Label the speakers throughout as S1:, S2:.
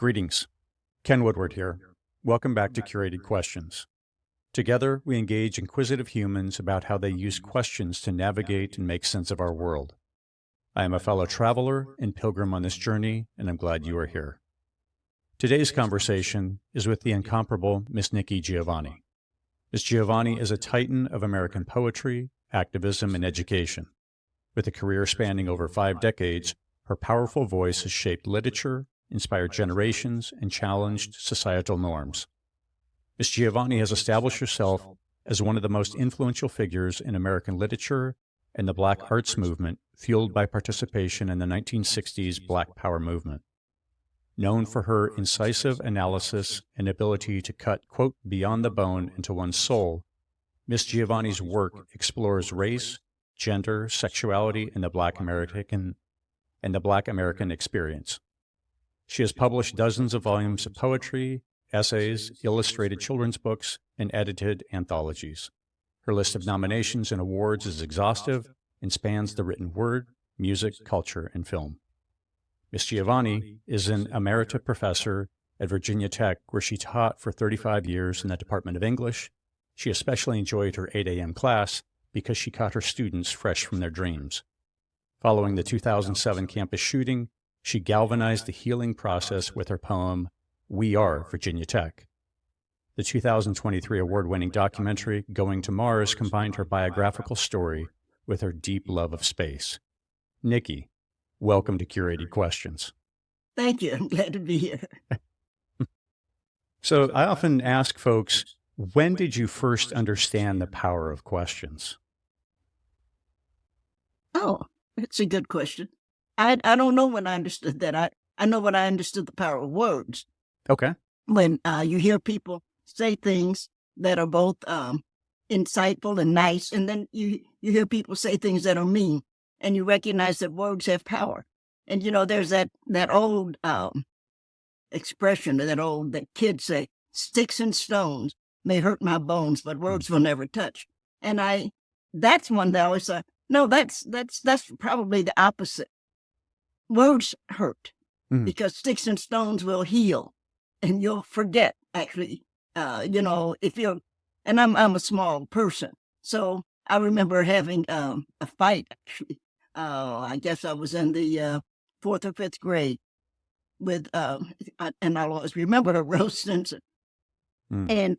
S1: Greetings. Ken Woodward here. Welcome back to Curated Questions. Together, we engage inquisitive humans about how they use questions to navigate and make sense of our world. I am a fellow traveler and pilgrim on this journey, and I'm glad you are here. Today's conversation is with the incomparable Miss Nikki Giovanni. Miss Giovanni is a titan of American poetry, activism, and education. With a career spanning over 5 decades, her powerful voice has shaped literature, inspired generations, and challenged societal norms. Miss Giovanni has established herself as one of the most influential figures in American literature and the Black arts movement, fueled by participation in the 1960s Black Power movement. Known for her incisive analysis and ability to cut, quote, beyond the bone into one's soul, Miss Giovanni's work explores race, gender, sexuality, and the Black American experience. She has published dozens of volumes of poetry, essays, illustrated children's books, and edited anthologies. Her list of nominations and awards is exhaustive and spans the written word, music, culture, and film. Miss Giovanni is an Emerita Professor at Virginia Tech, where she taught for 35 years in the Department of English. She especially enjoyed her 8 a.m. class because she caught her students fresh from their dreams. Following the 2007 campus shooting, she galvanized the healing process with her poem, We Are Virginia Tech. The 2023 award-winning documentary, Going to Mars, combined her biographical story with her deep love of space. Nikki, welcome to Curated Questions.
S2: Thank you. I'm glad to be here.
S1: So I often ask folks, when did you first understand the power of questions?
S2: Oh, that's a good question. I don't know when I understood that. I know when I understood the power of words.
S1: Okay.
S2: When you hear people say things that are both insightful and nice, and then you hear people say things that are mean, and you recognize that words have power. And, there's that old expression that kids say, sticks and stones may hurt my bones, but words will never touch. And that's one that I always say, no, that's probably the opposite. Words hurt because sticks and stones will heal, and you'll forget, actually, if you're, and I'm a small person. So I remember having a fight, actually. I guess I was in the 4th or 5th grade with, and I'll always remember her, Rose Stinson. And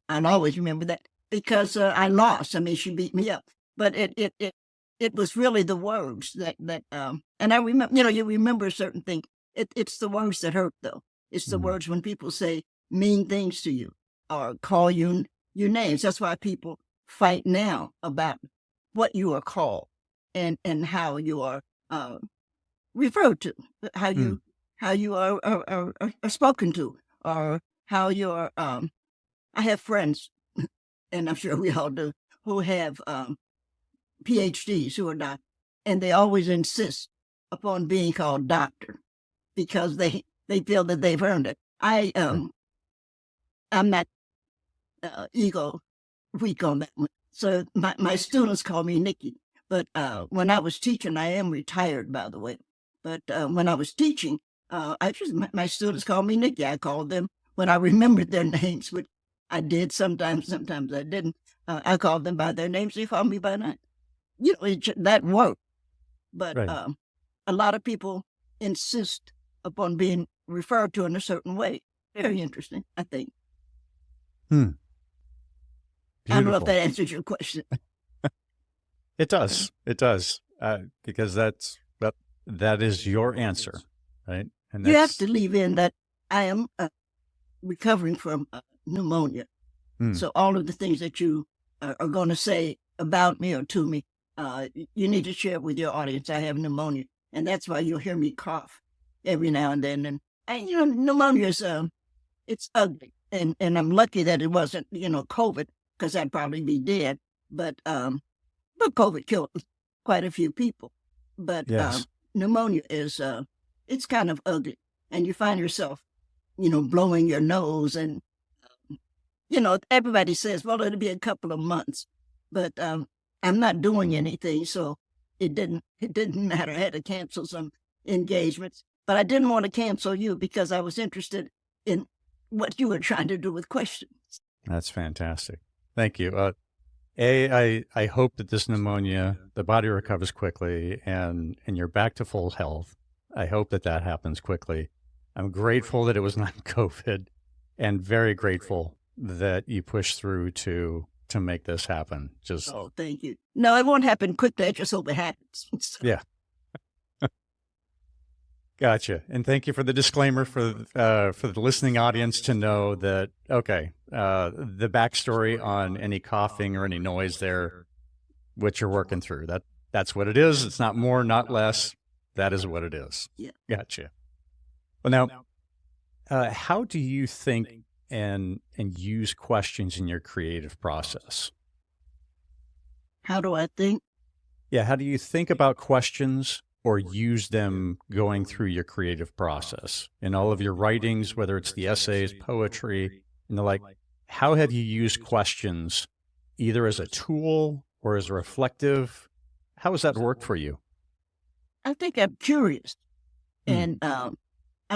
S2: I'll always remember that because I lost. I mean, she beat me up, but it was really the words that and I remember, you remember certain things. It's the words that hurt, though. It's the words when people say mean things to you or call you your names. That's why people fight now about what you are called and how you are referred to, how you are spoken to, or how you're. I have friends, and I'm sure we all do, who have PhDs who are doctors, and they always insist upon being called doctor because they feel that they've earned it. I'm not ego weak on that one. So my students call me Nikki, but when I was teaching, I am retired, by the way. But when I was teaching, my students called me Nikki. I called them when I remembered their names, which I did sometimes I didn't. I called them by their names. They called me by name. That worked. But
S1: Right.
S2: A lot of people insist upon being referred to in a certain way. Very interesting, I think.
S1: Beautiful.
S2: I don't know if that answers your question.
S1: It does. It does. Because that is your answer, right? And
S2: You have to leave in that I am recovering from pneumonia. So all of the things that you are going to say about me or to me, you need to share with your audience. I have pneumonia, and that's why you'll hear me cough every now and then. And pneumonia is it's ugly, and I'm lucky that it wasn't COVID, because I'd probably be dead. But COVID killed quite a few people. But
S1: Yes.
S2: Pneumonia is it's kind of ugly, and you find yourself blowing your nose, and everybody says, well, it'll be a couple of months, but I'm not doing anything, so it didn't matter. I had to cancel some engagements. but I didn't want to cancel you because I was interested in what you were trying to do with questions.
S1: That's fantastic. Thank you. I hope that this pneumonia, the body recovers quickly and you're back to full health. I hope that that happens quickly. I'm grateful that it was not COVID, and very grateful that you pushed through to make this happen. Just
S2: Oh, thank you. No, it won't happen quickly. I just hope it happens.
S1: yeah. Gotcha. And thank you for the disclaimer for the listening audience to know that, okay, the backstory on any coughing or any noise there, what you're working through, that's what it is. It's not more, not less. That is what it is.
S2: Yeah.
S1: Gotcha. Well, now, how do you think and use questions in your creative process?
S2: How do I think?
S1: Yeah. How do you think about questions or use them going through your creative process in all of your writings, whether it's the essays, poetry, and the like? How have you used questions either as a tool or as a reflective? How has that worked for you?
S2: I think I'm curious. And I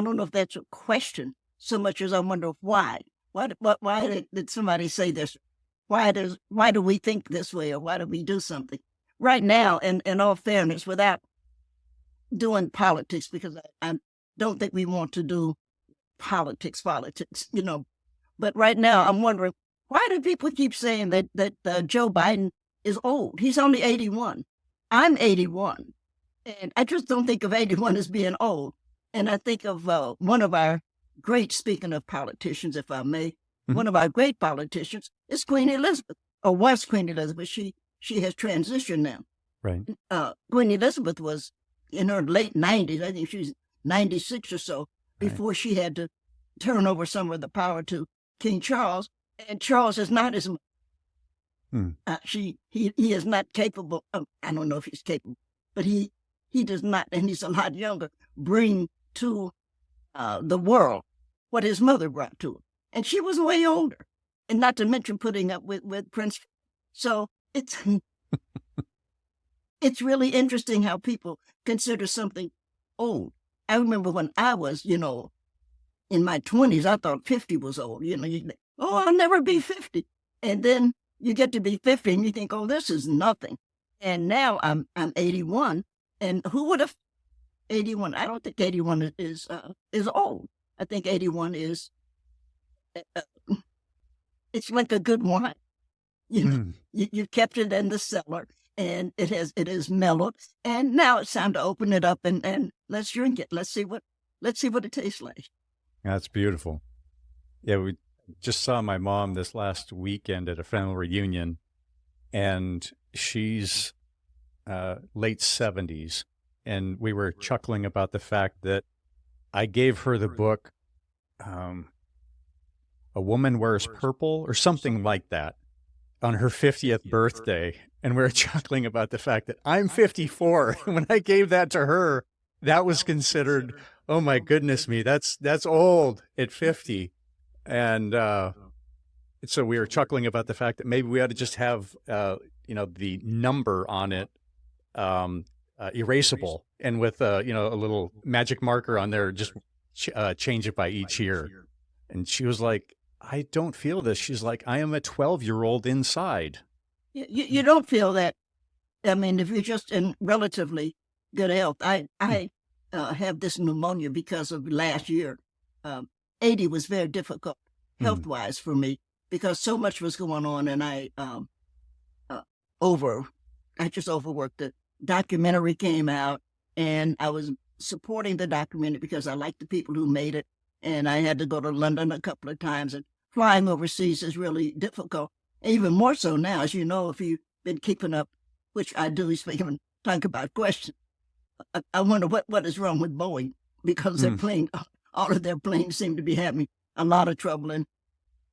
S2: don't know if that's a question so much as I wonder why. Why did somebody say this? Why do we think this way, or why do we do something? Right now, in all fairness, without doing politics, because I don't think we want to do politics, But right now, I'm wondering, why do people keep saying that Joe Biden is old? He's only 81. I'm 81. And I just don't think of 81 as being old. And I think of one of our great, speaking of politicians, if I may, one of our great politicians is Queen Elizabeth, or was Queen Elizabeth. She has transitioned now.
S1: Right.
S2: Queen Elizabeth was in her late 90s. I think she was 96 or so before she had to turn over some of the power to King Charles. And Charles is not as he is not capable of, I don't know if he's capable, but he does not, and he's a lot younger, bring to the world what his mother brought to him. And she was way older, and not to mention putting up with Prince. So it's it's really interesting how people consider something old. I remember when I was, in my 20s, I thought 50 was old. You think, oh, I'll never be 50. And then you get to be 50 and you think, oh, this is nothing. And now I'm 81. And who would have 81? I don't think 81 is old. I think 81 is, it's like a good wine. You kept it in the cellar, and it is mellowed. And now it's time to open it up and let's drink it. Let's see what it tastes like.
S1: That's beautiful. Yeah, we just saw my mom this last weekend at a family reunion, and she's late 70s. And we were chuckling about the fact that I gave her the book, A Woman Wears Purple, or something like that, on her 50th birthday. And we were chuckling about the fact that I'm 54. And when I gave that to her, that was considered, oh my goodness me, that's old at 50. And so we were chuckling about the fact that maybe we ought to just have, the number on it erasable, and with a little magic marker on there, just change it by each year. And she was like, I don't feel this. She's like, I am a 12-year-old inside.
S2: You don't feel that. I mean, if you're just in relatively good health. I have this pneumonia because of last year. 80 was very difficult health-wise for me because so much was going on, and I just overworked it. Documentary came out, and I was supporting the documentary because I liked the people who made it, and I had to go to London a couple of times, and flying overseas is really difficult. Even more so now, as you know, if you've been keeping up, which I do, speaking talk about questions. I wonder what is wrong with Boeing, because their plane, all of their planes seem to be having a lot of trouble, and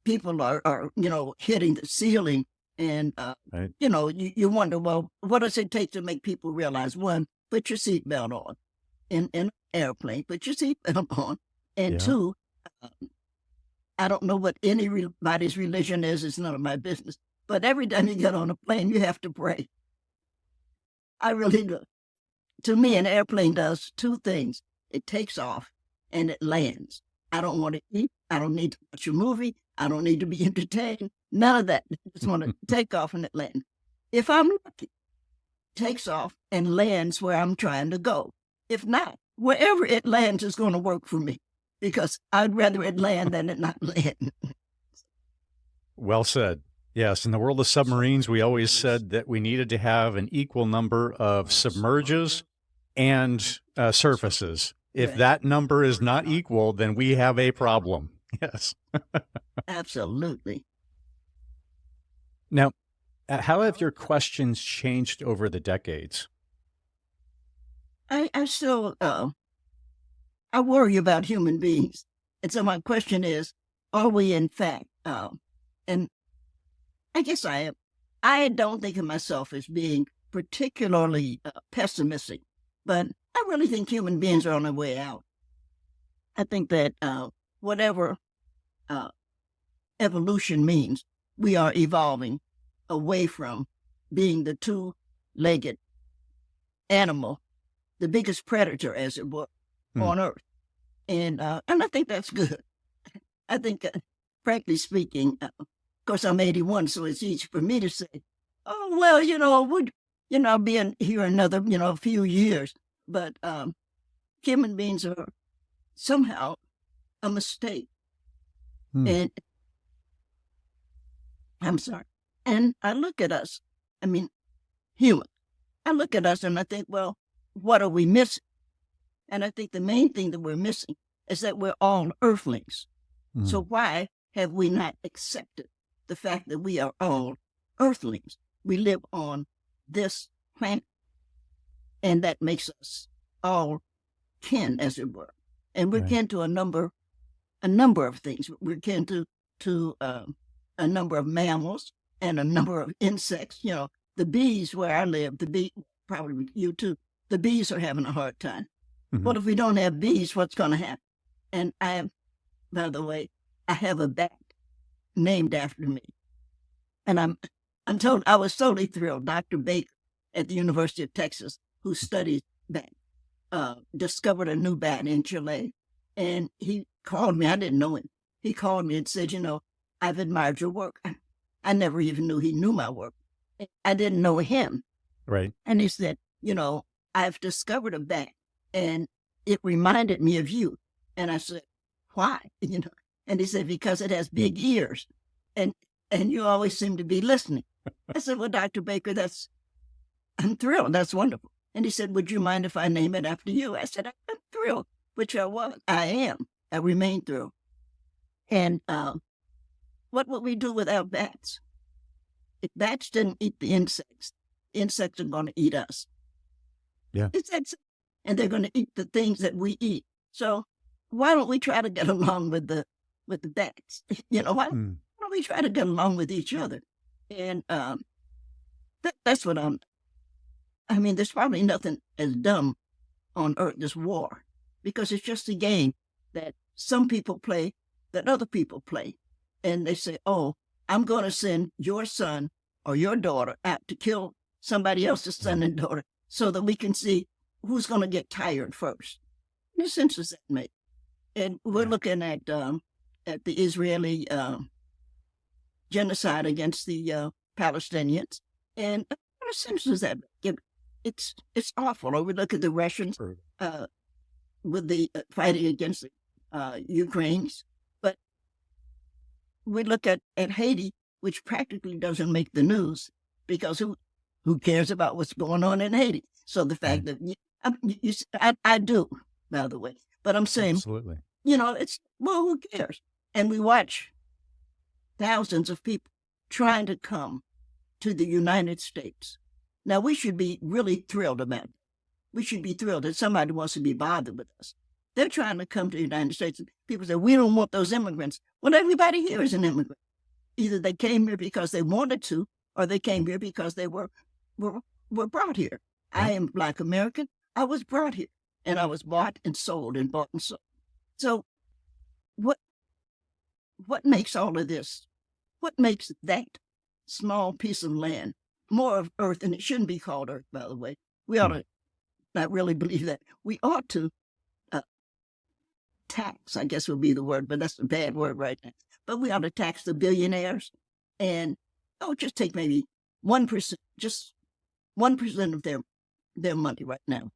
S2: people are hitting the ceiling. And,
S1: Right.
S2: You wonder, well, what does it take to make people realize, one, put your seatbelt on in an airplane, put your seatbelt on. And
S1: Yeah.
S2: two, I don't know what anybody's religion is. It's none of my business. But every time you get on a plane, you have to pray. I really do. To me, an airplane does two things. it takes off and it lands. I don't want to eat. I don't need to watch a movie. I don't need to be entertained. None of that. I just want to take off and it lands. If I'm lucky, it takes off and lands where I'm trying to go. If not, wherever it lands is going to work for me, because I'd rather it land than it not land.
S1: Well said. Yes, in the world of submarines, we always said that we needed to have an equal number of submerges and surfaces. If
S2: Right.
S1: that number is not equal, then we have a problem. Yes.
S2: Absolutely.
S1: Now, how have your questions changed over the decades?
S2: I still I worry about human beings, and so my question is: are we in fact? And I guess I am. I don't think of myself as being particularly pessimistic, but I really think human beings are on their way out. I think that whatever evolution means, we are evolving away from being the two-legged animal, the biggest predator, as it were, on Earth. And I think that's good. I think, frankly speaking, of course, I'm 81, so it's easy for me to say, oh, well, I'll be in here another, a few years. But human beings are somehow a mistake. And I'm sorry. And I look at us, human. I look at us and I think, well, what are we missing? And I think the main thing that we're missing is that we're all earthlings. So why have we not accepted the fact that we are all earthlings? We live on this planet, and that makes us all kin, as it were. And we're kin to a number of things. We're kin to a number of mammals and a number of insects. The bees where I live, probably you too, the bees are having a hard time. Well, if we don't have bees, what's going to happen? And by the way, I have a bat named after me. And I'm told I was totally thrilled. Dr. Baker at the University of Texas, who studies bat, discovered a new bat in Chile. And he called me. I didn't know him. He called me and said, I've admired your work. I never even knew he knew my work. I didn't know him.
S1: Right.
S2: And he said, I've discovered a bat and it reminded me of you. And I said, why? And he said, because it has big ears and you always seem to be listening. I said, well, Dr. Baker, I'm thrilled. That's wonderful. And he said, would you mind if I name it after you? I said, I'm thrilled, which I was. I am. I remain thrilled. And what would we do without bats? If bats didn't eat the insects are going to eat us.
S1: Yeah.
S2: And they're going to eat the things that we eat. So why don't we try to get along with the bats? Why don't we try to get along with each other? And that's what there's probably nothing as dumb on Earth as war, because it's just a game that some people play, that other people play. And they say, oh, I'm going to send your son or your daughter out to kill somebody else's son and daughter so that we can see who's going to get tired first. What sense does that make? And we're looking at the Israeli genocide against the Palestinians. And what sense does that make? It's awful. Or we look at the Russians with the fighting against the Ukrainians. But we look at Haiti, which practically doesn't make the news, because who cares about what's going on in Haiti? So the fact that I do, by the way, but I'm saying,
S1: absolutely,
S2: who cares? And we watch thousands of people trying to come to the United States. Now, we should be really thrilled about it. We should be thrilled that somebody wants to be bothered with us. They're trying to come to the United States. And people say, we don't want those immigrants. Well, everybody here is an immigrant. Either they came here because they wanted to, or they came here because they were brought here. Yeah. I am Black American. I was brought here, and I was bought and sold and bought and sold. So what makes all of this? What makes that small piece of land more of Earth? And it shouldn't be called Earth, by the way. We ought to not really believe that. We ought to tax, I guess would be the word, but that's a bad word right now. But we ought to tax the billionaires and, just take maybe 1%, just 1% of their money right now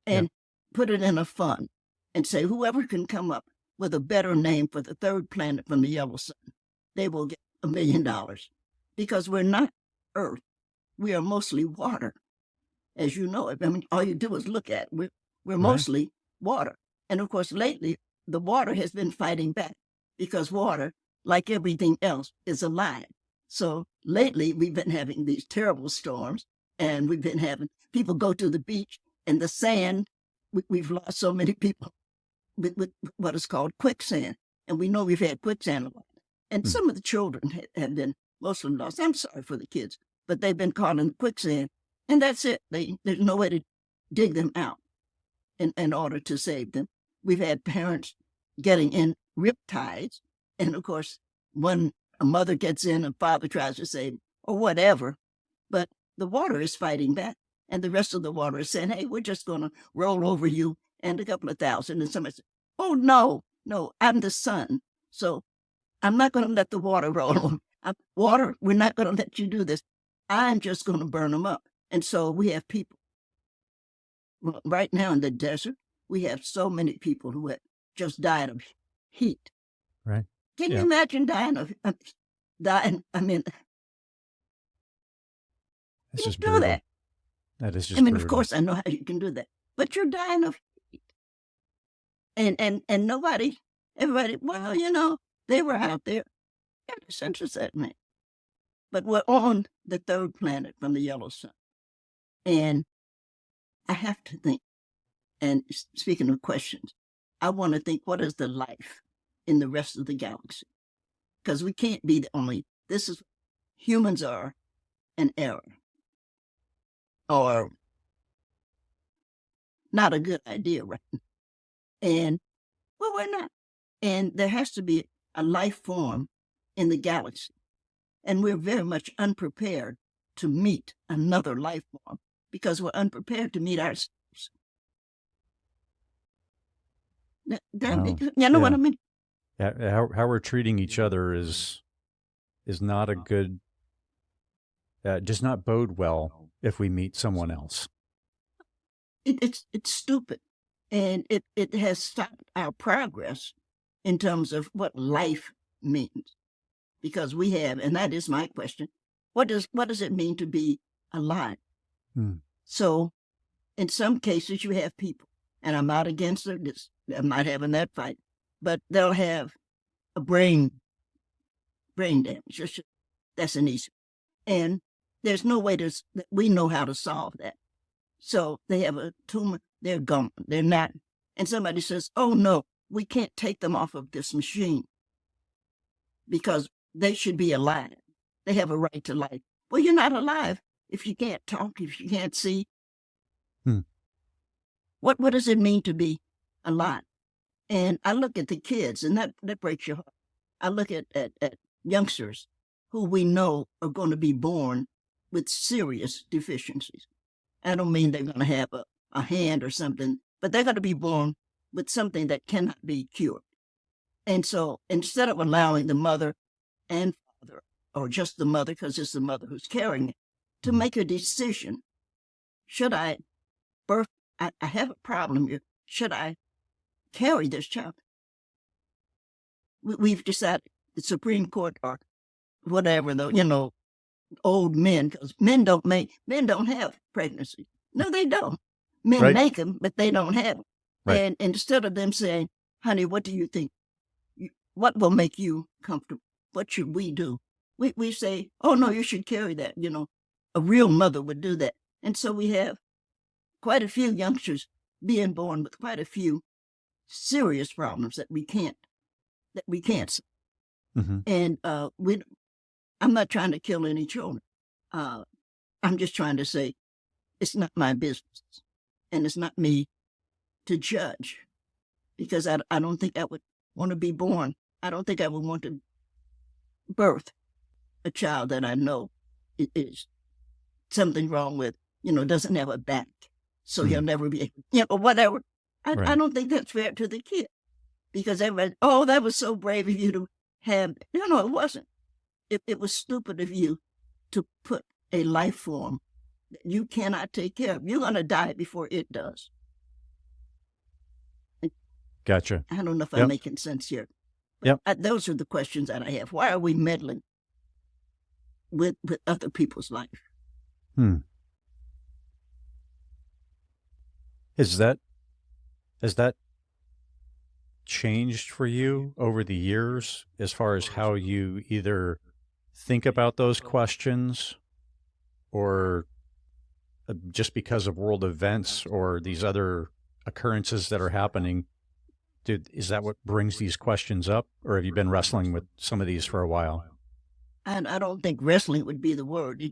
S2: and put it in a fund and say, whoever can come up with a better name for the third planet from the yellow sun, they will get $1 million. Because we're not Earth. We are mostly water. As you know, I mean, all you do is look at it. We're mostly water. And of course, lately, the water has been fighting back because water, like everything else, is alive. So lately, we've been having these terrible storms, and we've been having people go to the beach, and the sand, we've lost so many people with what is called quicksand. And we know we've had quicksand a lot. And some of the children have been mostly lost. I'm sorry for the kids, but they've been caught in quicksand, and that's it. There's no way to dig them out in order to save them. We've had parents getting in riptides, and of course, when a mother gets in, a father tries to save them, or whatever, but the water is fighting back, and the rest of the water is saying, hey, we're just going to roll over you and a couple of thousand. And somebody says, oh, no, I'm the sun, so I'm not going to let the water roll over. Water, we're not going to let you do this. I'm just going to burn them up. And so we have people. Right now in the desert, we have so many people who have just died of heat.
S1: Right.
S2: Can you imagine dying? I mean,
S1: It's just
S2: do
S1: brutal.
S2: that.
S1: That is just
S2: I mean,
S1: brutal.
S2: of course, I know how you can do that, but you're dying of heat. And everybody, well, they were out there. Yeah, this interests that man. But we're on the third planet from the yellow sun. And I have to think, and speaking of questions, I want to think, what is the life in the rest of the galaxy? Because we can't be the only, humans are an error. Or not a good idea, right? And, well, we're not. And there has to be a life form in the galaxy. And we're very much unprepared to meet another life form because we're unprepared to meet ourselves. You know what I mean?
S1: Yeah, how we're treating each other is not a good, does not bode well if we meet someone else.
S2: It's stupid. And it has stopped our progress in terms of what life means. Because we have, and that is my question, what does it mean to be alive? So in some cases you have people, and I'm not against this, I'm not having that fight, but they'll have a brain damage. That's an issue. And there's no way that we know how to solve that. So they have a tumor, they're gone, they're not. And somebody says, oh no, we can't take them off of this machine because they should be alive. They have a right to life. Well, you're not alive if you can't talk, if you can't see. What does it mean to be alive? And I look at the kids, and that breaks your heart. I look at youngsters who we know are going to be born with serious deficiencies. I don't mean they're going to have a hand or something, but they're going to be born with something that cannot be cured. And so instead of allowing the mother and father, or just the mother, because it's the mother who's carrying it, to make a decision, should I birth? I have a problem here. Should I carry this child? We've decided, the Supreme Court or whatever, though, old men, because men don't have pregnancy. No, they don't. Men make them, but they don't have them. Right. And instead of them saying, honey, what do you think? What will make you comfortable? What should we do? We say, oh, no, you should carry that. A real mother would do that. And so we have quite a few youngsters being born with quite a few serious problems that we can't. And I'm not trying to kill any children. I'm just trying to say it's not my business, and it's not me to judge, because I don't think I would want to be born. I don't think I would want to birth a child that I know is something wrong with, doesn't have a back, so he'll never be, or whatever. I don't think that's fair to the kid. because everybody, oh, that was so brave of you to have. No, it wasn't. It was stupid of you to put a life form that you cannot take care of. You're going to die before it does.
S1: Gotcha.
S2: I don't know if I'm making sense here. But those are the questions that I have. Why are we meddling with other people's life?
S1: Has that changed for you over the years as far as how you either think about those questions or just because of world events or these other occurrences that are happening? Is that what brings these questions up, or have you been wrestling with some of these for a while?
S2: And I don't think wrestling would be the word.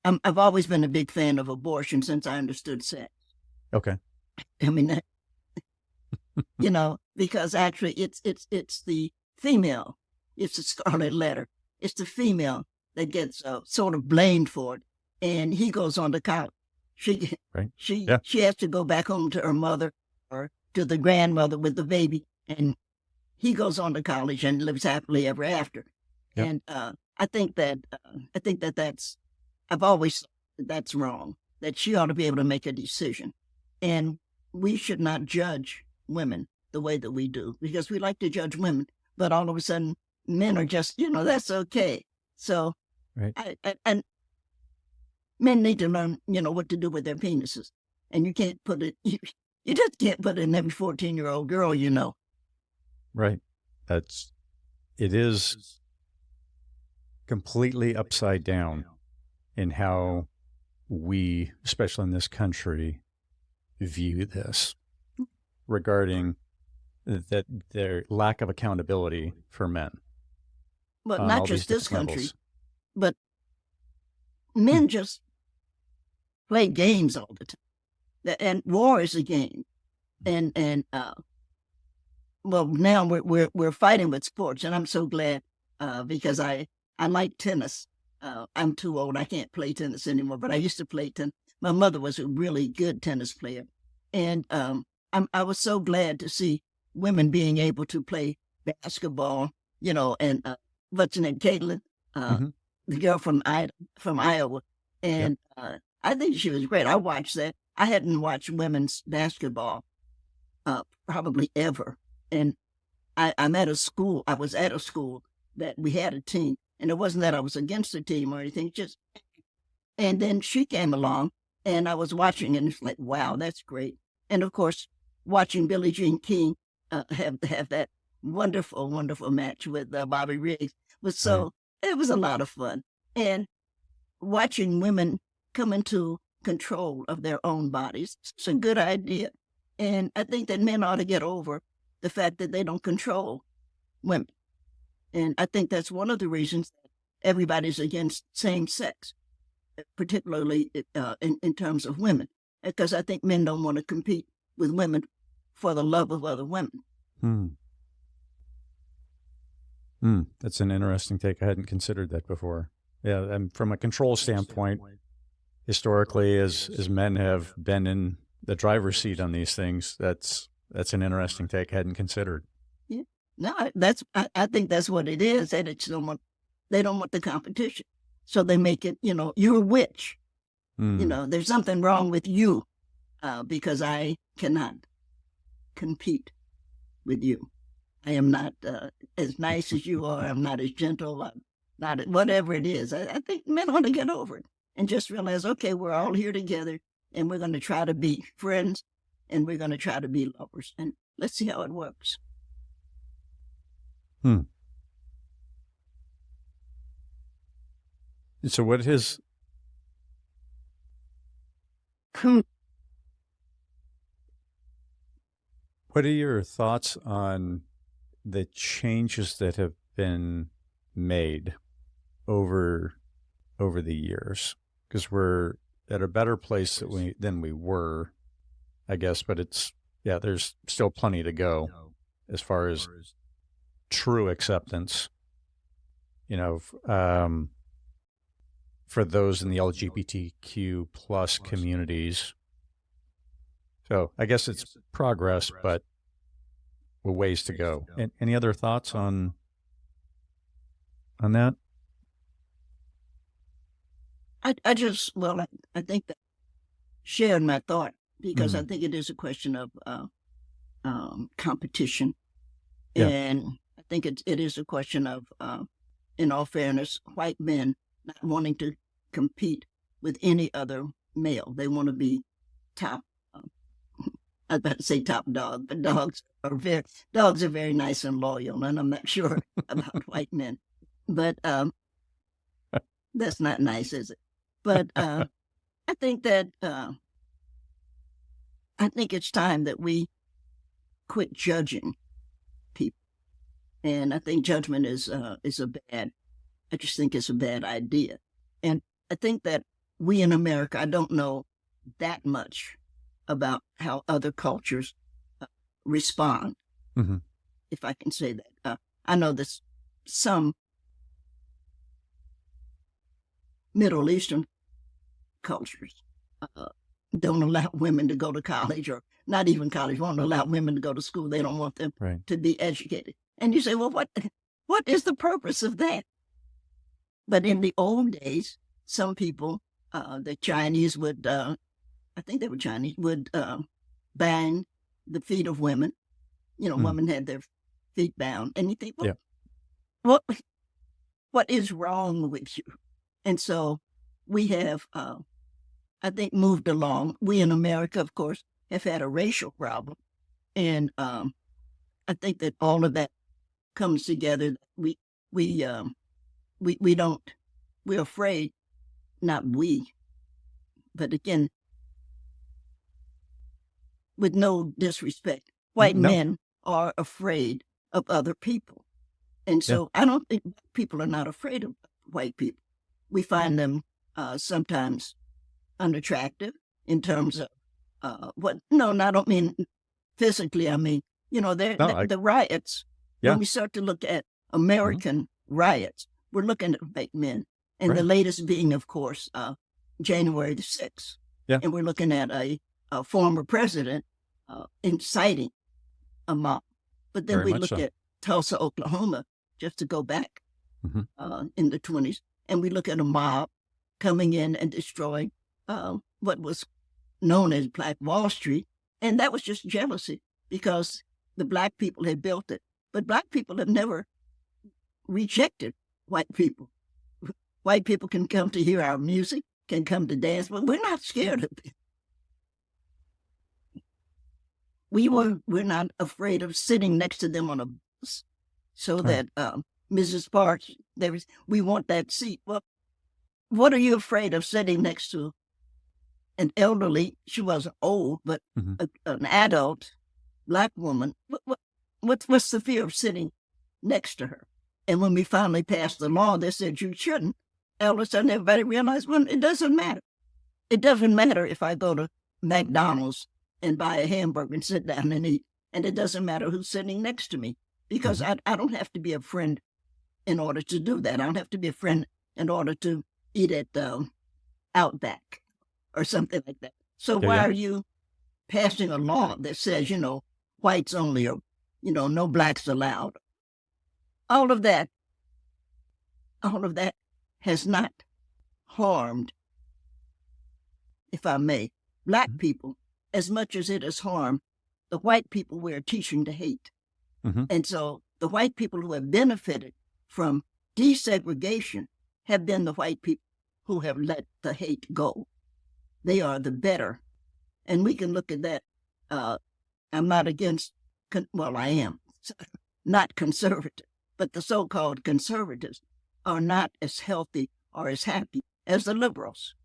S2: I've always been a big fan of abortion since I understood sex.
S1: Okay.
S2: I mean, because actually it's the female. It's the scarlet letter. It's the female that gets sort of blamed for it. And he goes on to college. She has to go back home to her mother or to the grandmother with the baby. And he goes on to college and lives happily ever after. Yep. And I think that's I've always thought that's wrong, that she ought to be able to make a decision. And we should not judge women the way that we do, because we like to judge women, but all of a sudden men are just, that's okay. So, and men need to learn, what to do with their penises. And you can't put it, you just can't put it in every 14-year-old girl,
S1: Right. It is completely upside down in how we, especially in this country, view this regarding that their lack of accountability for men.
S2: But not just this country, but men just play games all the time. And war is a game. And well, now we're fighting with sports, and I'm so glad because I like tennis. I'm too old. I can't play tennis anymore, but I used to play tennis. My mother was a really good tennis player. And I was so glad to see women being able to play basketball, and what's her name, Caitlin, the girl from Iowa. And I think she was great. I watched that. I hadn't watched women's basketball probably ever. And I'm at a school. I was at a school that we had a team. And it wasn't that I was against the team or anything, and then she came along and I was watching and it's like, wow, that's great. And of course, watching Billie Jean King have that wonderful, wonderful match with Bobby Riggs it was a lot of fun. And watching women come into control of their own bodies, it's a good idea. And I think that men ought to get over the fact that they don't control women. And I think that's one of the reasons that everybody's against same sex, particularly in terms of women, because I think men don't want to compete with women for the love of other women.
S1: That's an interesting take. I hadn't considered that before. Yeah, and from a control standpoint, historically, as men have been in the driver's seat on these things, that's an interesting take I hadn't considered.
S2: Yeah. No, I think that's what it is. That they don't want the competition, so they make it. You're a witch. There's something wrong with you because I cannot compete with you. I am not as nice as you are. I'm not as gentle. I'm not whatever it is. I think men ought to get over it and just realize, okay, we're all here together, and we're going to try to be friends, and we're going to try to be lovers, and let's see how it works.
S1: So what are your thoughts on the changes that have been made over the years? Because we're at a better place than we were, I guess, but there's still plenty to go as far as true acceptance, for those in the LGBTQ plus communities. So I guess it's progress, but ways to go. And any other thoughts on that?
S2: I think that shared my thought because I think it is a question of competition.
S1: Yeah.
S2: And I think it is a question of, in all fairness, white men not wanting to compete with any other male. They want to be top. I was about to say top dog, but dogs are very nice and loyal, and I'm not sure about white men. But that's not nice, is it? But I think that I think it's time that we quit judging people, and I think judgment is a bad. I just think it's a bad idea, and I think that we in America, I don't know that much about how other cultures respond, if I can say that. I know that some Middle Eastern cultures don't allow women to go to college, or not even college, won't allow women to go to school. They don't want them to be educated. And you say, well, what is the purpose of that? But in the old days, some people, the Chinese would, I think they were Chinese, would bang the feet of women. Women had their feet bound. And you think, well, what is wrong with you? And so we have, I think, moved along. We in America, of course, have had a racial problem. And I think that all of that comes together. We're afraid, not we, but again, with no disrespect, white men are afraid of other people. And so I don't think people are not afraid of white people. We find them sometimes unattractive in terms of no, I don't mean physically. I mean, the riots.
S1: Yeah.
S2: When we start to look at American riots, we're looking at white men. And the latest being, of course, January the 6th.
S1: Yeah.
S2: And we're looking at a former president inciting a mob. But then we look at Tulsa, Oklahoma, just to go back in the 20s, and we look at a mob coming in and destroying what was known as Black Wall Street. And that was just jealousy because the Black people had built it. But Black people have never rejected white people. White people can come to hear our music, can come to dance, but we're not scared of it. We're not afraid of sitting next to them on a bus so that Mrs. Parks, we want that seat. Well, what are you afraid of sitting next to an elderly, she wasn't old, but an adult Black woman? What's the fear of sitting next to her? And when we finally passed the law, they said you shouldn't. All of a sudden, everybody realized, well, it doesn't matter. It doesn't matter if I go to McDonald's and buy a hamburger and sit down and eat. And it doesn't matter who's sitting next to me because I don't have to be a friend in order to do that. I don't have to be a friend in order to eat at Outback or something like that. So why are you passing a law that says, whites only, or, no blacks allowed? All of that has not harmed, if I may, Black people as much as it has harmed the white people we're teaching to hate. And so the white people who have benefited from desegregation have been the white people who have let the hate go. They are the better. And we can look at that. I'm not against, I am not conservative, but the so-called conservatives are not as healthy or as happy as the liberals.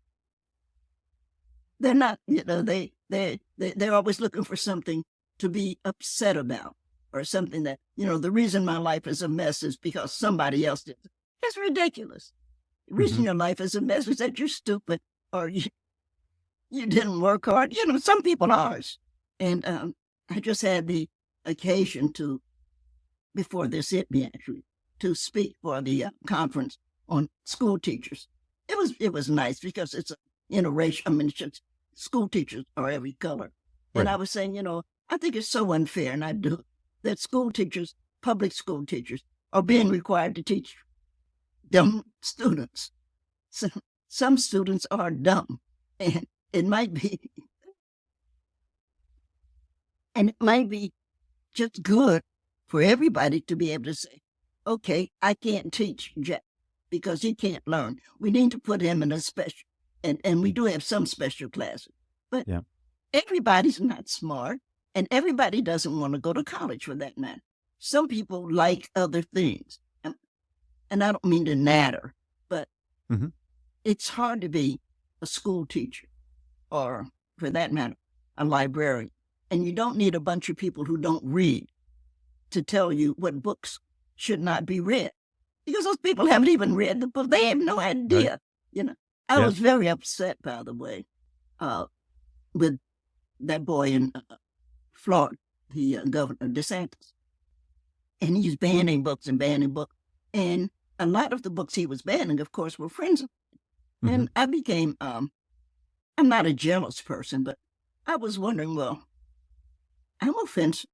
S2: They're not, they're always looking for something to be upset about, or something that, the reason my life is a mess is because somebody else did it. That's ridiculous. The reason your life is a mess is that you're stupid, or you didn't work hard. Some people are. And I just had the occasion to, before this hit me actually, to speak for the conference on school teachers. It was nice because it's interracial. I mean, it's just school teachers are every color. And I was saying, I think it's so unfair, and I do, that school teachers, public school teachers, are being required to teach dumb students. So some students are dumb, and it might be just good for everybody to be able to say, okay, I can't teach Jack because he can't learn. We need to put him in a special, and we do have some special classes, but everybody's not smart, and everybody doesn't want to go to college for that matter. Some people like other things, and I don't mean to natter, but it's hard to be a school teacher, or for that matter, a librarian. And you don't need a bunch of people who don't read to tell you what books should not be read, because those people haven't even read the book. They have no idea. Right. You know, I was very upset, by the way, with that boy in Florida, the governor DeSantis, and he's banning books and banning books, and a lot of the books he was banning, of course, were friends of mine. And I became, I'm not a jealous person, but I was wondering, well, I'm offensive.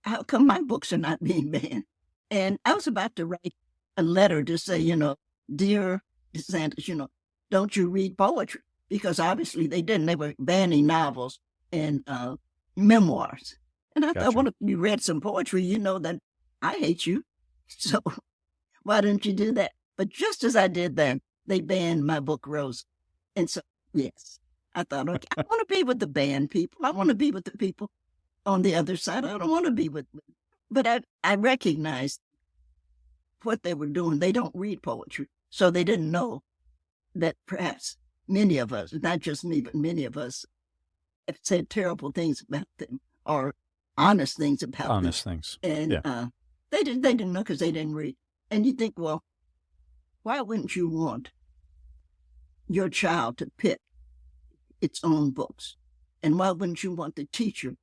S2: How come my books are not being banned? And I was about to write a letter to say, dear DeSantis, don't you read poetry? Because obviously they didn't. They were banning novels and memoirs. And I thought, well, if you read some poetry, you know that I hate you. So why didn't you do that? But just as I did that, they banned my book, Rose. And so, yes, I thought, okay, I want to be with the banned people. I want to be with the people on the other side. I don't want to be with them. But I recognized what they were doing. They don't read poetry. So they didn't know that perhaps many of us, not just me, but many of us, have said terrible things about them, or honest things about them.
S1: Honest things.
S2: And they didn't know because they didn't read. And you think, well, why wouldn't you want your child to pick its own books? And why wouldn't you want the teacher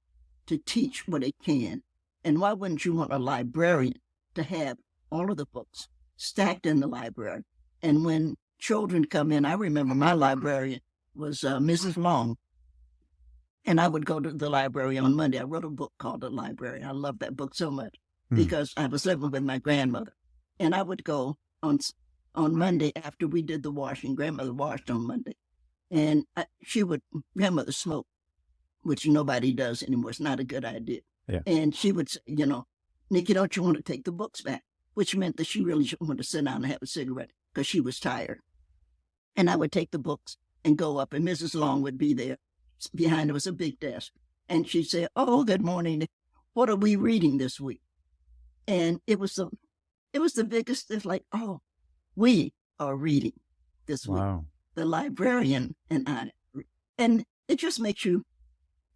S2: to teach what it can? And why wouldn't you want a librarian to have all of the books stacked in the library? And when children come in, I remember my librarian was Mrs. Long. And I would go to the library on Monday. I wrote a book called The Library. I love that book so much because I was living with my grandmother. And I would go on Monday after we did the washing. Grandmother washed on Monday. And grandmother smoked, which nobody does anymore. It's not a good idea.
S1: Yeah.
S2: And she would say, Nikki, don't you want to take the books back? Which meant that she really shouldn't want to sit down and have a cigarette because she was tired. And I would take the books and go up, and Mrs. Long would be there. Behind her was a big desk. And she'd say, oh, good morning. What are we reading this week? And it was the biggest, it's like, oh, we are reading this week.
S1: Wow.
S2: The librarian and I. And it just makes you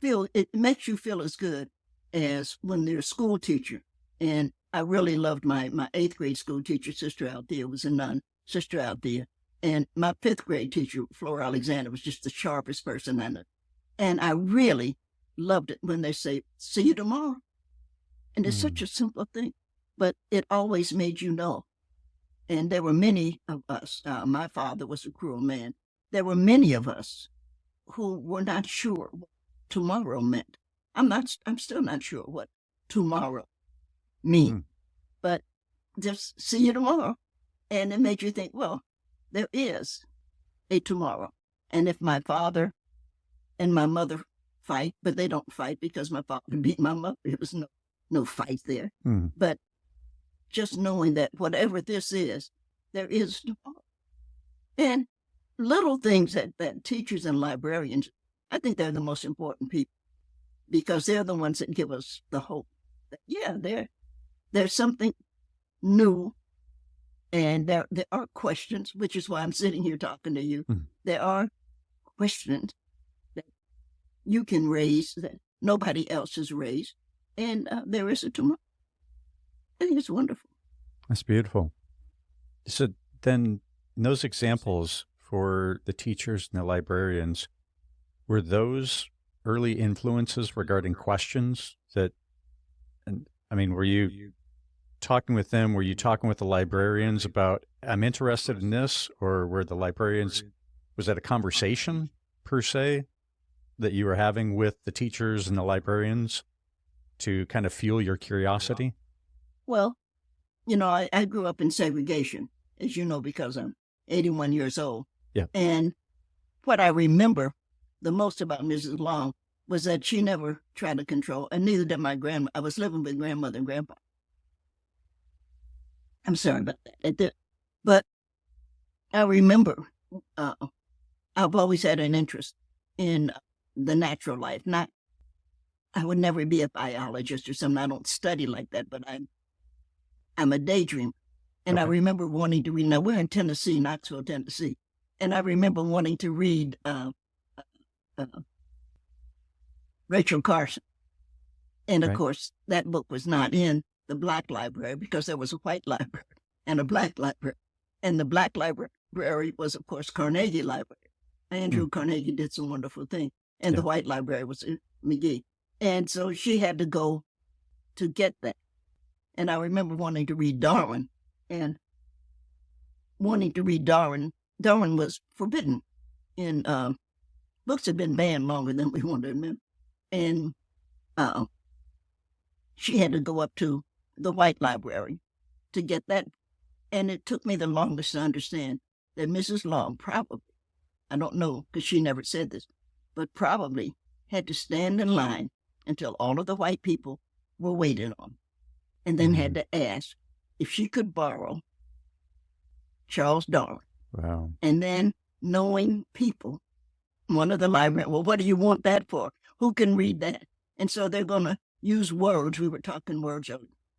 S2: feel as good as when they're a school teacher. And I really loved my 8th grade school teacher, Sister Althea, was a nun, Sister Althea. And my 5th grade teacher, Flora Alexander, was just the sharpest person I know. And I really loved it when they say, see you tomorrow. And it's such a simple thing, but it always made you know. And there were many of us, my father was a cruel man. There were many of us who were not sure what tomorrow meant. I'm still not sure what tomorrow means, but just see you tomorrow. And it made you think, well, there is a tomorrow. And if my father and my mother fight, but they don't fight because my father beat my mother, there was no fight there. But just knowing that whatever this is, there is tomorrow. And little things that teachers and librarians, I think they're the most important people because they're the ones that give us the hope that, there's something new. And there are questions, which is why I'm sitting here talking to you. There are questions that you can raise that nobody else has raised. And there is a tomorrow. I think it's wonderful.
S1: That's beautiful. So then those examples for the teachers and the librarians, were those early influences regarding questions that, and I mean, were you talking with them? Were you talking with the librarians about, I'm interested in this, or were the librarians, was that a conversation per se that you were having with the teachers and the librarians to kind of fuel your curiosity?
S2: Well, I grew up in segregation, as you know, because I'm 81 years old.
S1: Yeah.
S2: And what I remember the most about Mrs. Long was that she never tried to control, and neither did my grandma. I was living with grandmother and grandpa. I'm sorry about that. But I remember I've always had an interest in the natural life. I would never be a biologist or something. I don't study like that, but I'm a daydreamer. And I remember wanting to read. Now, we're in Tennessee, Knoxville, Tennessee. And I remember wanting to read Rachel Carson. And of course, that book was not in the Black library because there was a white library and a Black library. And the Black library was, of course, Carnegie Library. Andrew Carnegie did some wonderful things. And the white library was in McGee. And so she had to go to get that. And I remember wanting to read Darwin. And wanting to read Darwin was forbidden. And books had been banned longer than we wanted to remember. And she had to go up to the white library to get that. And it took me the longest to understand that Mrs. Long probably, I don't know because she never said this, but probably had to stand in line until all of the white people were waiting on, and then had to ask if she could borrow Charles Darwin.
S1: Wow.
S2: And then knowing people, one of the librarians, well, what do you want that for? Who can read that? And so they're going to use words, we were talking words,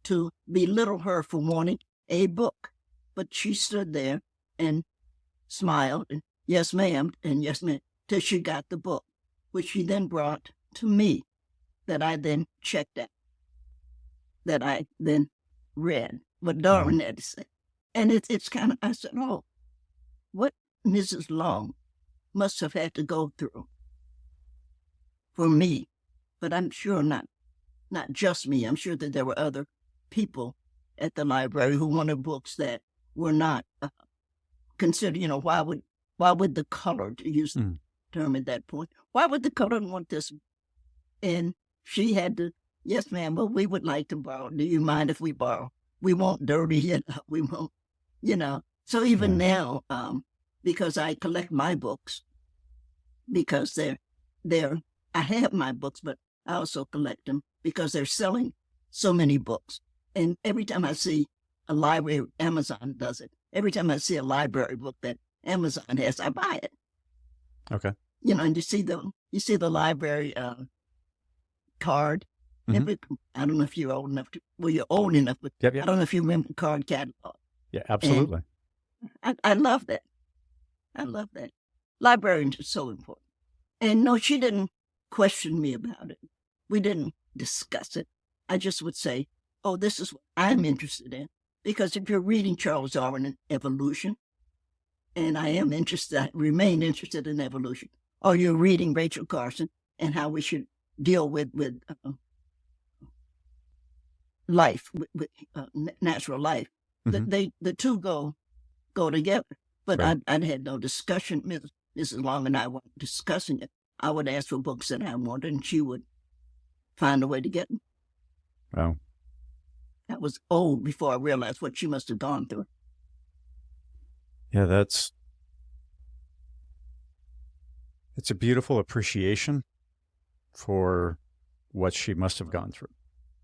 S2: to belittle her for wanting a book. But she stood there and smiled, and yes, ma'am, and yes, ma'am, till she got the book, which she then brought to me, that I then checked out, that I then read what Darwin had to say. And it's kind of, I said, oh, what Mrs. Long must have had to go through for me, but I'm sure not just me. I'm sure that there were other people at the library who wanted books that were not considered, why would the colored, to use the term at that point, why would the colored want this? And she had to, yes, ma'am, but we would like to borrow. Do you mind if we borrow? We won't dirty it up. We won't, So even now, because I collect my books, because I have my books, but I also collect them because they're selling so many books. And every time I see a library, Amazon does it. Every time I see a library book that Amazon has, I buy it.
S1: Okay.
S2: And you see the library card. I don't know if you're old enough you're old enough, but I don't know if you remember the card catalog.
S1: Yeah, absolutely.
S2: And I love that. I love that. Librarians are so important. And no, she didn't question me about it. We didn't discuss it. I just would say, oh, this is what I'm interested in. Because if you're reading Charles Darwin and evolution, and I remain interested in evolution, or you're reading Rachel Carson and how we should deal with life, with natural life, the two go together. But I had no discussion. Mrs. Long and I weren't discussing it. I would ask for books that I wanted, and she would find a way to get them.
S1: Wow.
S2: I was old before I realized what she must have gone through.
S1: Yeah, it's a beautiful appreciation for what she must have gone through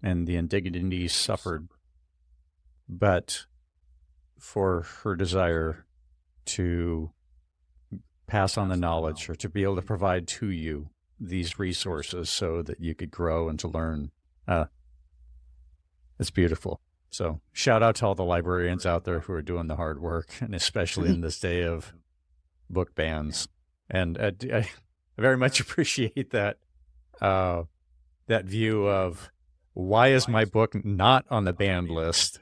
S1: and the indignities suffered, but for her desire to pass on the knowledge or to be able to provide to you these resources so that you could grow and to learn. It's beautiful. So shout out to all the librarians out there who are doing the hard work, and especially in this day of book bans. And I very much appreciate that that view of why is my book not on the banned list?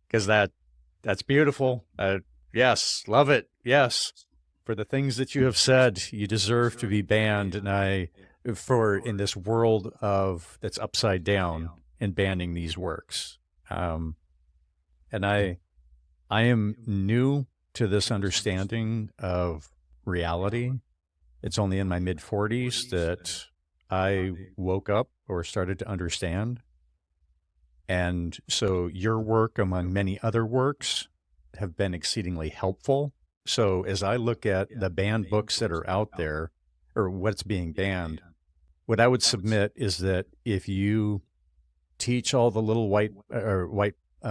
S1: Because that's beautiful. Yes, love it. Yes, for the things that you have said, you deserve to be banned. And in this world that's upside down and banning these works. And I am new to this understanding of reality. It's only in my mid-40s that I woke up or started to understand And so your work, among many other works, have been exceedingly helpful. So as I look at the banned books that are out there, or what's being banned, what I would submit is that if you teach all the little white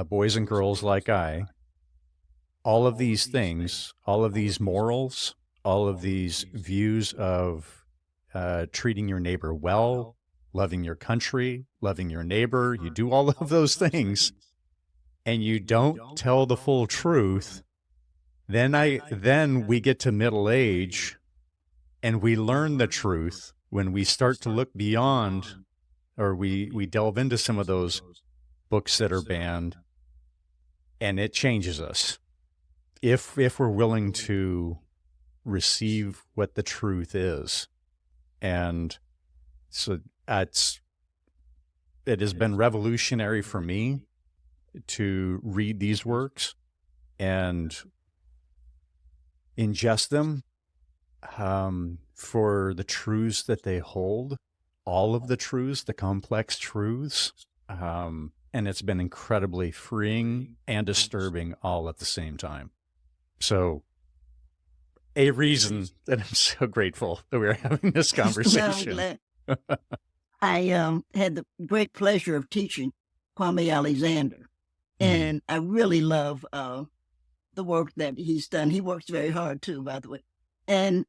S1: boys and girls like I, all of these things, all of these morals, all of these views of treating your neighbor well, loving your country, loving your neighbor, you do all of those things, and you don't tell the full truth, then we get to middle age and we learn the truth when we start to look beyond, or we delve into some of those books that are banned, and it changes us if we're willing to receive what the truth is. And so it has been revolutionary for me to read these works and ingest them for the truths that they hold, all of the truths, the complex truths. And it's been incredibly freeing and disturbing all at the same time. So a reason that I'm so grateful that we're having this conversation.
S2: I'm glad. I had the great pleasure of teaching Kwame Alexander, and I really love the work that he's done. He works very hard too, by the way. And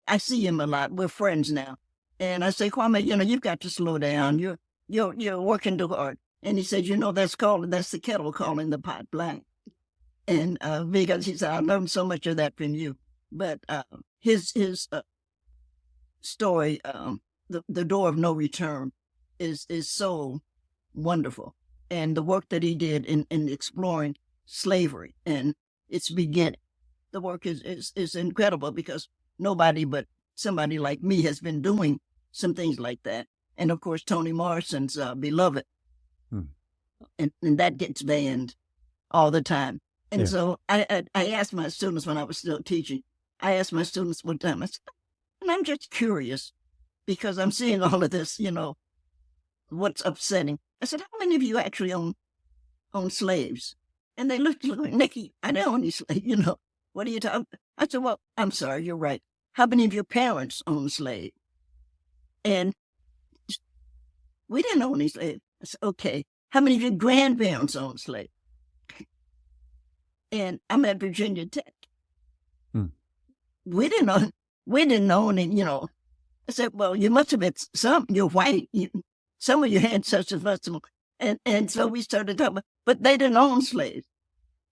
S2: I see him a lot. We're friends now. And I say, Kwame, you've got to slow down. You're working too hard. And he said, that's the kettle calling the pot black. And because he said, I learned so much of that from you. But his story, the Door of No Return, is so wonderful. And the work that he did in exploring slavery and its beginning, the work is incredible, because nobody but somebody like me has been doing some things like that. And of course, Toni Morrison's Beloved. And that gets banned all the time. And so I asked my students when I was still teaching, I asked my students one time, I said, and I'm just curious because I'm seeing all of this, what's upsetting. I said, how many of you actually own slaves? And they looked like, Nikki, I don't own any slaves, what are you talking about? I said, well, I'm sorry, you're right. How many of your parents own slaves? And we didn't own any slaves. I said, okay. How many of your grandparents own slaves? And I'm at Virginia Tech. We didn't own it, I said, well, you must have had some, you're white. Some of your ancestors must have. And so we started talking about, but they didn't own slaves.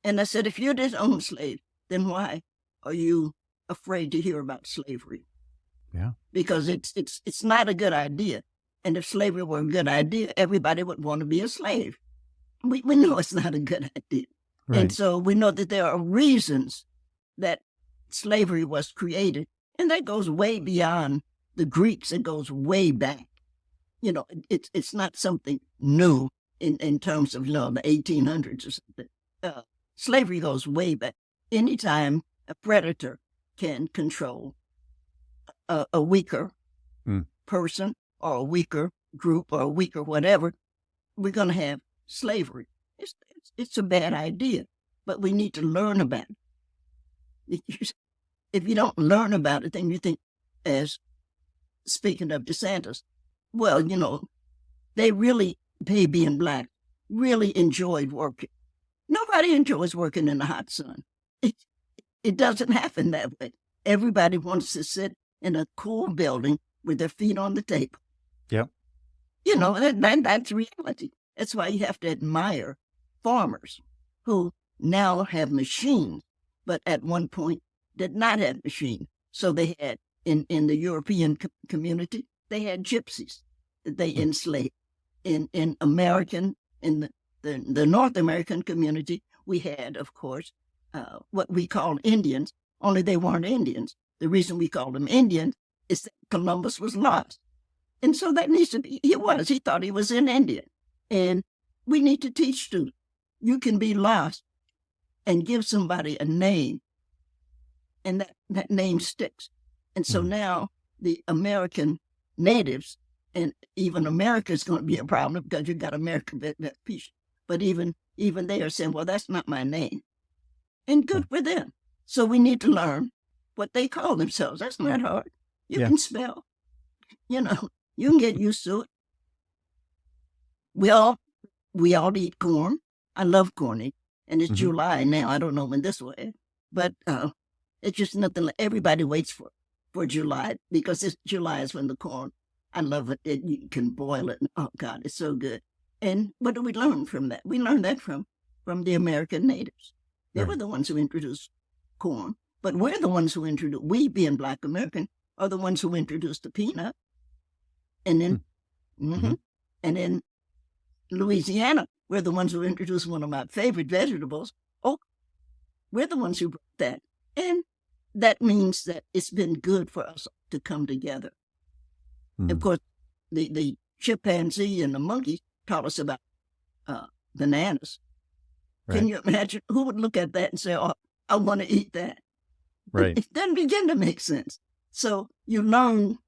S2: And I said, if you didn't own slaves, then why are you afraid to hear about slavery?
S1: Yeah.
S2: Because it's not a good idea. And if slavery were a good idea, everybody would want to be a slave. We know it's not a good idea. Right. And so we know that there are reasons that slavery was created. And that goes way beyond the Greeks. It goes way back. It's not something new in terms of, the 1800s or something. Slavery goes way back. Anytime a predator can control a weaker person or a weaker group or a weaker whatever, we're going to have slavery. It's a bad idea, but we need to learn about it. If you don't learn about it, then you think, as speaking of DeSantis, well, they being Black, really enjoyed working. Nobody enjoys working in the hot sun. It doesn't happen that way. Everybody wants to sit in a cool building with their feet on the table.
S1: Yep.
S2: That's reality. That's why you have to admire farmers who now have machines, but at one point did not have machines. So they had, in the European community, they had gypsies that they enslaved. In the North American community, we had, of course, what we call Indians, only they weren't Indians. The reason we called them Indians is that Columbus was lost. And so that needs to be, he thought he was in India. And we need to teach students, you can be lost and give somebody a name, and that name sticks. And so now the American natives And even America is going to be a problem because you got America Vespucci. But even they are saying, well, that's not my name. And good for them. So we need to learn what they call themselves. That's not hard. You can spell. You can get used to it. We all eat corn. I love corn. And it's July now. I don't know when this will end. But it's just nothing. Everybody waits for July because July is when the corn, I love it. You can boil it. Oh, God, it's so good. And what do we learn from that? We learned that from the American natives. They were the ones who introduced corn. But we're the ones who introduced, we being Black American, are the ones who introduced the peanut. And then, and in Louisiana, we're the ones who introduced one of my favorite vegetables. Oh, we're the ones who brought that. And that means that it's been good for us to come together. Of course, the chimpanzee and the monkey taught us about bananas. Right. Can you imagine who would look at that and say, oh, I want to eat that?
S1: Right.
S2: It doesn't begin to make sense. So you learn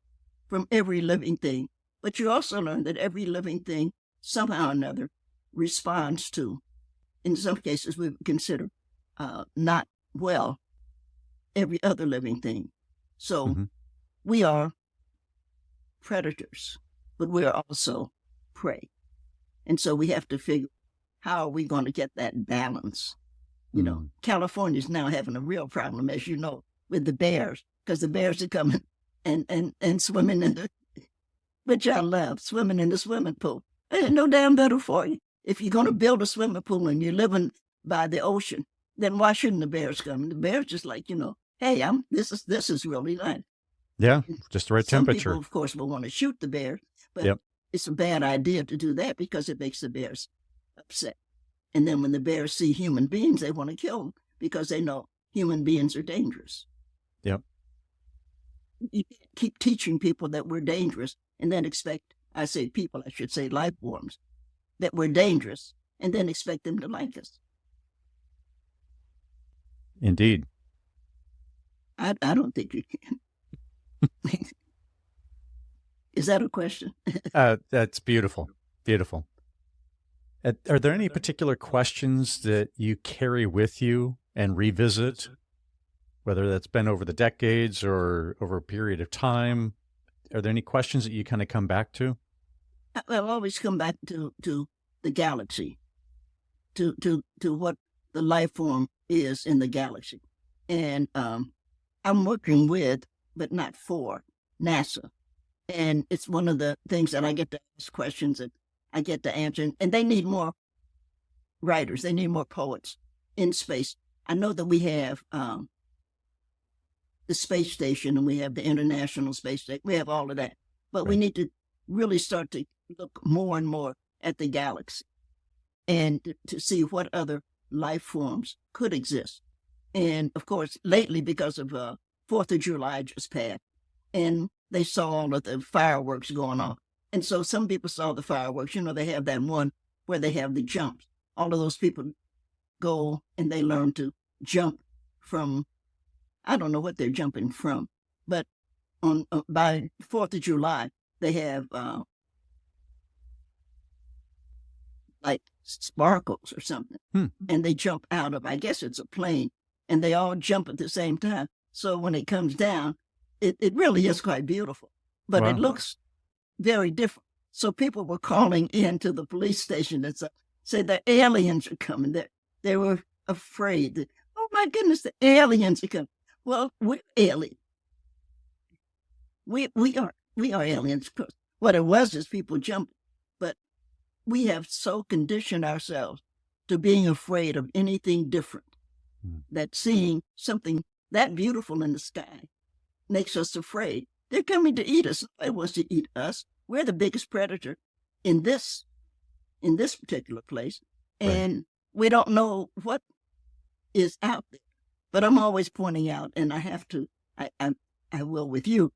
S2: from every living thing, but you also learn that every living thing somehow or another responds to, in some cases we would consider not well, every other living thing. So we are predators, but we're also prey. And so we have to figure, how are we going to get that balance? California is now having a real problem, as you know, with the bears, because the bears are coming and swimming in which I love, swimming in the swimming pool. There's no damn better for you. If you're going to build a swimming pool and you're living by the ocean, then why shouldn't the bears come? The bears just like, hey, this is really nice.
S1: Yeah, just the right temperature.
S2: Some people, of course, will want to shoot the bear, but it's a bad idea to do that because it makes the bears upset. And then when the bears see human beings, they want to kill them because they know human beings are dangerous.
S1: Yep.
S2: You can't keep teaching people that we're dangerous and then expect, I should say life forms, that we're dangerous and then expect them to like us.
S1: Indeed.
S2: I don't think you can. Is that a question?
S1: That's beautiful. Beautiful. Are there any particular questions that you carry with you and revisit, whether that's been over the decades or over a period of time? Are there any questions that you kind of come back to?
S2: I'll always come back to the galaxy, to what the life form is in the galaxy. And I'm working with, but not for, NASA. And it's one of the things that I get to ask questions that I get to answer. And they need more writers. They need more poets in space. I know that we have the space station and we have the International Space Station. We have all of that. But we need to really start to look more and more at the galaxy and to see what other life forms could exist. And, of course, lately, because of 4th of July just passed, and they saw all of the fireworks going off. And so some people saw the fireworks. They have that one where they have the jumps. All of those people go and they learn to jump from, I don't know what they're jumping from, but by 4th of July, they have like sparkles or something. And they jump out of, I guess it's a plane, and they all jump at the same time. So when it comes down, it really is quite beautiful, but it looks very different. So people were calling into the police station and say the aliens are coming. They were afraid that, oh my goodness, the aliens are coming. Well, we're aliens. We are aliens, of course. What it was is people jumping, but we have so conditioned ourselves to being afraid of anything different that seeing something that beautiful in the sky makes us afraid. They're coming to eat us. Nobody wants to eat us. We're the biggest predator in this particular place, and we don't know what is out there. But I'm always pointing out, and I have to, I will with you,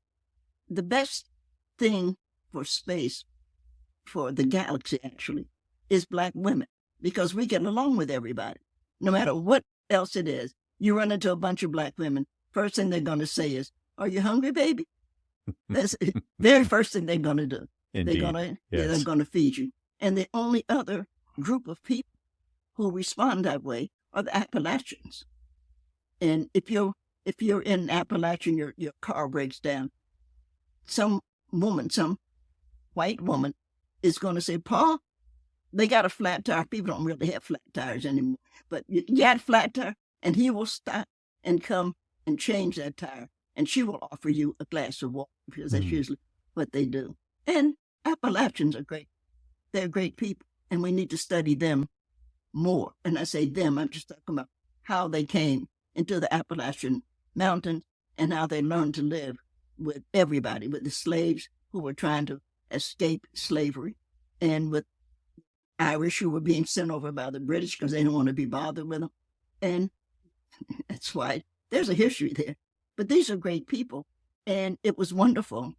S2: the best thing for space, for the galaxy actually, is Black women, because we get along with everybody. No matter what else it is, you run into a bunch of Black women, first thing they're going to say is, are you hungry, baby? That's the very first thing they're going to do.
S1: Indeed.
S2: They're gonna feed you. And the only other group of people who respond that way are the Appalachians. And if you're in Appalachian, your car breaks down, some white woman is going to say, "Paul, they got a flat tire." People don't really have flat tires anymore, but you got a flat tire, and he will stop and come and change that tire, and she will offer you a glass of water, because that's usually what they do. And Appalachians are great. They're great people, and we need to study them more. And I say them, I'm just talking about how they came into the Appalachian Mountains and how they learned to live with everybody, with the slaves who were trying to escape slavery, and with Irish who were being sent over by the British because they didn't want to be bothered with them. And that's why there's a history there. But these are great people, and it was wonderful.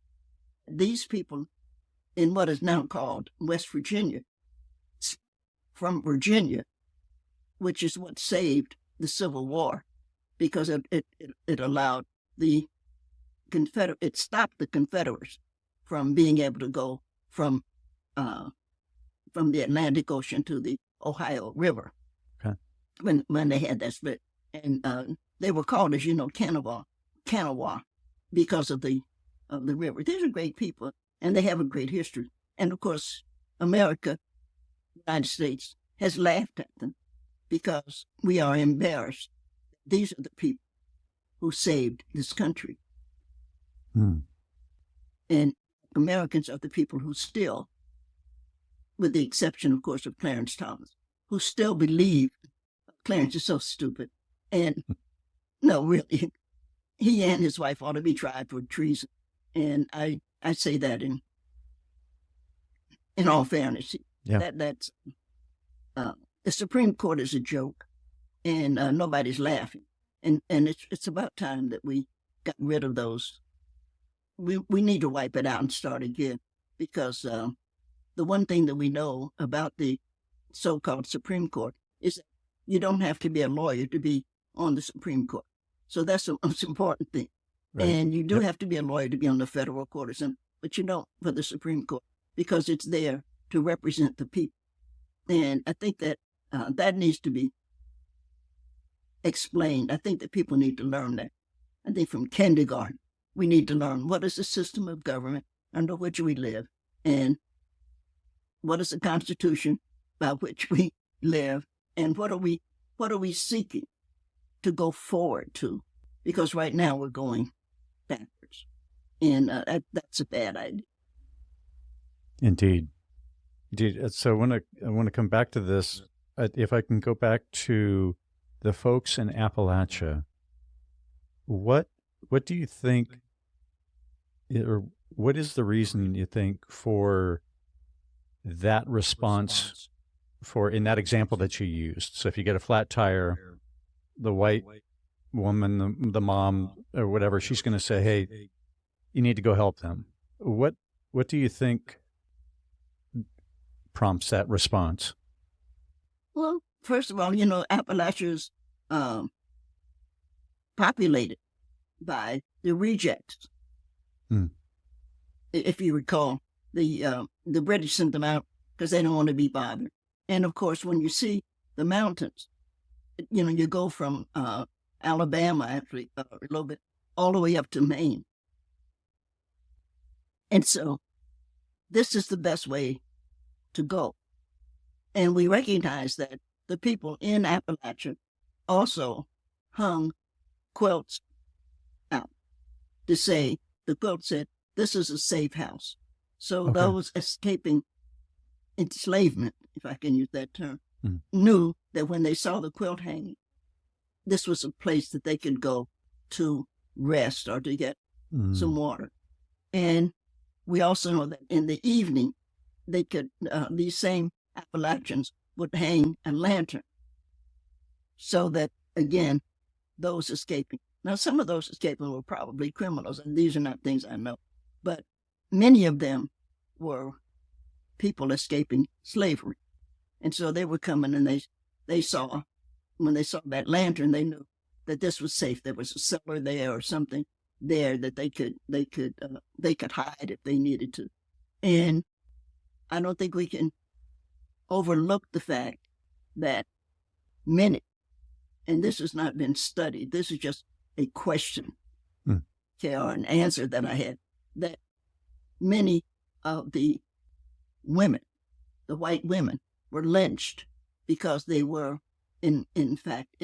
S2: These people in what is now called West Virginia, from Virginia, which is what saved the Civil War, because it allowed the it stopped the Confederates from being able to go from the Atlantic Ocean to the Ohio River.
S1: Okay.
S2: When they had that split. And they were called, as you know, Kanawha, because of the river. These are great people, and they have a great history. And of course, America, United States, has laughed at them because we are embarrassed. These are the people who saved this country. And Americans are the people who still, with the exception, of course, of Clarence Thomas, who still believe Clarence is so stupid. And no, really, he and his wife ought to be tried for treason. And I say that in all fairness.
S1: Yeah.
S2: That's the Supreme Court is a joke, and nobody's laughing. And it's about time that we got rid of those. We need to wipe it out and start again, because the one thing that we know about the so-called Supreme Court is that you don't have to be a lawyer to be on the Supreme Court. So that's the most important thing. Right. And you do have to be a lawyer to be on the federal court or something, but you don't for the Supreme Court, because it's there to represent the people. And I think that that needs to be explained. I think that people need to learn that. I think from kindergarten, we need to learn what is the system of government under which we live, and what is the Constitution by which we live, and what are we seeking to go forward to? Because right now we're going backwards, and that's a bad idea.
S1: Indeed. So I want to come back to this. If I can go back to the folks in Appalachia, what do you think, or what is the reason you think for that response, for in that example that you used? So if you get a flat tire, the white woman, the mom or whatever, she's going to say, "Hey, you need to go help them." What do you think prompts that response?
S2: Well, first of all, Appalachia is populated by the rejects. If you recall, the British sent them out because they don't want to be bothered. And of course, when you see the mountains, you go from Alabama, actually, a little bit, all the way up to Maine. And so this is the best way to go. And we recognize that the people in Appalachia also hung quilts out to say, the quilt said, "This is a safe house." So those escaping enslavement, if I can use that term, knew that when they saw the quilt hanging, this was a place that they could go to rest or to get some water. And we also know that in the evening, they could, these same Appalachians would hang a lantern, so that, again, those escaping. Now, some of those escaping were probably criminals, and these are not things I know, but many of them were people escaping slavery. And so they were coming, and they saw, when they saw that lantern, they knew that this was safe. There was a cellar there or something there that they could hide if they needed to. And I don't think we can overlook the fact that many, and this has not been studied, this is just a question, or an answer that I had, that many of the women, the white women, were lynched because they were, in fact,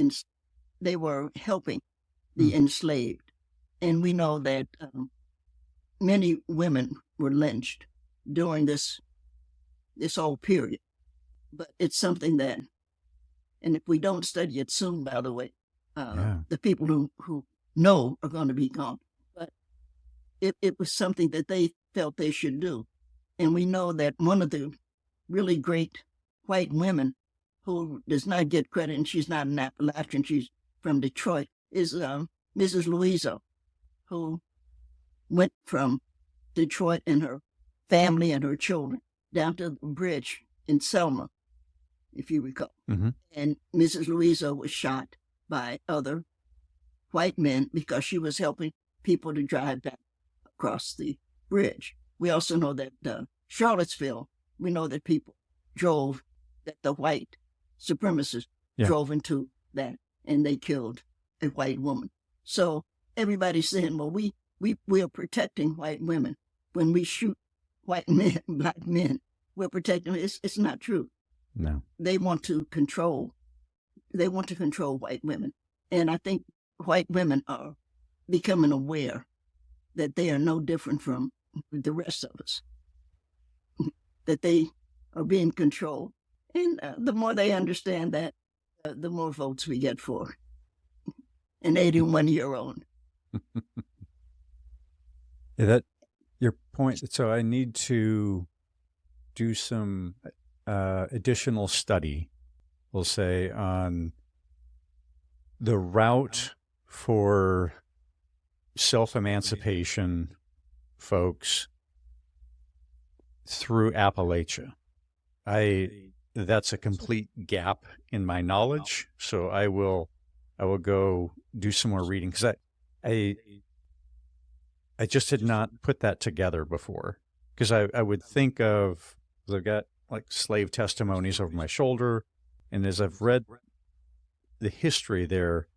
S2: they were helping the enslaved. And we know that many women were lynched during this whole period. But it's something that, and if we don't study it soon, by the way, the people who know are going to be gone. But it was something that they felt they should do. And we know that one of the really great white women who does not get credit, and she's not an Appalachian, she's from Detroit, is Mrs. Louisa, who went from Detroit and her family and her children down to the bridge in Selma, if you recall. And Mrs. Louisa was shot by other white men because she was helping people to drive back across the bridge. We also know that Charlottesville, we know that people drove, that the white supremacists drove into that, and they killed a white woman. So everybody's saying, well, we are protecting white women. When we shoot white men, black men, we're protecting them. It's not true.
S1: No.
S2: They want to control white women. And I think white women are becoming aware that they are no different from the rest of us, that they are being controlled. And the more they understand that, the more votes we get for an 81-year-old.
S1: That your point. So I need to do some additional study, we'll say, on the route for self-emancipation folks through Appalachia. That's a complete gap in my knowledge, so I will go do some more reading, because I just had not put that together before, because I would think of, I've got like slave testimonies over my shoulder, and as I've read the history there,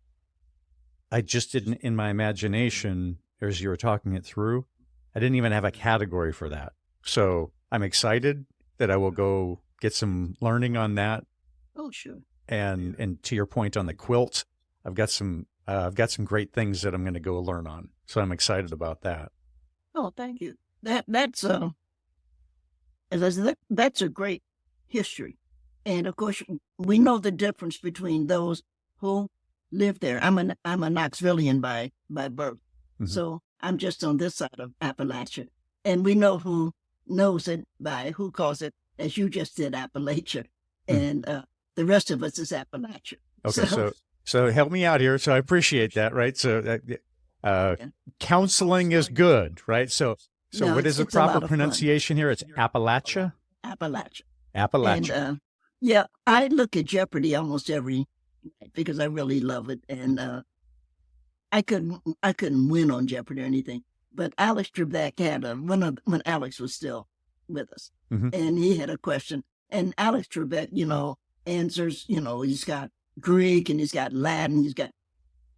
S1: I just didn't, in my imagination, as you were talking it through, I didn't even have a category for that. So I'm excited that I will go get some learning on that.
S2: Oh, sure.
S1: And to your point on the quilt, I've got some great things that I'm going to go learn on. So I'm excited about that.
S2: Oh, thank you. That's as I said, that's a great history. And of course, we know the difference between those who live there. I'm a Knoxvillian by birth. So I'm just on this side of Appalachia. And we know who knows it by, who calls it, as you just did, Appalachia. And the rest of us is Appalachia.
S1: Okay, so help me out here. So I appreciate that, right? So counseling is good, right? So no, what is the proper pronunciation here? It's Appalachia?
S2: Appalachia.
S1: Appalachia.
S2: And I look at Jeopardy almost every night because I really love it. And I couldn't win on Jeopardy or anything. But Alex Trebek had when Alex was still with us. And he had a question. And Alex Trebek, answers, he's got Greek and he's got Latin, he's got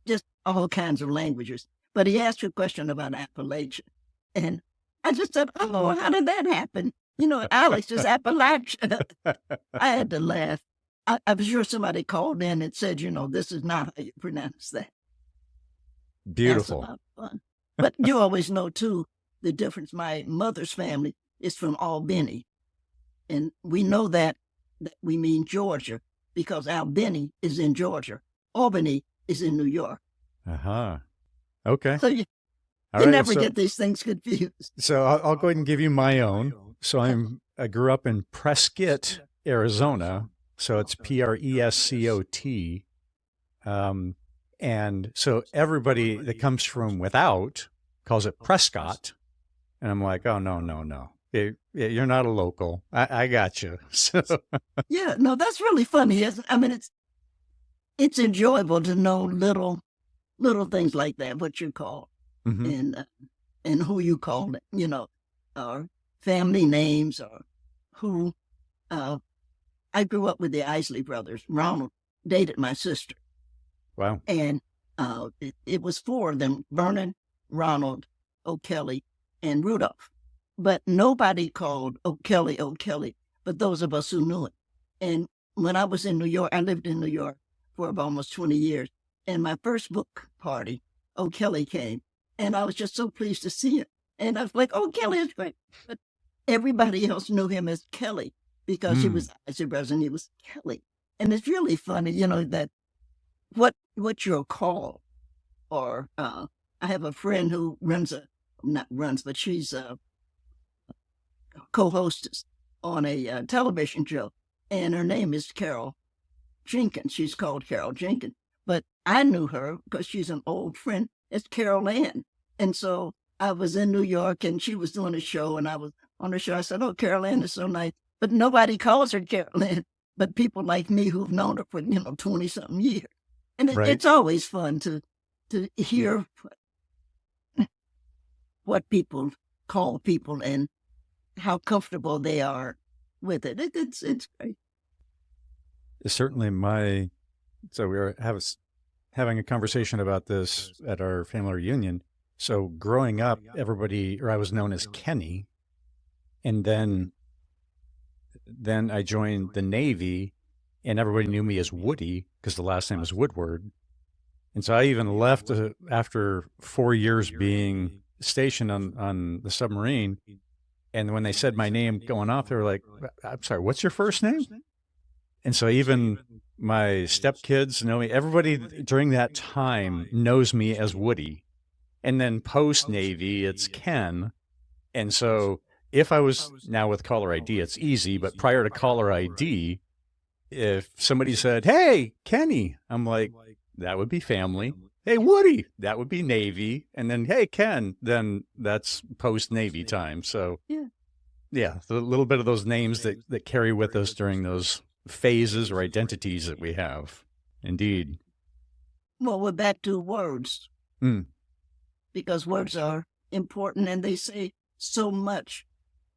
S2: just all kinds of languages. But he asked a question about Appalachia. And I just said, oh, how did that happen? Alex is Appalachia. I had to laugh. I'm sure somebody called in and said, this is not how you pronounce that.
S1: Beautiful.
S2: That's a lot of fun. But you always know, too, the difference. My mother's family is from Albany. And we know that we mean Georgia because Albany is in Georgia. Albany is in New York.
S1: Okay.
S2: So you never get these things confused.
S1: So I'll go ahead and give you my own. So I grew up in Prescott, Arizona. So it's Prescot. And so everybody that comes from without calls it Prescott. And I'm like, oh, no. You're not a local. I got you. So.
S2: Yeah, no, that's really funny. I mean, it's enjoyable to know little things like that, what you call, and who you call it, or family names or who. I grew up with the Isley brothers. Ronald dated my sister.
S1: Wow.
S2: And it was four of them, Vernon, Ronald, O'Kelly, and Rudolph. But nobody called O'Kelly, but those of us who knew it. And when I was in New York, I lived in New York for about almost 20 years. And my first book party, O'Kelly came. And I was just so pleased to see him. And I was like, O'Kelly is great. But everybody else knew him as Kelly because he was Isley Brothers and he was Kelly. And it's really funny, that what you're called, or I have a friend who but she's a co-hostess on a television show, and her name is Carol Jenkins. She's called Carol Jenkins, but I knew her because she's an old friend. It's Carol Ann. And so I was in New York and she was doing a show and I was on the show. I said, "Oh, Carol Ann is so nice." But nobody calls her Carol Ann, but people like me who've known her for, 20 something years. And it's always fun to hear what people call people and how comfortable they are with it. It's great.
S1: Certainly so we were having a conversation about this at our family reunion. So growing up, I was known as Kenny. And then I joined the Navy and everybody knew me as Woody because the last name is Woodward. And so I even left after 4 years being stationed on the submarine. And when they said my name going off, they were like, "I'm sorry, what's your first name?" And so even my stepkids know me. Everybody during that time knows me as Woody. And then post-Navy, it's Ken. And so if I was now with caller ID, it's easy. But prior to caller ID, if somebody said, "Hey, Kenny," I'm like, that would be family. "Hey, Woody," that would be Navy. And then, "Hey, Ken," then that's post-Navy time. So yeah, a little bit of those names that carry with us during those phases or identities that we have. Indeed.
S2: Well, we're back to words. Because words are important and they say so much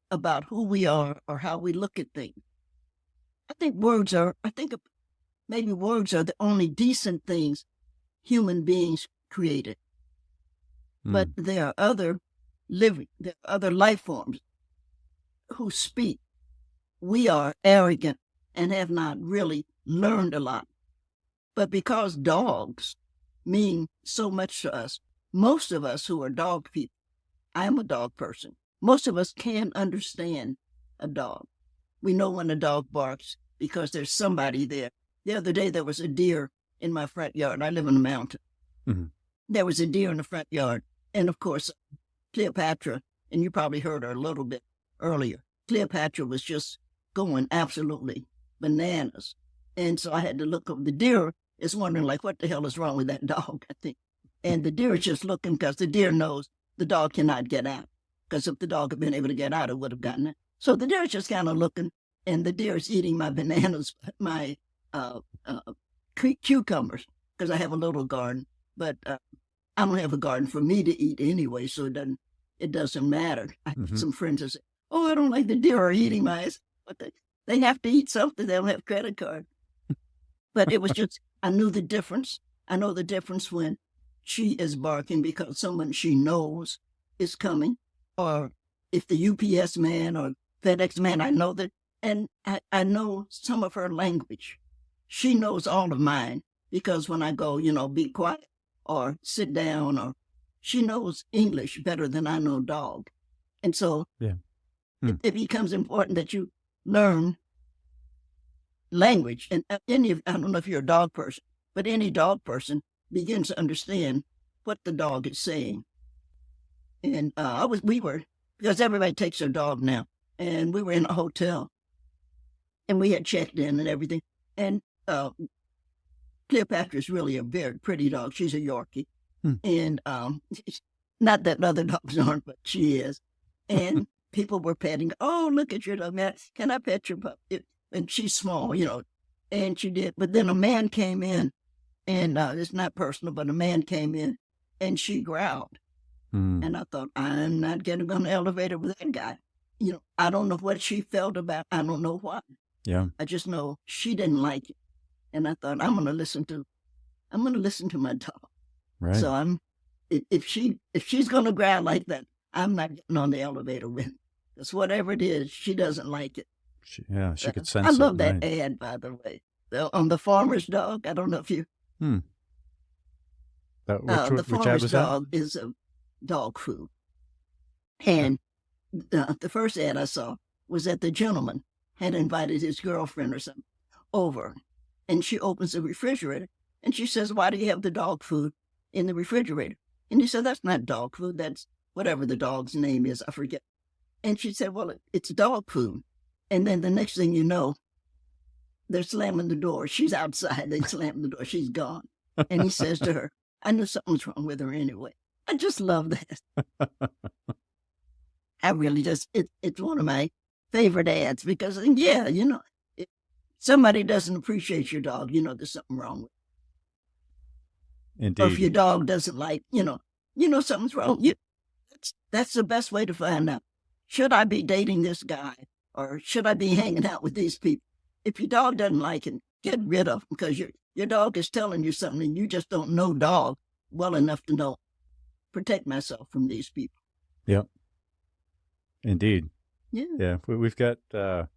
S2: about who we are or how we look at things. I think maybe words are the only decent things human beings created. But there are other life forms who speak. We are arrogant and have not really learned a lot. But because dogs mean so much to us, most of us who are dog people, I am a dog person, most of us can understand a dog. We know when a dog barks because there's somebody there. The other day there was a deer in my front yard. I live in the mountain. There was a deer in the front yard. And of course, Cleopatra, and you probably heard her a little bit earlier, Cleopatra was just going absolutely bananas. And so I had to look up. The deer is wondering, like, what the hell is wrong with that dog, I think. And the deer is just looking because the deer knows the dog cannot get out. Because if the dog had been able to get out, it would have gotten it. So the deer is just kind of looking, and the deer is eating my bananas, my cucumbers, because I have a little garden. But I don't have a garden for me to eat anyway, so it doesn't matter. I have some friends that say, "Oh, I don't like the deer are eating my," but they have to eat something. They don't have credit card. But it was just, I knew the difference. I know the difference when she is barking because someone she knows is coming, or if the UPS man or FedEx man, I know that, and I know some of her language. She knows all of mine because when I go, be quiet or sit down, or she knows English better than I know dog. And so it becomes important that you learn language. And I don't know if you're a dog person, but any dog person begins to understand what the dog is saying. And because everybody takes their dog now, and we were in a hotel, and we had checked in and everything. And Cleopatra is really a very pretty dog. She's a Yorkie. And not that other dogs aren't, but she is. And people were petting, "Oh, look at your dog, man. Can I pet your pup?" And she's small, and she did. But then a man came in, and it's not personal, but a man came in, and she growled. And I thought, I'm not getting on the elevator with that guy. I don't know what she felt about. I don't know why.
S1: Yeah.
S2: I just know she didn't like it, and I thought I'm going to listen to my dog.
S1: Right.
S2: So if she's going to growl like that, I'm not getting on the elevator with her. Because whatever it is, she doesn't like it.
S1: She could sense it.
S2: I love that
S1: right.
S2: ad, by the way. On the farmer's dog. I don't know if you.
S1: The
S2: The
S1: which ad
S2: farmer's
S1: was that?
S2: dog is a dog food. And the first ad I saw was that the gentleman had invited his girlfriend or something over. And she opens the refrigerator and she says, "Why do you have the dog food in the refrigerator?" And he said, "That's not dog food. That's whatever the dog's name is. I forget." And she said, "Well, it's dog food." And then the next thing you know, they're slamming the door. She's outside. They slam the door. She's gone. And he says to her, "I knew something was wrong with her anyway." I just love that. I really just, it's one of my favorite ads because, yeah, if somebody doesn't appreciate your dog, there's something wrong with it.
S1: Indeed.
S2: Or if your dog doesn't like, something's wrong. That's the best way to find out. Should I be dating this guy or should I be hanging out with these people? If your dog doesn't like it, get rid of him because your dog is telling you something and you just don't know dog well enough to know. Protect myself from these people.
S1: Yep. Indeed.
S2: Yeah.
S1: Yeah. We've got a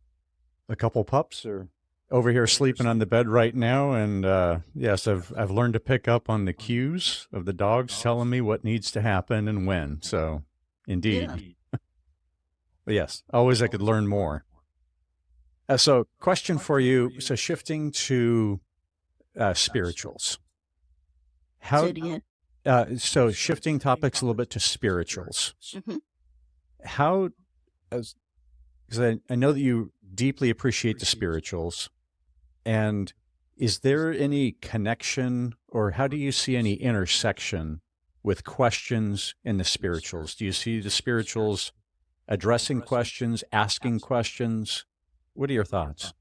S1: couple pups are over here sleeping on the bed right now. And yes, I've learned to pick up on the cues of the dogs telling me what needs to happen and when. So indeed.
S2: Yeah.
S1: But yes, always I could learn more. So question for you. So shifting to spirituals.
S2: Say it again.
S1: So shifting topics a little bit to spirituals.
S2: Mhm.
S1: How, because I know that you deeply appreciate the spirituals, and is there any connection or how do you see any intersection with questions in the spirituals? Do you see the spirituals addressing questions, asking questions? What are your thoughts?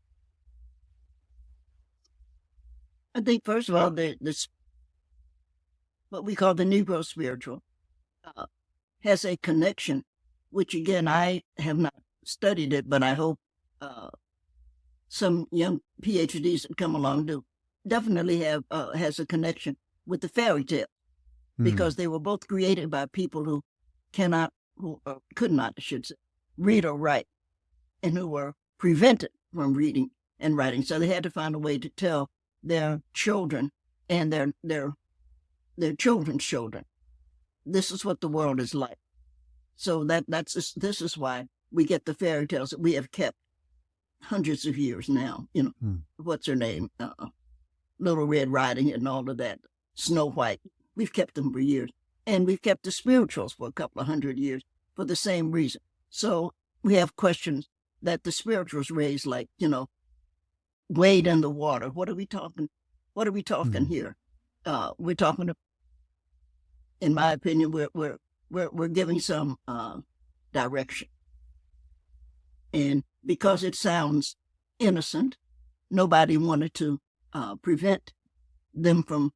S2: I think, first of all, what we call the Negro spiritual has a connection, which again, I have not studied it, but I hope some young PhDs that come along do. Definitely has a connection with the fairy tale because they were both created by people who could not, I should say, read or write, and who were prevented from reading and writing. So they had to find a way to tell their children and their children's children, this is what the world is like. So this is why we get the fairy tales that we have kept hundreds of years now. What's her name? Little Red Riding Hood and all of that. Snow White. We've kept them for years. And we've kept the spirituals for a couple of hundred years for the same reason. So we have questions that the spirituals raise, like, wade in the water. What are we talking here? We're talking, in my opinion, we're giving some direction. And because it sounds innocent, nobody wanted to prevent them from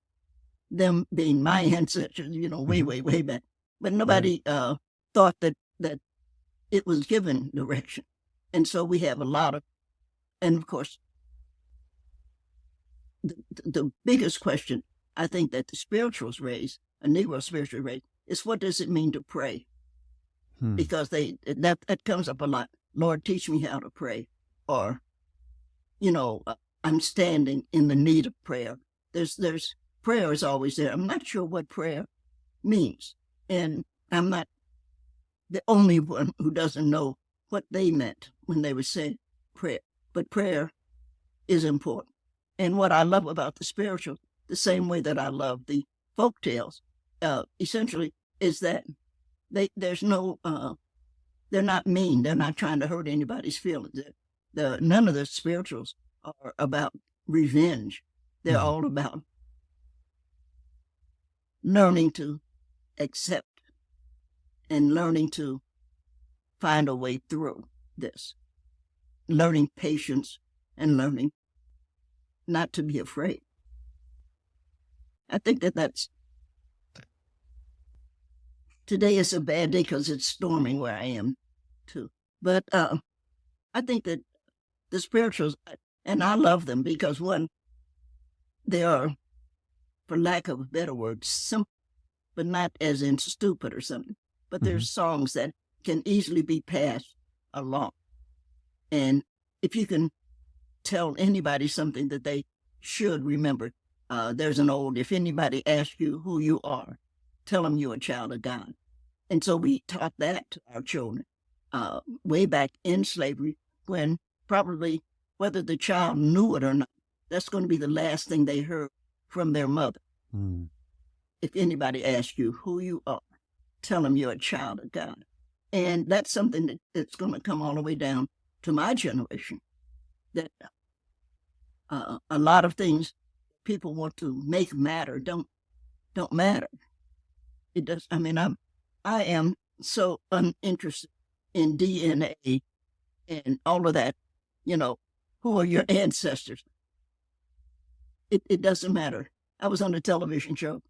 S2: them being my ancestors, way back. But nobody thought that it was given direction. And so we have a lot of, and of course, the biggest question I think that the spirituals raise, a Negro spiritual raise, is what does it mean to pray? Because that comes up a lot. Lord, teach me how to pray. Or, I'm standing in the need of prayer. There's prayer is always there. I'm not sure what prayer means. And I'm not the only one who doesn't know what they meant when they were saying prayer. But prayer is important. And what I love about the spiritual, the same way that I love the folk tales, essentially, is that there's no, they're not mean. They're not trying to hurt anybody's feelings. None of the spirituals are about revenge. They're all about learning to accept and learning to find a way through this, learning patience and learning not to be afraid. I think that's, today is a bad day because it's storming where I am too. But I think that the spirituals, and I love them because one, they are, for lack of a better word, simple, but not as in stupid or something. But there's songs that can easily be passed along. And if you can tell anybody something that they should remember, there's an old, if anybody asks you who you are, tell them you're a child of God. And so we taught that to our children way back in slavery, when probably whether the child knew it or not, that's going to be the last thing they heard from their mother. If anybody asks you who you are, tell them you're a child of God. And that's something that's going to come all the way down to my generation, that a lot of things people want to make matter don't matter. It does. I mean, I am so uninterested in DNA and all of that. You know, who are your ancestors? It doesn't matter. I was on a television show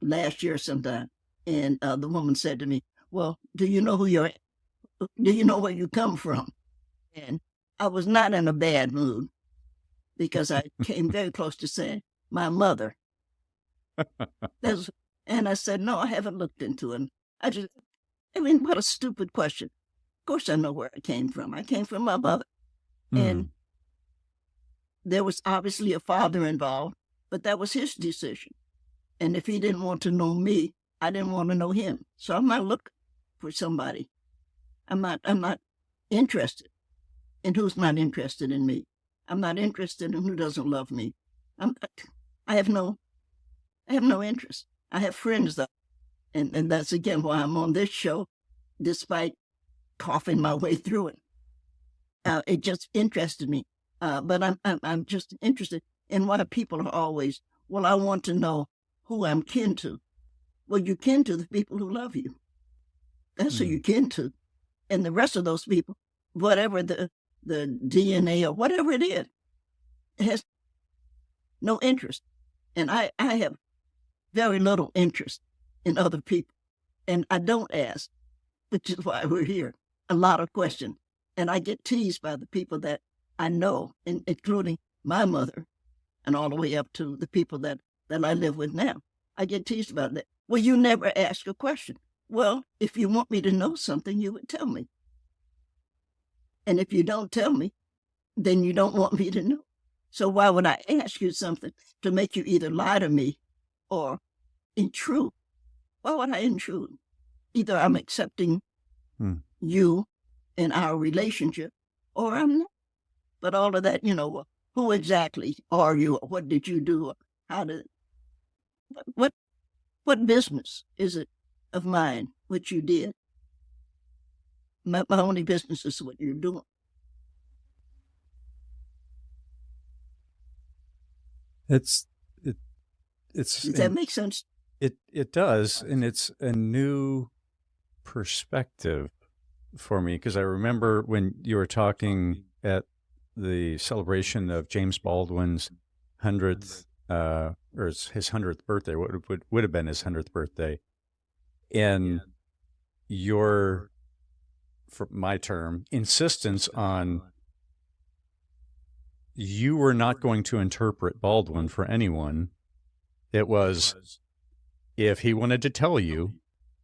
S2: last year sometime, and the woman said to me, "Well, do you know where you come from?" And I was not in a bad mood, because I came very close to saying my mother. And I said, no, I haven't looked into it. I mean, what a stupid question. Of course I know where I came from. I came from my mother. And there was obviously a father involved, but that was his decision. And if he didn't want to know me, I didn't want to know him. So I'm not looking for somebody. I'm not interested in who's not interested in me. I'm not interested in who doesn't love me. I have no interest. I have friends, though. And that's, again, why I'm on this show, despite coughing my way through it. It just interested me. But I'm just interested in why people are always, well, I want to know who I'm kin to. Well, you're kin to the people who love you. That's who you're kin to. And the rest of those people, whatever the DNA or whatever it is, it has no interest. And I have very little interest in other people. And I don't ask, which is why we're here, a lot of questions. And I get teased by the people that I know, including my mother, and all the way up to the people that I live with now. I get teased about that. Well, you never ask a question. Well, if you want me to know something, you would tell me. And if you don't tell me, then you don't want me to know. So why would I ask you something to make you either lie to me or intrude? Why would I intrude? Either I'm accepting you in our relationship, or I'm not. But all of that, who exactly are you? Or what did you do? Or how did? What business is it of mine what you did? My only business is what you're doing.
S1: Does
S2: that make sense?
S1: It does, and it's a new perspective for me, because I remember when you were talking at the celebration of James Baldwin's 100th, or his 100th birthday, what would have been his 100th birthday, and your, for my term, insistence on you were not going to interpret Baldwin for anyone. It was, if he wanted to tell you,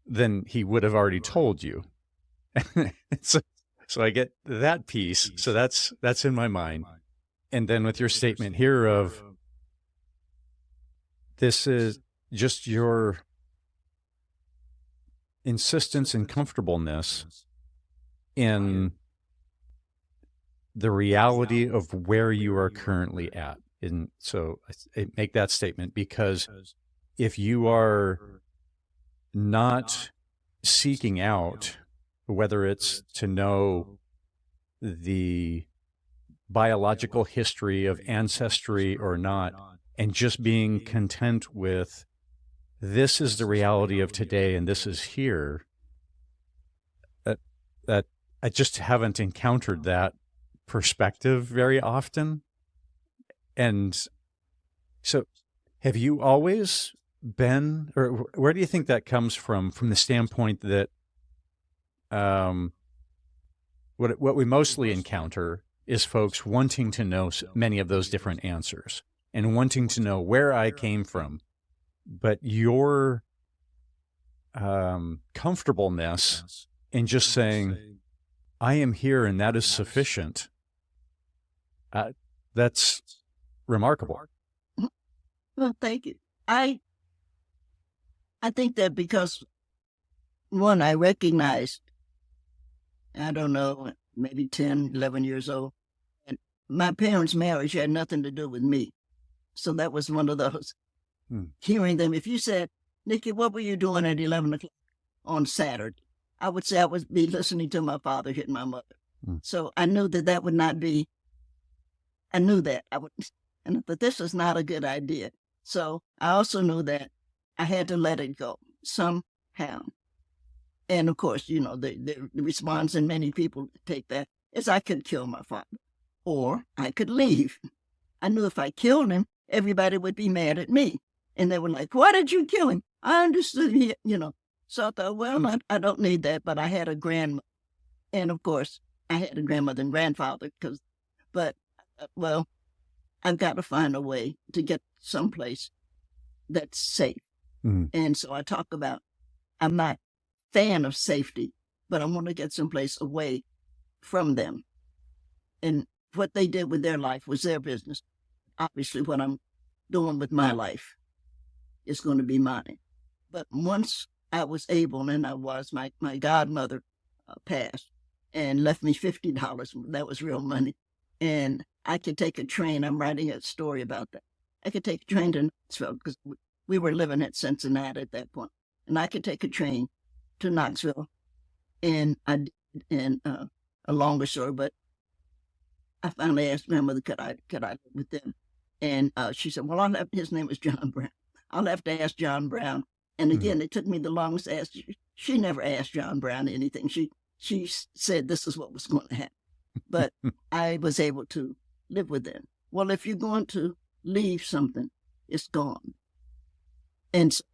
S1: then he would have already told you. so I get that piece. So that's in my mind. And then with your statement here of, this is just your insistence and comfortableness in the reality of where you are currently at. And so I make that statement because if you are not seeking out, whether it's to know the biological history of ancestry or not, and just being content with, this is the reality of today and this is here, that I just haven't encountered that perspective very often. And so have you always been, or where do you think that comes from the standpoint that What we mostly encounter is folks wanting to know many of those different answers and wanting to know where I came from. But your comfortableness in just saying, I am here and that is sufficient, that's remarkable.
S2: Well, thank you. I think that because, one, I recognized, I don't know, maybe 10, 11 years old, and my parents' marriage had nothing to do with me. So that was one of those. Hearing them, if you said, Nikki, what were you doing at 11 o'clock on Saturday? I would say I would be listening to my father hit my mother. So I knew that would not be, I knew that. But this is not a good idea. So I also knew that I had to let it go somehow. And of course, the response, and many people take that, is I could kill my father or I could leave. I knew if I killed him, everybody would be mad at me. And they were like, why did you kill him? I understood, So I thought, well, I don't need that. But I had a grandmother. And of course, I had a grandmother and grandfather I've got to find a way to get someplace that's safe. And so I talk about, I'm not a fan of safety, but I want to get someplace away from them. And what they did with their life was their business. Obviously, what I'm doing with my life is going to be mine. But once I was able, and my godmother passed and left me $50. That was real money. And I could take a train. I'm writing a story about that. I could take a train to Knoxville because we were living at Cincinnati at that point. And I could take a train to Knoxville. And I did a longer story, but I finally asked grandmother, could I live with them? And she said, well, his name was John Brown. I'll have to ask John Brown. And again, it took me the longest to ask. She never asked John Brown anything. She said this is what was going to happen. But I was able to live with them. Well, if you're going to leave something, it's gone. And so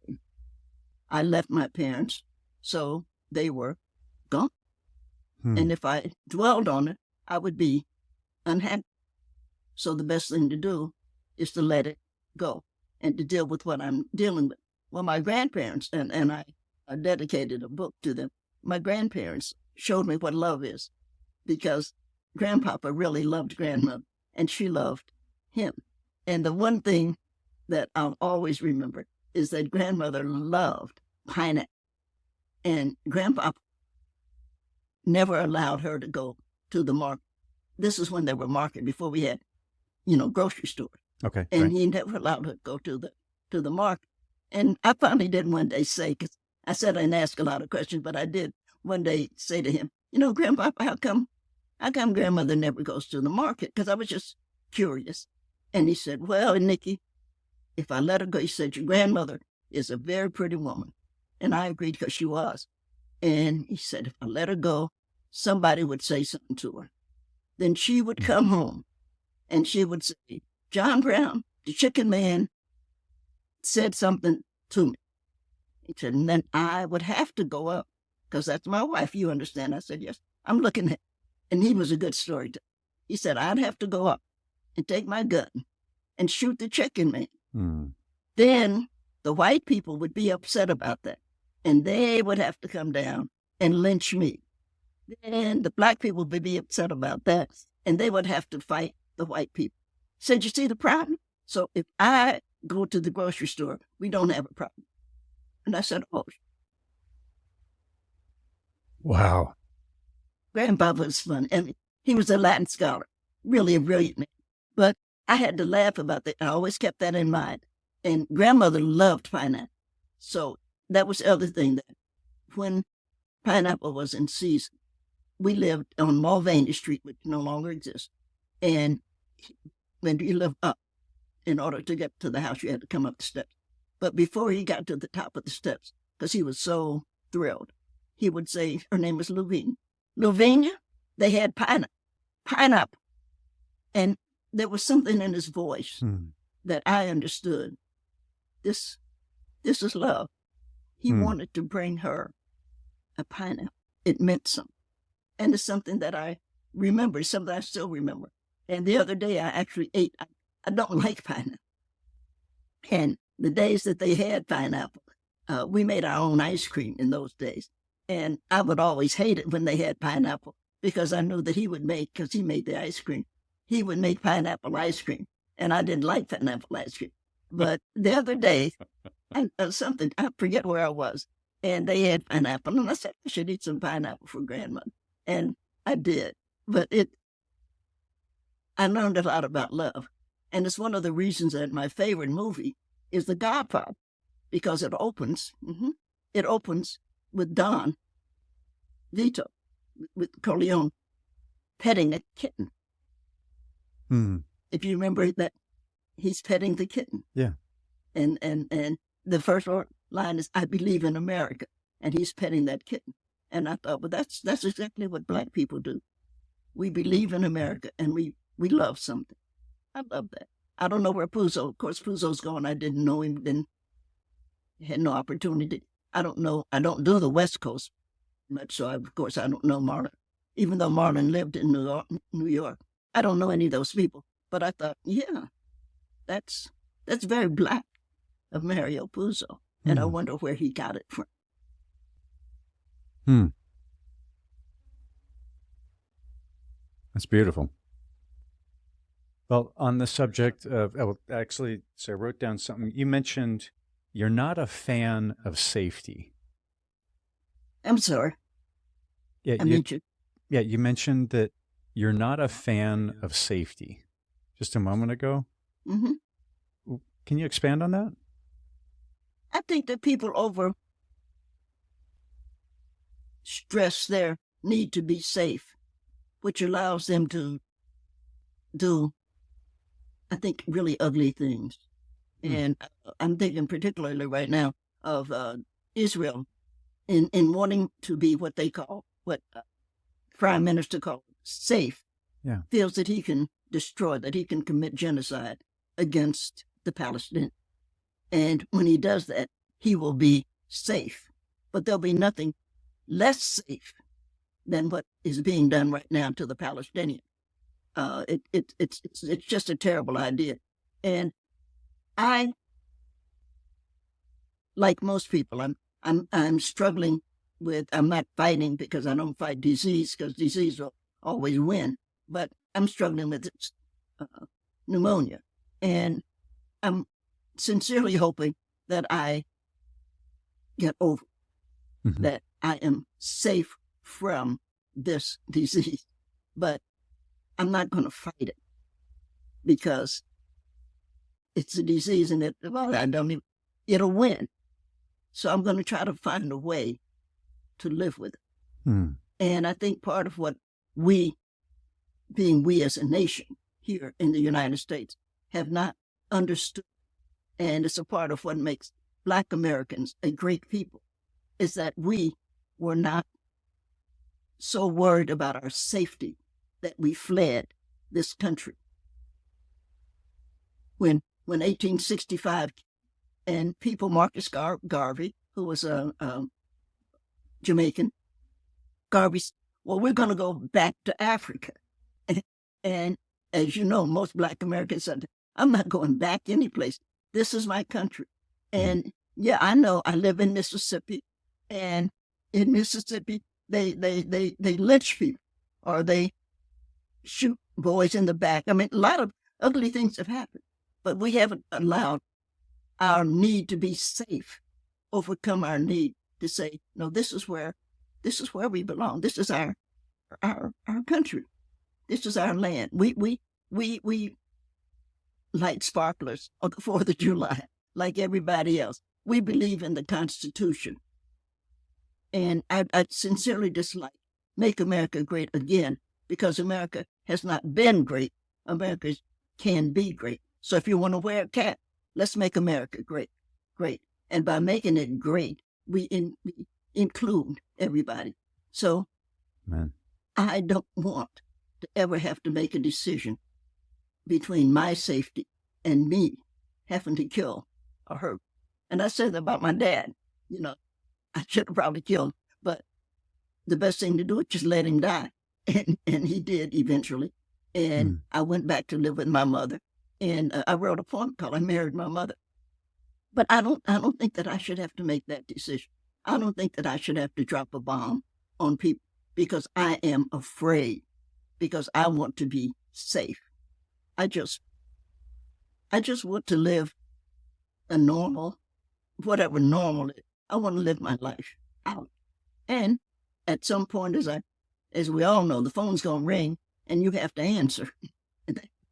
S2: I left my parents, so they were gone. And if I dwelled on it, I would be unhappy. So the best thing to do is to let it go and to deal with what I'm dealing with. Well, my grandparents, and I dedicated a book to them, my grandparents showed me what love is, because grandpapa really loved grandmother and she loved him. And the one thing that I'll always remember is that grandmother loved pineapple, and grandpapa never allowed her to go to the market. This is when there were market, before we had, grocery stores.
S1: Okay.
S2: And
S1: right.
S2: he never allowed her to go to the market. And I finally did one day say, because I said I didn't ask a lot of questions, but I did one day say to him, grandpapa, how come grandmother never goes to the market? Because I was just curious. And he said, well, Nikki, if I let her go, he said, your grandmother is a very pretty woman. And I agreed, because she was. And he said, if I let her go, somebody would say something to her. Then she would come home and she would say, John Brown, the chicken man, said something to me. He said, and then I would have to go up, because that's my wife, you understand. I said, yes, I'm looking at. And he was a good storyteller. He said, I'd have to go up and take my gun and shoot the chicken man. Then the white people would be upset about that, and they would have to come down and lynch me. Then the black people would be upset about that, and they would have to fight the white people. He said, you see the problem? So if I go to the grocery store, we don't have a problem. And I said, oh.
S1: Wow.
S2: Grandpapa was funny. And he was a Latin scholar, really a brilliant man. But I had to laugh about that. I always kept that in mind. And grandmother loved pineapple. So that was the other thing, that when pineapple was in season, we lived on Mulvaney Street, which no longer exists. And when you live up, in order to get to the house, you had to come up the steps. But before he got to the top of the steps, because he was so thrilled, he would say, her name was Lavinia. Lavinia, they had pineapple. And there was something in his voice that I understood. This is love. He wanted to bring her a pineapple. It meant something. And it's something that I remember, something I still remember. And the other day I actually ate, I don't like pineapple. And the days that they had pineapple, we made our own ice cream in those days. And I would always hate it when they had pineapple because I knew that he would make, because he made the ice cream, he would make pineapple ice cream. And I didn't like pineapple ice cream. But the other day, I forget where I was, and they had pineapple. And I said, I should eat some pineapple for grandmother. And I did. But I learned a lot about love. And it's one of the reasons that my favorite movie is The Godfather, because it opens with Don Vito, with Corleone, petting a kitten. If you remember that, he's petting the kitten.
S1: Yeah.
S2: And the first line is, I believe in America. And he's petting that kitten. And I thought, well, that's exactly what Black people do. We believe in America and we love something. I love that. I don't know where Puzo, of course, Puzo's gone. I didn't know him, had no opportunity. I don't know. I don't do the West Coast much, so of course I don't know Marlon. Even though Marlon lived in New York, I don't know any of those people. But I thought, yeah, that's very Black of Mario Puzo. And I wonder where he got it from.
S1: That's beautiful. Well, on the subject of, so I wrote down something. You mentioned you're not a fan of safety.
S2: I'm sorry.
S1: Yeah, you mentioned that you're not a fan of safety just a moment ago. Mm-hmm. Can you expand on that?
S2: I think that people over stress their need to be safe, which allows them to do, I think, really ugly things. And I'm thinking particularly right now of Israel in wanting to be what they call, what Prime Minister called safe, feels that he can destroy, that he can commit genocide against the Palestinians. And when he does that, he will be safe. But there'll be nothing less safe than what is being done right now to the Palestinians. It's just a terrible idea. And I, like most people, I'm struggling with, I'm not fighting because I don't fight disease, because disease will always win, but I'm struggling with pneumonia. And I'm sincerely hoping that I get over, that I am safe from this disease. But I'm not going to fight it because it's a disease and it'll win. So I'm going to try to find a way to live with it. And I think part of what we as a nation here in the United States have not understood, and it's a part of what makes Black Americans a great people, is that we were not so worried about our safety that we fled this country. When 1865, and people, Marcus Garvey, who was a Jamaican, Garvey said, well, we're going to go back to Africa. And as you know, most Black Americans said, I'm not going back any place. This is my country. And yeah, I know, I live in Mississippi, and in Mississippi, they lynch people, or they shoot boys in the back. I mean, a lot of ugly things have happened, but we haven't allowed our need to be safe overcome our need to say, no, this is where we belong. This is our country. This is our land. We light sparklers on the 4th of July, like everybody else. We believe in the Constitution. And I sincerely dislike Make America Great Again, because America has not been great. America can be great. So if you want to wear a cap, let's make America great. Great. And by making it great, we include everybody. So I don't want to ever have to make a decision between my safety and me having to kill or hurt. And I said about my dad, I should have probably killed him, but the best thing to do is just let him die. And he did eventually. And I went back to live with my mother. And I wrote a poem called I Married My Mother. But I don't think that I should have to make that decision. I don't think that I should have to drop a bomb on people because I am afraid, because I want to be safe. I just want to live a normal, whatever normal is. I want to live my life out. And at some point, as we all know, the phone's going to ring and you have to answer.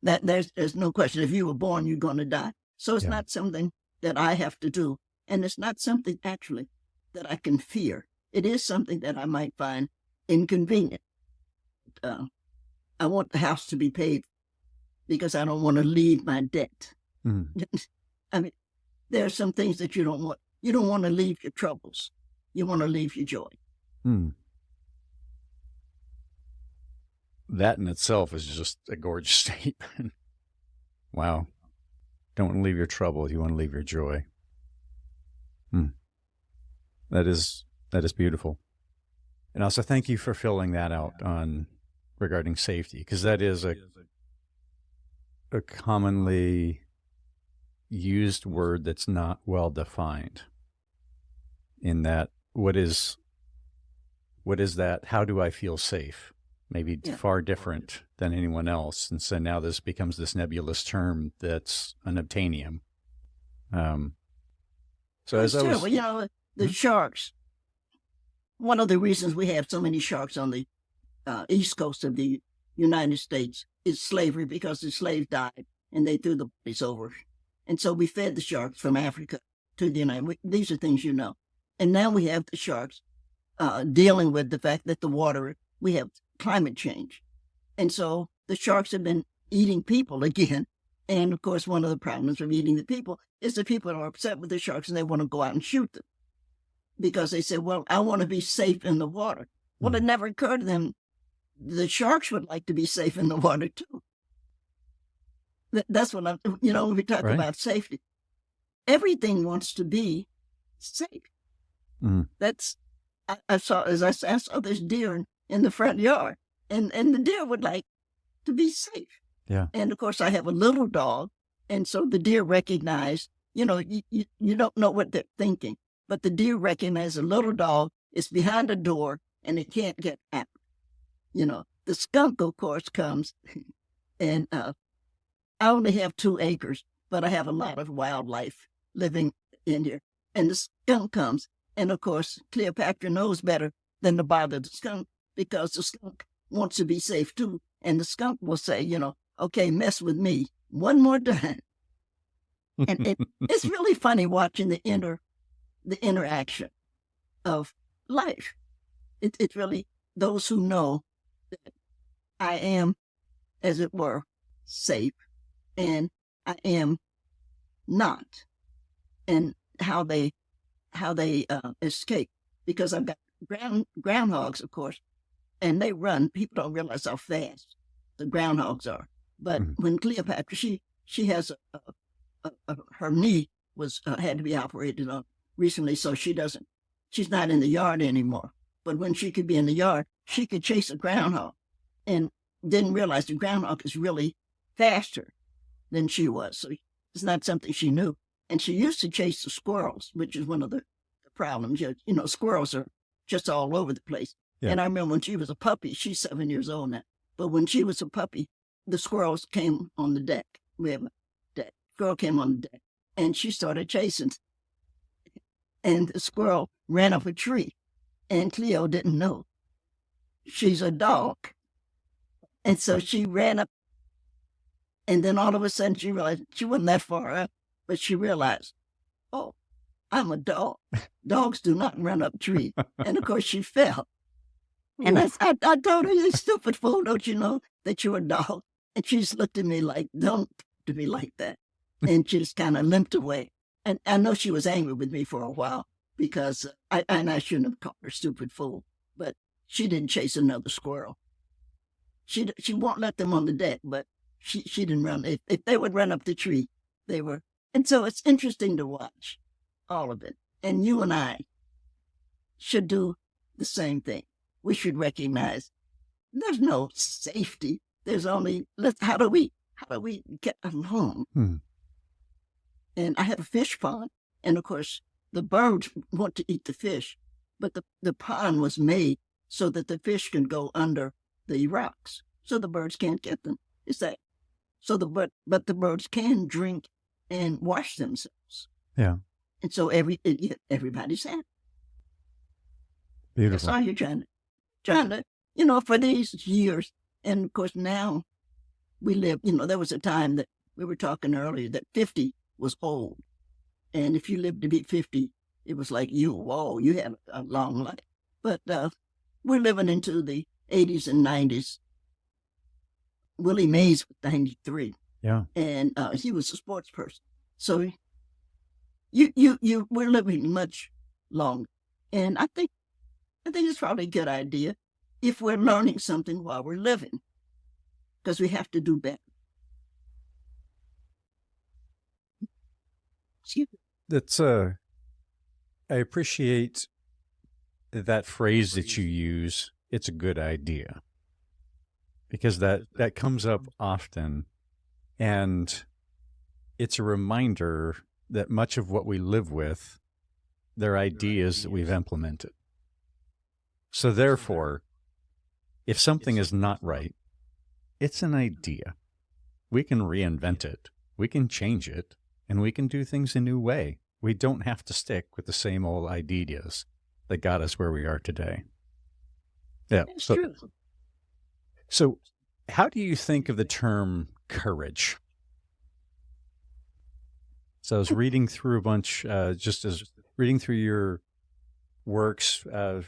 S2: There's no question. If you were born, you're going to die. So it's not something that I have to do. And it's not something actually that I can fear. It is something that I might find inconvenient. I want the house to be paid because I don't want to leave my debt. I mean, there are some things that you don't want. You don't want to leave your troubles. You want to leave your joy.
S1: That in itself is just a gorgeous statement. Wow. Don't want to leave your trouble. You want to leave your joy. That is beautiful. And also thank you for filling that out on regarding safety, because that is a commonly used word that's not well defined. In that, what is that? How do I feel safe? Maybe far different than anyone else. And so now this becomes this nebulous term that's unobtainium. So as I was...
S2: You know, the sharks, one of the reasons we have so many sharks on the east coast of the United States is slavery, because the slaves died and they threw the bodies over. And so we fed the sharks from Africa to the United States. These are things you know. And now we have the sharks dealing with the fact that we have climate change. And so the sharks have been eating people again. And of course, one of the problems of eating the people is that people are upset with the sharks and they want to go out and shoot them because they say, well, I want to be safe in the water. Well, it never occurred to them the sharks would like to be safe in the water too. That's what when we talk about safety, everything wants to be safe. That's, I saw this deer in the front yard, and the deer would like to be safe.
S1: Yeah.
S2: And of course, I have a little dog, and so the deer recognize, you don't know what they're thinking, but the deer recognize a little dog is behind a door and it can't get out. The skunk, of course, comes, and I only have 2 acres, but I have a lot of wildlife living in here. And the skunk comes, and of course, Cleopatra knows better than to bother the skunk, because the skunk wants to be safe too. And the skunk will say, okay, mess with me one more time. And it's really funny watching the interaction of life. It's really those who know that I am, as it were, safe, and I am not, and how they escape. Because I've got groundhogs, of course, and they run. People don't realize how fast the groundhogs are. But when Cleopatra, she has her knee had to be operated on recently, so she's not in the yard anymore. But when she could be in the yard, she could chase a groundhog, and didn't realize the groundhog is really faster than she was. So it's not something she knew. And she used to chase the squirrels, which is one of the problems. Squirrels are just all over the place. Yeah. And I remember when she was a puppy, she's 7 years old now, but when she was a puppy, the squirrels came on the deck. We have a deck. Squirrel came on the deck, and she started chasing. And the squirrel ran up a tree, and Cleo didn't know. She's a dog. And so she ran up, and then all of a sudden she realized she wasn't that far up, but she realized, oh, I'm a dog. Dogs do not run up trees. And of course she fell. And I told her, you stupid fool, don't you know that you're a dog? And she just looked at me like, don't to me like that. And she just kind of limped away. And I know she was angry with me for a while, because I shouldn't have called her stupid fool, but she didn't chase another squirrel. She won't let them on the deck, but she didn't run. If they would run up the tree, they were. And so it's interesting to watch all of it. And you and I should do the same thing. we should recognize there's no safety. There's only, how do we get along? And I have a fish pond, and of course the birds want to eat the fish, but the pond was made so that the fish can go under the rocks, so the birds can't get them. Is that so? But the birds can drink and wash themselves.
S1: Yeah.
S2: And so everybody's happy.
S1: Beautiful.
S2: That's all you're trying to, for these years. And of course now we live, there was a time that we were talking earlier that 50 was old. And if you lived to be 50, it was like you had a long life. But we're living into the 80s and 90s. Willie Mays was 93.
S1: Yeah.
S2: And he was a sports person. So we're living much longer. And I think it's probably a good idea if we're learning something while we're living, because we have to do better.
S1: That's I appreciate that phrase that you use. It's a good idea, because that comes up often, and it's a reminder that much of what we live with, they're ideas that we've implemented. So therefore, if something is not right, it's an idea. We can reinvent it, we can change it, and we can do things a new way. We don't have to stick with the same old ideas that got us where we are today. Yeah.
S2: That's true.
S1: So how do you think of the term courage? So I was reading through a bunch, reading through your works. I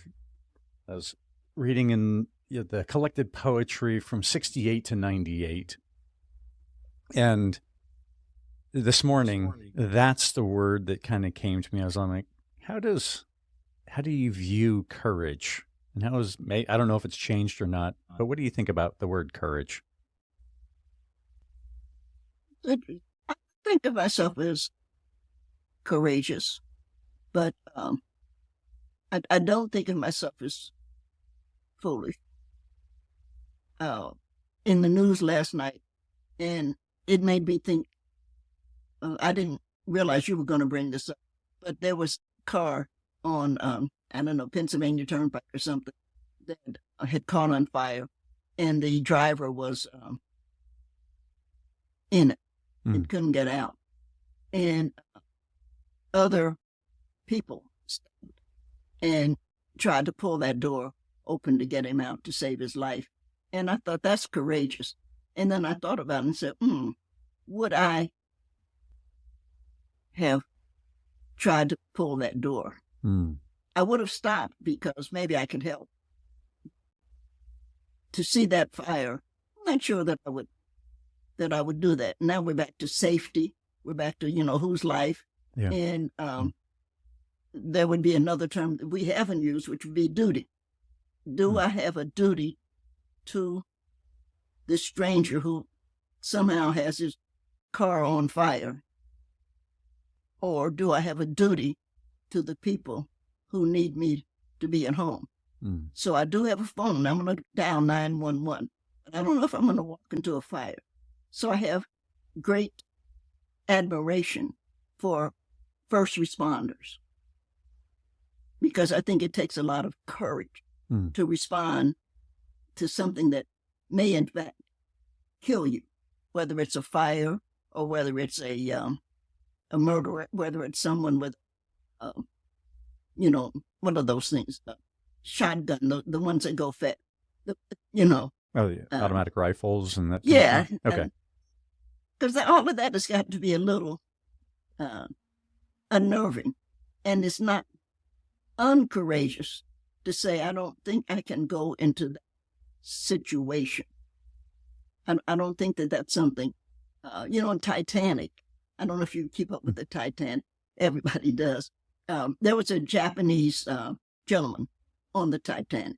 S1: was reading in the collected poetry from 68 to 98. And this morning, that's the word that kind of came to me. I was like, how do you view courage? And I don't know if it's changed or not, but what do you think about the word courage?
S2: I think of myself as courageous, but I don't think of myself as foolish. In the news last night, and it made me think, I didn't realize you were going to bring this up, but there was a car on, I don't know, Pennsylvania Turnpike or something that had caught on fire, and the driver was in it. It couldn't get out. And other people stopped and tried to pull that door open to get him out to save his life. And I thought, that's courageous. And then I thought about it and said, would I have tried to pull that door? I would have stopped because maybe I could help. To see that fire, I'm not sure that I would do that. Now we're back to safety. We're back to, whose life.
S1: Yeah.
S2: And there would be another term that we haven't used, which would be duty. Do I have a duty to this stranger who somehow has his car on fire? Or do I have a duty to the people who need me to be at home? So I do have a phone. I'm going to dial 911. But I don't know if I'm going to walk into a fire. So I have great admiration for first responders, because I think it takes a lot of courage to respond to something that may in fact kill you, whether it's a fire or whether it's a murderer, whether it's someone with, what are those things? Shotgun, the ones that go fast,
S1: automatic rifles and that.
S2: Yeah.
S1: Okay.
S2: Because all of that has got to be a little unnerving. And it's not uncourageous to say, I don't think I can go into that situation. I don't think that that's something, in Titanic, I don't know if you keep up with the Titanic, everybody does. There was a Japanese gentleman on the Titanic.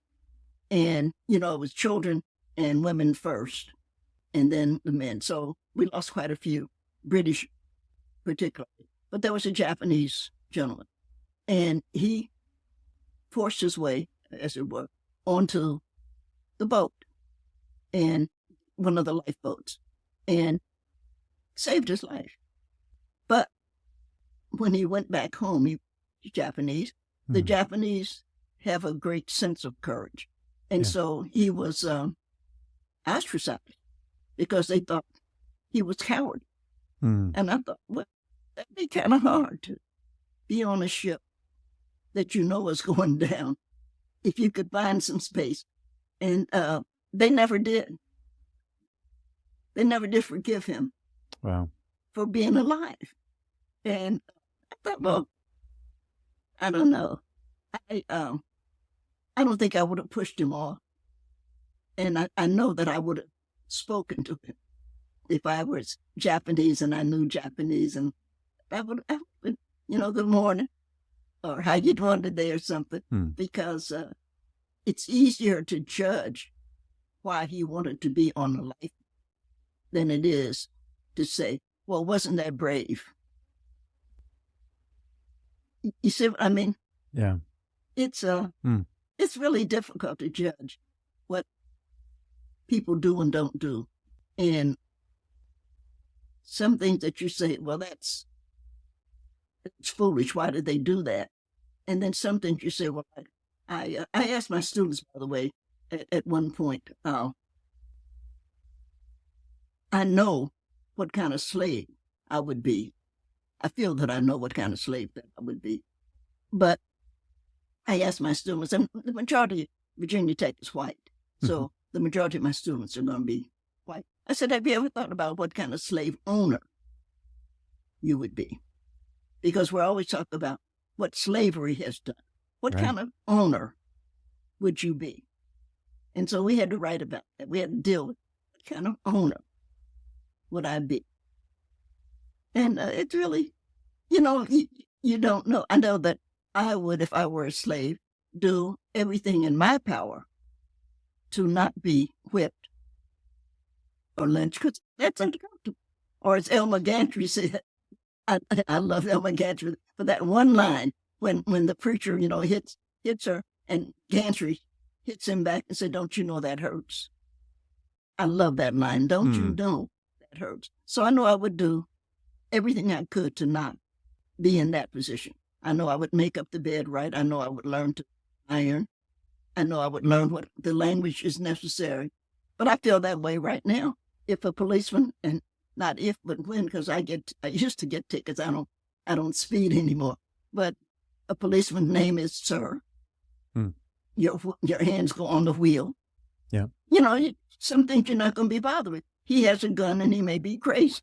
S2: And, it was children and women first, and then the men. So we lost quite a few, British particularly. But there was a Japanese gentleman, and he forced his way, as it were, onto the boat, and one of the lifeboats, and saved his life. But when he went back home, he's Japanese. The Japanese have a great sense of courage. And so he was ostracized because they thought he was coward. And I thought, well, that'd be kind of hard to be on a ship that you know is going down if you could find some space. And they never did. They never did forgive him.
S1: Wow.
S2: For being alive. And I thought, well, I don't know. I don't think I would have pushed him off. And I know that I would have spoken to him if I was Japanese and I knew Japanese, and I would have, good morning, or how you doing today or something, because it's easier to judge why he wanted to be on the life than it is to say, well, wasn't that brave? You see what I mean?
S1: Yeah.
S2: It's really difficult to judge what people do and don't do. And some things that you say, well, it's foolish. Why did they do that? And then some things you say, well, I asked my students, by the way, at one point, I know what kind of slave I would be. I feel that I know what kind of slave that I would be. But I asked my students, and the majority of Virginia Tech is white, so the majority of my students are going to be white. I said, have you ever thought about what kind of slave owner you would be? Because we're always talking about what slavery has done. What kind of owner would you be? And so we had to write about that. We had to deal with what kind of owner would I be? And it's really, you don't know. I know that I would, if I were a slave, do everything in my power to not be whipped or lynched, because that's uncomfortable. Or as Elmer Gantry said, I love Elmer Gantry for that one line when the preacher, hits her, and Gantry hits him back and said, don't you know that hurts? I love that line. Don't you know that hurts? So I know I would do everything I could to not be in that position. I know I would make up the bed right. I know I would learn to iron. I know I would learn what the language is necessary. But I feel that way right now. If a policeman, and not if, but when, because I used to get tickets. I don't speed anymore. But a policeman's name is Sir. Your hands go on the wheel.
S1: Yeah.
S2: Some things you're not going to be bothered with. He has a gun and he may be crazy.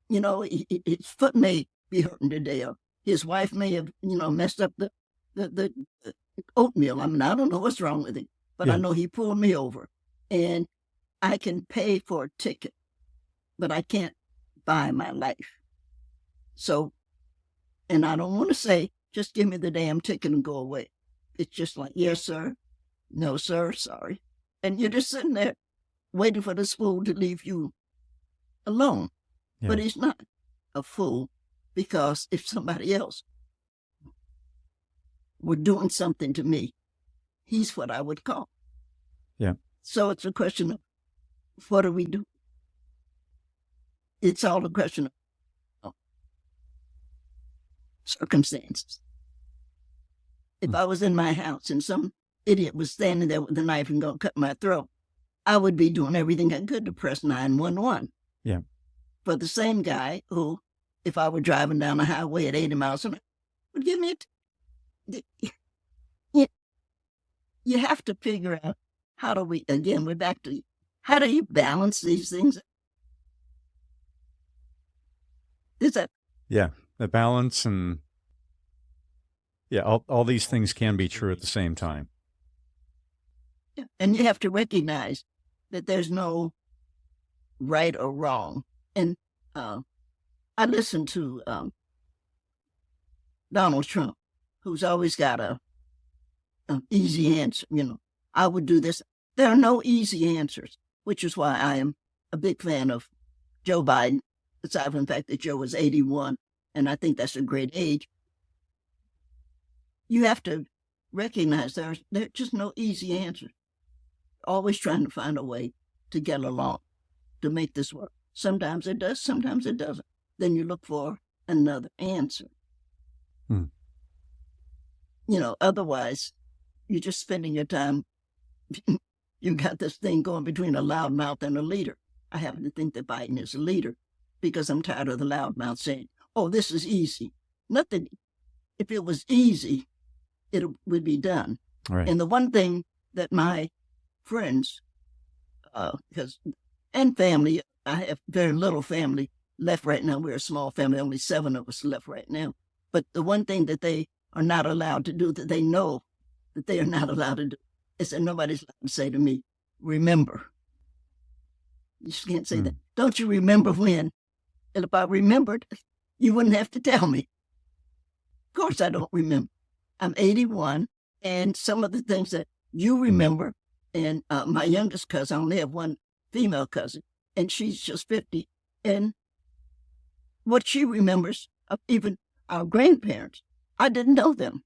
S2: His foot may be hurting today, or his wife may have, messed up the oatmeal. I mean, I don't know what's wrong with him, but I know he pulled me over, and I can pay for a ticket, but I can't buy my life. So, and I don't want to say, just give me the damn ticket and go away. It's just like, yes, sir. No, sir. Sorry. And you're just sitting there waiting for this fool to leave you alone. Yeah. But he's not a fool, because if somebody else were doing something to me, he's what I would call.
S1: Yeah.
S2: So it's a question of, what do we do? It's all a question of circumstances. If I was in my house and some idiot was standing there with a knife and going to cut my throat, I would be doing everything I could to press 911.
S1: Yeah.
S2: For the same guy who, if I were driving down the highway at 80 miles an hour, would give me you have to figure out we're back to, how do you balance these things? Is that?
S1: Yeah, the balance, and all these things can be true at the same time.
S2: Yeah. And you have to recognize that there's no right or wrong. And I listen to Donald Trump, who's always got an easy answer. I would do this. There are no easy answers, which is why I am a big fan of Joe Biden, aside from the fact that Joe was 81, and I think that's a great age. You have to recognize there's just no easy answer. Always trying to find a way to get along, to make this work. Sometimes it does, sometimes it doesn't. Then you look for another answer. Otherwise, you're just spending your time. You got this thing going between a loudmouth and a leader. I happen to think that Biden is a leader because I'm tired of the loudmouth saying, oh, this is easy. Nothing. If it was easy, it would be done.
S1: Right.
S2: And the one thing that my friends, and family, I have very little family left right now. We're a small family, only 7 of us left right now. But the one thing that they are not allowed to do, that they know that they are not allowed to do, is that nobody's allowed to say to me, remember. You just can't say that. Don't you remember when? And if I remembered, you wouldn't have to tell me. Of course I don't remember. I'm 81, and some of the things that you remember, and my youngest cousin, I only have one female cousin, and she's just 50, and what she remembers of even our grandparents, I didn't know them,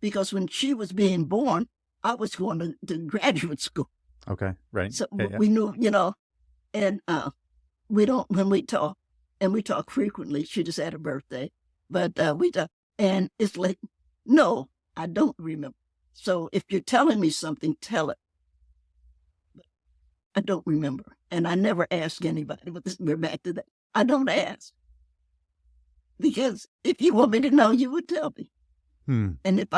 S2: because when she was being born, I was going to graduate school.
S1: Okay, right.
S2: So we knew, and we don't, when we talk, and we talk frequently, she just had her birthday, but we talk, and it's like, no, I don't remember. So if you're telling me something, tell it. But I don't remember. And I never ask anybody, but we're back to that. I don't ask. Because if you want me to know, you would tell me. And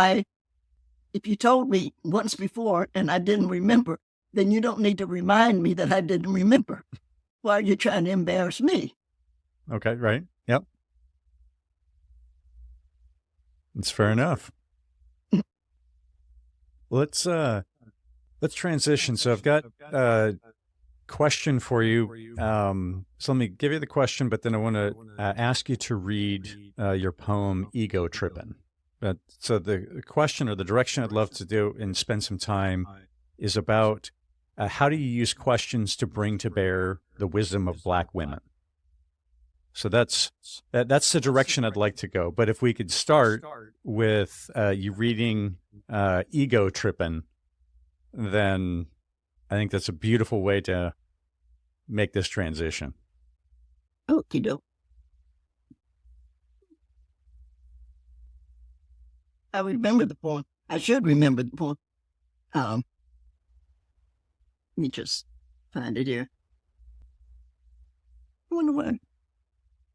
S2: if you told me once before and I didn't remember, then you don't need to remind me that I didn't remember. Why are you trying to embarrass me?
S1: Okay, right. Yep. It's fair enough. Let's transition. So I've got a question for you. So let me give you the question, but then I want to ask you to read your poem, Ego-Trippin. So the question, or the direction I'd love to do and spend some time, is about how do you use questions to bring to bear the wisdom of Black women? So that's the direction I'd like to go. But if we could start with you reading Ego-Trippin, then I think that's a beautiful way to make this transition.
S2: Okie doke. I remember the poem. I should remember the poem. Let me just find it here. I wonder where.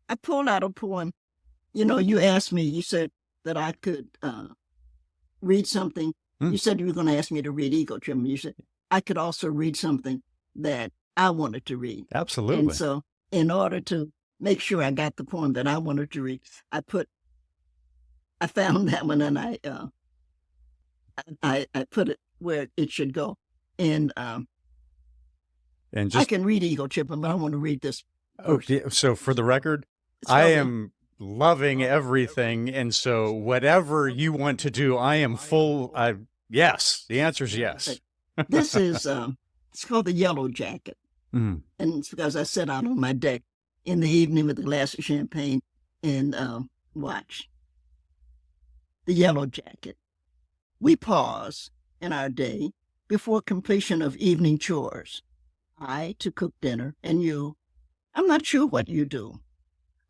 S2: I pulled out a poem. You asked me, you said that I could read something. You said you were going to ask me to read Ego-Trippin. You said I could also read something that I wanted to read.
S1: Absolutely.
S2: And so in order to make sure I got the poem that I wanted to read, I found that one, and I put it where it should go. And I can read Ego-Trippin, but I want to read this first.
S1: Okay, so for the record, I am loving everything, and so whatever you want to do, I am full. Yes, the answer is yes.
S2: This is it's called The Yellow Jacket, and it's because I sat out on my deck in the evening with a glass of champagne and watch. The Yellow Jacket. We pause in our day before completion of evening chores. I to cook dinner, and you, I'm not sure what you do.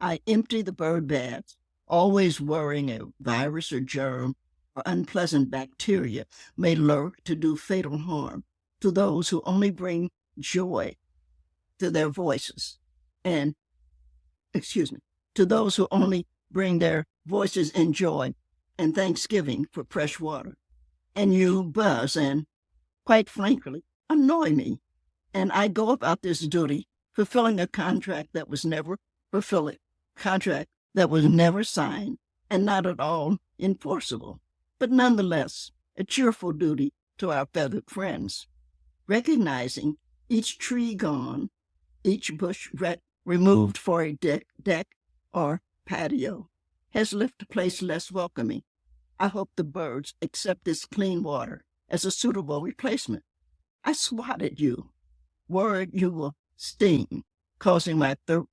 S2: I empty the bird baths, always worrying a virus or germ or unpleasant bacteria may lurk to do fatal harm to those who only bring joy to their voices. To those who only bring their voices and joy and thanksgiving for fresh water. And you buzz and, quite frankly, annoy me. And I go about this duty fulfilling a contract that was never fulfilled, contract that was never signed and not at all enforceable, but nonetheless a cheerful duty to our feathered friends, recognizing each tree gone, each bush removed for a deck or patio has left a place less welcoming. I hope the birds accept this clean water as a suitable replacement. I swatted you, worried you will sting, causing my throat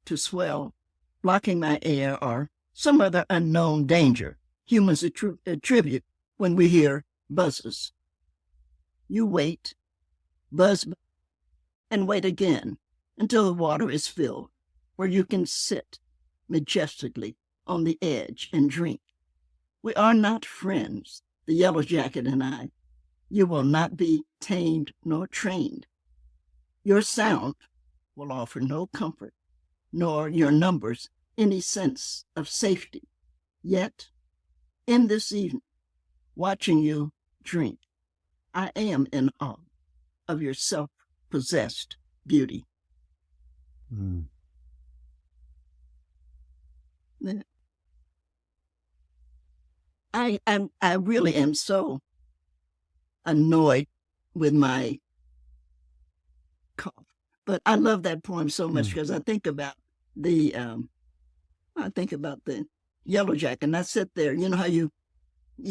S2: to swell, blocking my air, or some other unknown danger humans attribute when we hear buzzes. You wait, buzz, and wait again until the water is filled, where you can sit majestically on the edge and drink. We are not friends, the yellow jacket and I. You will not be tamed nor trained. Your sound will offer no comfort, nor your numbers any sense of safety. Yet, in this evening, watching you drink, I am in awe of your self-possessed beauty.
S1: Mm.
S2: I really am so annoyed with my cough, but I love that poem so much because I think about the yellow jacket, and I sit there. You know how you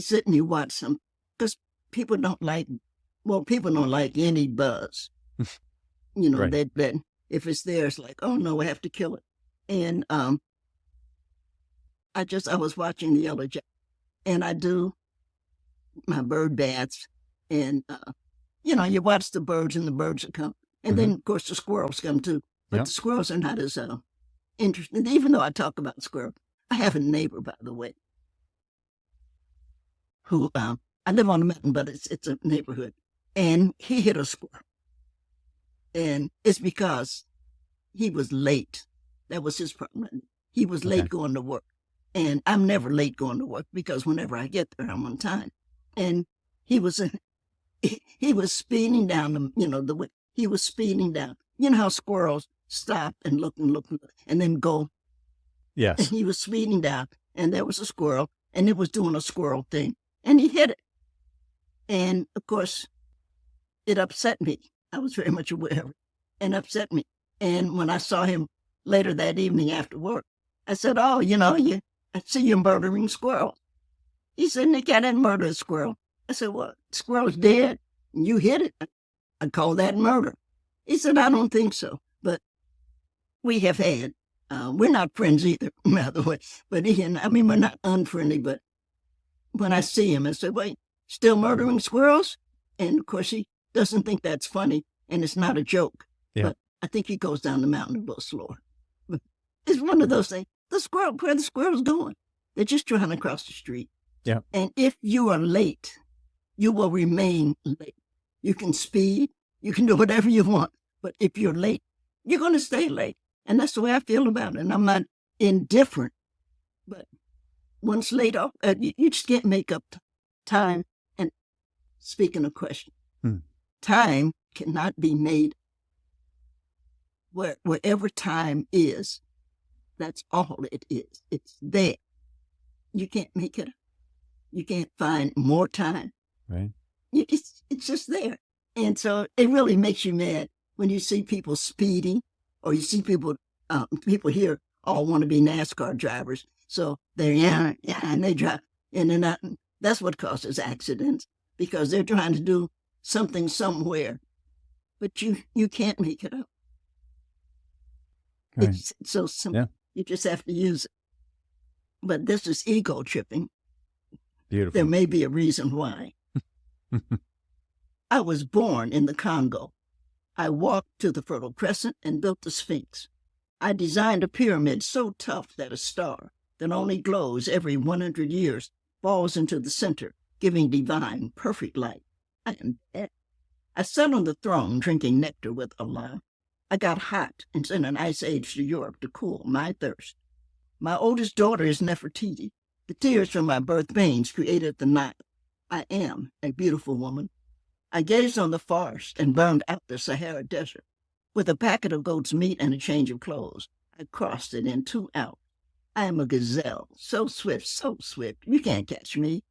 S2: sit and you watch them, because people don't like any buzz. You know,
S1: Right.
S2: that if it's there, it's like, oh no, we have to kill it. And I was watching the yellow jacket, and I do my bird baths, and you know, you watch the birds, and the birds will come, and then of course the squirrels come too. But
S1: Yep.
S2: the squirrels are not as interesting. Even though I talk about squirrels, I have a neighbor, by the way, who I live on a mountain, but it's a neighborhood, and he hit a squirrel, and it's because he was late. That was his problem. He was late going to work, and I'm never late going to work because whenever I get there, I'm on time. And he was speeding down the way. He was speeding down. You know how squirrels stop and look and then go.
S1: Yes.
S2: And he was speeding down, and there was a squirrel, and it was doing a squirrel thing, and he hit it. And of course, it upset me. I was very much aware of it, and upset me. And when I saw him later that evening after work, I said, "Oh, you know, I see you murdering squirrels." He said, "Nikki, I didn't murder a squirrel." I said, "Well, the squirrel's dead, and you hit it. I call that murder." He said, "I don't think so." But we have had, we're not friends either, by the way, but we're not unfriendly, but when I see him, I say, "Wait, still murdering squirrels?" And of course, he doesn't think that's funny, and it's not a joke.
S1: Yeah.
S2: But I think he goes down the mountain a little slower. But it's one of those things. Where the squirrel's going? They're just trying to cross the street.
S1: Yeah.
S2: And if you are late, you will remain late. You can speed, you can do whatever you want, but if you're late, you're going to stay late. And that's the way I feel about it. And I'm not indifferent, but once late, you just can't make up time. And speaking of question, time cannot be made. Wherever time is, that's all it is. It's there. You can't make it up. You can't find more time.
S1: Right.
S2: It's just there. And so it really makes you mad when you see people speeding, or you see people here all want to be NASCAR drivers. So they're, and they drive, and they're not. That's what causes accidents, because they're trying to do something somewhere, but you can't make it up.
S1: Right.
S2: It's so simple.
S1: Yeah.
S2: You just have to use it. But this is ego-tripping.
S1: Beautiful.
S2: There may be a reason why. I was born in the Congo. I walked to the Fertile Crescent and built the Sphinx. I designed a pyramid so tough that a star that only glows every 100 years falls into the center, giving divine, perfect light. I am dead. I sat on the throne drinking nectar with Allah. I got hot and sent an ice age to Europe to cool my thirst. My oldest daughter is Nefertiti. The tears from my birth veins created the Nile. I am a beautiful woman. I gazed on the forest and burned out the Sahara Desert. With a packet of goat's meat and a change of clothes, I crossed it in 2 hours. I am a gazelle, so swift, you can't catch me.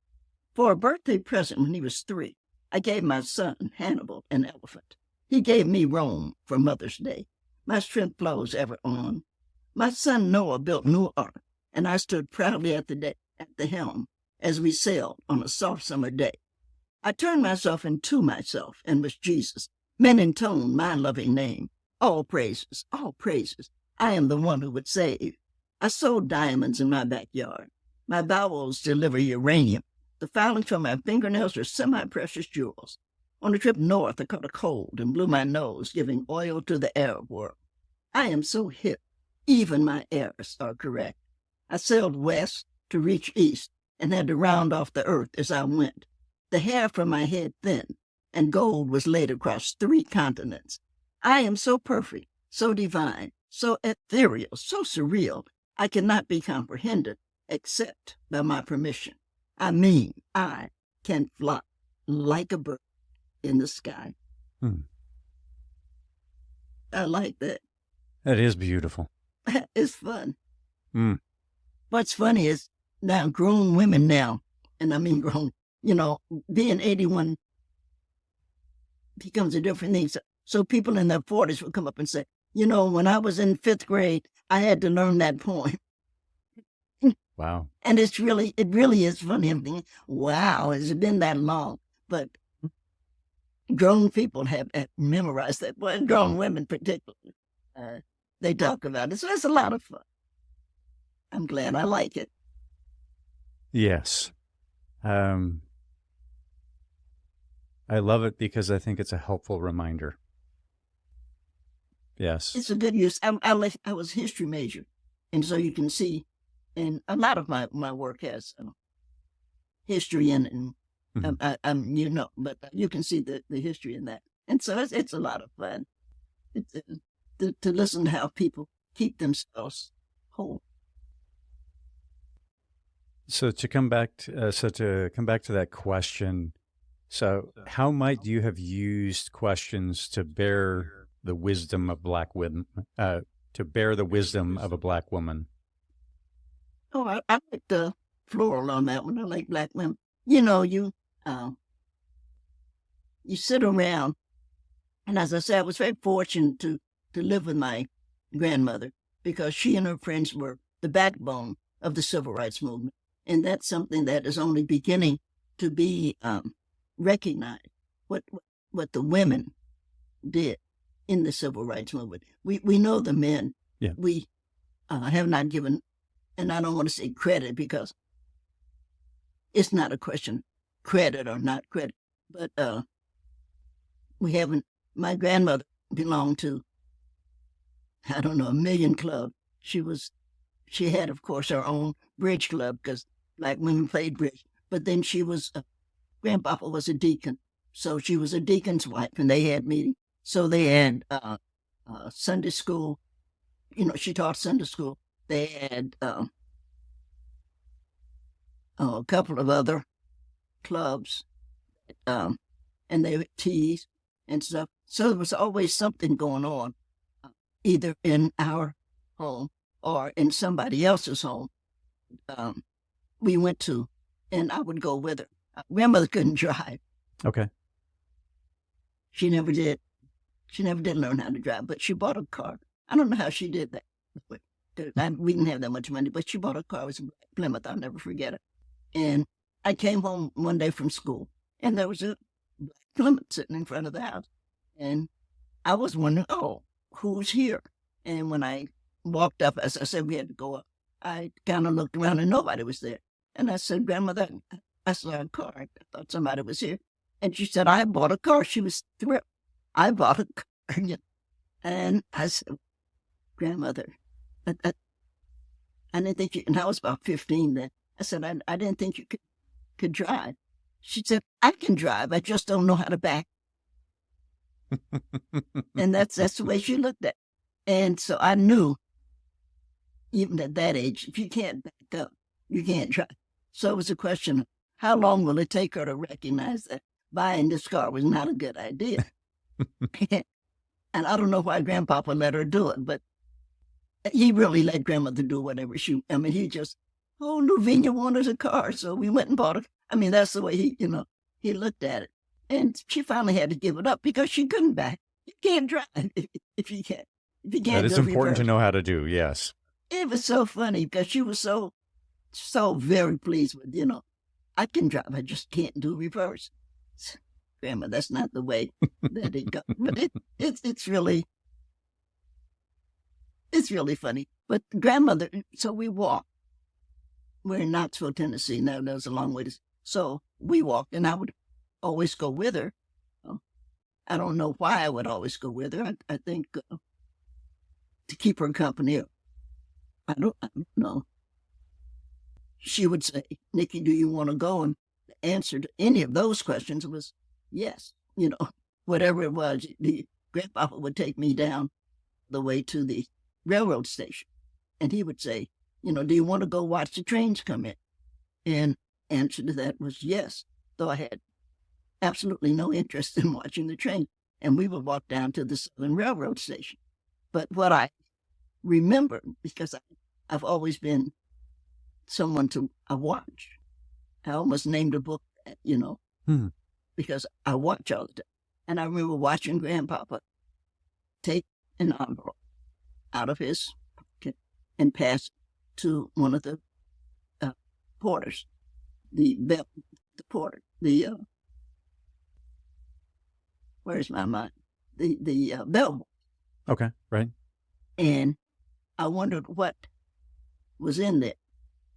S2: For a birthday present when he was 3, I gave my son, Hannibal, an elephant. He gave me Rome for Mother's Day. My strength flows ever on. My son Noah built new ark, and I stood proudly at the helm as we sailed on a soft summer day. I turned myself into myself and was Jesus, men intone my loving name. All praises, I am the one who would save. I sold diamonds in my backyard. My bowels deliver uranium. The filings from my fingernails are semi-precious jewels. On the trip north, I caught a cold and blew my nose, giving oil to the Arab world. I am so hip, even my errors are correct. I sailed west to reach east and had to round off the earth as I went. The hair from my head thin, and gold was laid across 3 continents. I am so perfect, so divine, so ethereal, so surreal, I cannot be comprehended except by my permission. I mean, I can fly like a bird in the sky. I like that.
S1: That is beautiful.
S2: It's fun. What's funny is now grown women now, and I mean grown, being 81 becomes a different thing. So people in their 40s will come up and say, when I was in 5th grade, I had to learn that poem.
S1: Wow.
S2: And it really is funny. I'm thinking, wow, has it been that long? But grown people have memorized that. Well, grown women particularly, they talk about it. So it's a lot of fun. I'm glad I like it.
S1: Yes. I love it because I think it's a helpful reminder. Yes.
S2: It's a good use. I was a history major, and so you can see, and a lot of my work has history in it, and but you can see the history in that. And so it's a lot of fun to listen to how people keep themselves whole.
S1: So to come back to that question, so how might you have used questions to bear the wisdom of Black women, to bear the wisdom of a Black woman?
S2: Oh, I like the floral on that one. I like Black women. You sit around, and as I said, I was very fortunate to live with my grandmother because she and her friends were the backbone of the civil rights movement. And that's something that is only beginning to be recognized, what the women did in the civil rights movement. We know the men.
S1: Yeah.
S2: We have not given, and I don't want to say credit because it's not a question credit or not credit, but we haven't. My grandmother belonged to, I don't know, a million club. She had, of course, her own bridge club because Black women played bridge. But then Grandpapa was a deacon. So she was a deacon's wife, and they had meetings. So they had Sunday school. She taught Sunday school. They had a couple of other clubs, and they had teas and stuff. So there was always something going on, either in our home or in somebody else's home. We went to, and I would go with her. Grandmother couldn't drive.
S1: Okay.
S2: She never did. She never did learn how to drive, but she bought a car. I don't know how she did that. We didn't have that much money, but she bought a car. It was a Plymouth. I'll never forget it. And I came home one day from school, and there was a black Plymouth sitting in front of the house. And I was wondering, who's here? And when I walked up, as I said, we had to go up, I kind of looked around and nobody was there. And I said, Grandmother, I saw a car. I thought somebody was here. And she said, I bought a car. She was thrilled. I bought a car. And I said, Grandmother, I didn't think you, and I was about 15 then. I said, I didn't think you could drive. She said, I can drive. I just don't know how to back. And that's the way she looked at it. And so I knew, even at that age, if you can't back up, you can't drive. So it was a question of how long will it take her to recognize that buying this car was not a good idea. And I don't know why Grandpapa let her do it, but he really let Grandmother do whatever he just, Luvinia wanted a car, so we went and bought it. That's the way he looked at it. And she finally had to give it up because she couldn't back. You can't drive if you can't. If you can't.
S1: That is important to know how to do, yes.
S2: It was so funny because she was so very pleased with, I can drive, I just can't do reverse. Grandma, that's not the way that it goes. But it's really funny. But grandmother, so we walked. We're in Knoxville, Tennessee. Now there's a long way to, So we walked, and I would always go with her. I don't know why I would always go with her. I think to keep her company. I don't know. She would say, Nikki, do you want to go? And the answer to any of those questions was yes. Whatever it was, the grandpapa would take me down the way to the railroad station. And he would say, do you want to go watch the trains come in? And answer to that was yes, though I had absolutely no interest in watching the train. And we would walk down to the Southern Railroad station. But what I remember, because I've always been someone to watch. I almost named a book, because I watch all the time. And I remember watching Grandpapa take an envelope out of his pocket and pass it to one of the porters, the porter, where's my mind? The bellboy.
S1: Okay, right.
S2: And I wondered what was in there.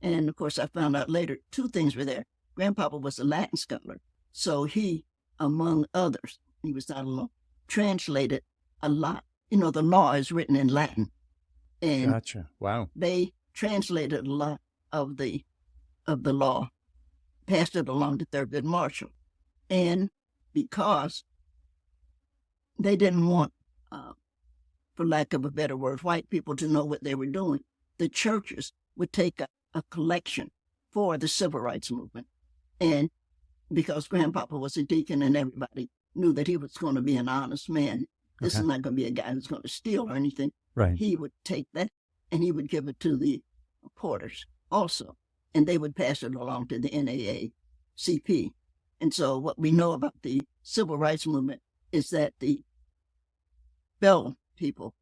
S2: And of course, I found out later 2 things were there. Grandpapa was a Latin scholar. So he, among others, he was not alone, translated a lot. The law is written in Latin. And
S1: gotcha. Wow.
S2: They translated a lot of the law, passed it along to Thurgood Marshall. And because they didn't want, for lack of a better word, white people to know what they were doing, the churches would take a collection for the civil rights movement. And because Grandpapa was a deacon and everybody knew that he was going to be an honest man, this is not going to be a guy who's going to steal or anything.
S1: Right.
S2: He would take that and he would give it to the porters also. And they would pass it along to the NAACP. And so what we know about the civil rights movement is that the Bell people,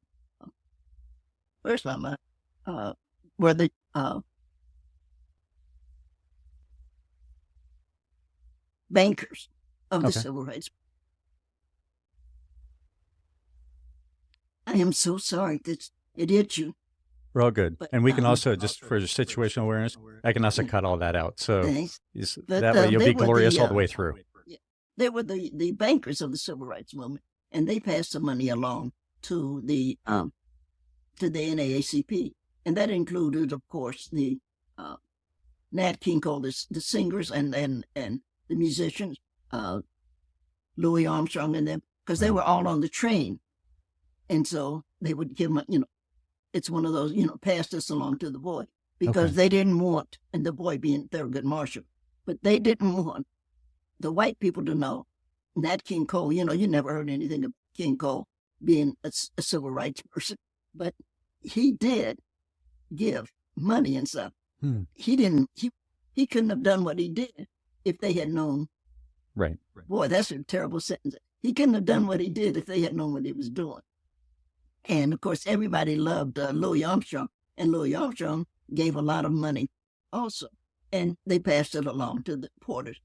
S2: where's my mind? Were the bankers of the civil rights. I am so sorry that it hit you.
S1: We're all good. But, and we can also, just for situational awareness, I can also cut all that out. So that way you'll be glorious all the way through.
S2: They were the bankers of the civil rights movement, and they passed the money along to the NAACP. And that included, of course, the Nat King Cole, the singers and the musicians, Louis Armstrong and them, because they were all on the train. And so they would give them, it's one of those, pass this along to the boy, because they didn't want, and the boy being Thurgood Marshall, but they didn't want the white people to know Nat King Cole, you never heard anything of King Cole being a civil rights person, but he did give money and stuff. He couldn't have done what he did if they had known.
S1: Right.
S2: Boy, that's a terrible sentence. He couldn't have done what he did if they had known what he was doing. And of course, everybody loved Louis Armstrong, and Louis Armstrong gave a lot of money also. And they passed it along to the porters,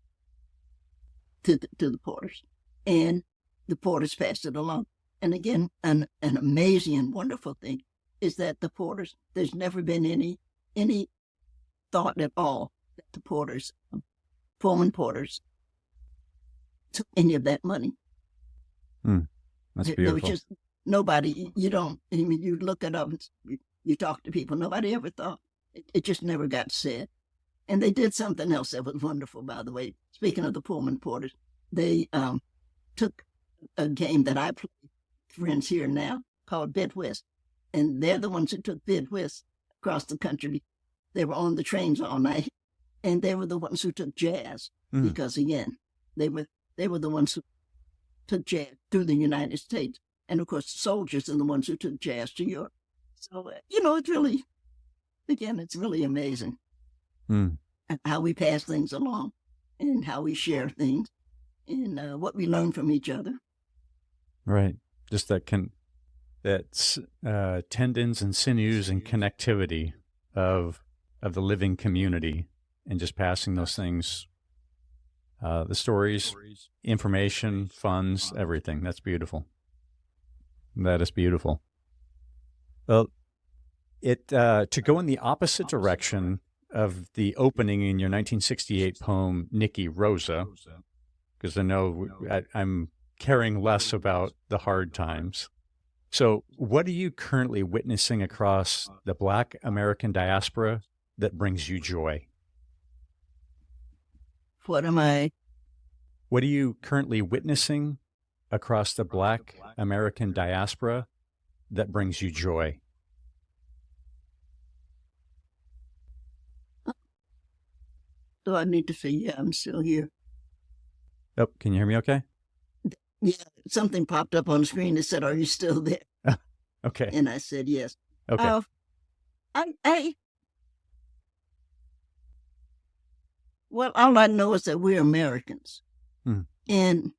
S2: to the porters. And the porters passed it along. And again, an amazing and wonderful thing is that the porters, there's never been any thought at all that the porters, Pullman porters, took any of that money.
S1: That's beautiful.
S2: There was just nobody, you look it up, you talk to people, nobody ever thought. It just never got said. And they did something else that was wonderful, by the way. Speaking of the Pullman porters, they took a game that I play, friends here now, called Bid Whist. And they're the ones who took Bid Whist across the country. They were on the trains all night. And they were the ones who took jazz, because again, they were the ones who took jazz through the United States. And of course, the soldiers are the ones who took jazz to Europe. So, it's really, again, it's really amazing how we pass things along and how we share things and what we learn from each other.
S1: Right. Just that's tendons and sinews and connectivity of the living community, and just passing those things, the stories, information, funds, everything. That's beautiful. That is beautiful. Well, to go in the opposite direction of the opening in your 1968 poem, Nikki Rosa, because I know I'm caring less about the hard times. So what are you currently witnessing across the Black American diaspora that brings you joy?
S2: What are
S1: you currently witnessing across the Black American diaspora that brings you joy?
S2: Do I need to say, yeah, I'm still here?
S1: Oh, can you hear me okay?
S2: Yeah, something popped up on the screen that said, are you still there?
S1: Okay.
S2: And I said, yes.
S1: Okay.
S2: Well, all I know is that we're Americans.
S1: Hmm.
S2: And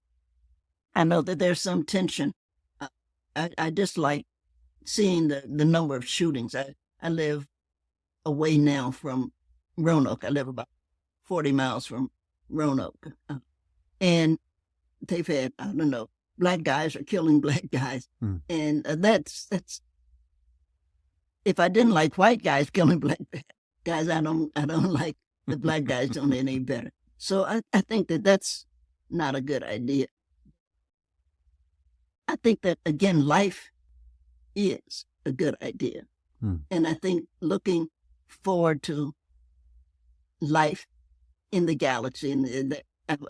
S2: I know that there's some tension. I dislike seeing the number of shootings. I live away now from Roanoke. I live about 40 miles from Roanoke. And they've had, I don't know, black guys are killing black guys. And that's, if I didn't like white guys killing black guys, I don't like the black guys doing any better. So I think that that's not a good idea. I think that, again, life is a good idea. And I think looking forward to life in the galaxy, and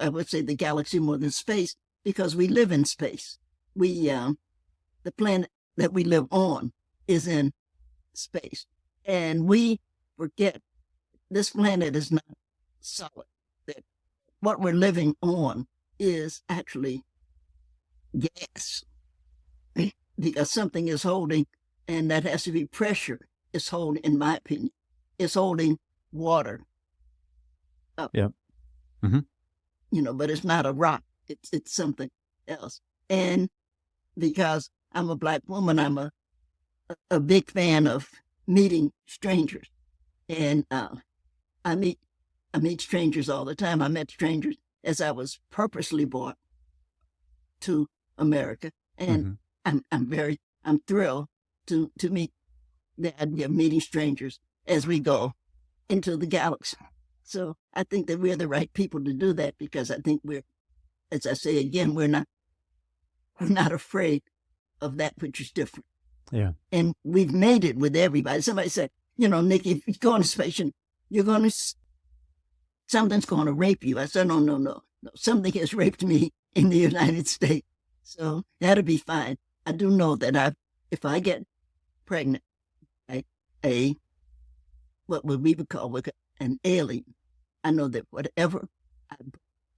S2: I would say the galaxy more than space, because we live in space. The planet that we live on is in space. And we forget this planet is not solid. That what we're living on is actually gas, because something is holding, and that has to be pressure, is holding, in my opinion, is holding water up.
S1: Yeah. Mm-hmm.
S2: You know, but it's not a rock. It's something else. And because I'm a black woman, I'm a big fan of meeting strangers. And I meet strangers all the time. I met strangers as I was purposely brought to America. And I'm thrilled to meet the idea of meeting strangers as we go into the galaxy. So I think that we're the right people to do that, because I think we're, as I say again, we're not afraid of that which is different.
S1: Yeah.
S2: And we've made it with everybody. Somebody said, you know, Nikki, if you go on space, something's going to rape you. I said, no. Something has raped me in the United States. So that'll be fine. I do know that if I get pregnant by what we would call an alien, I know that whatever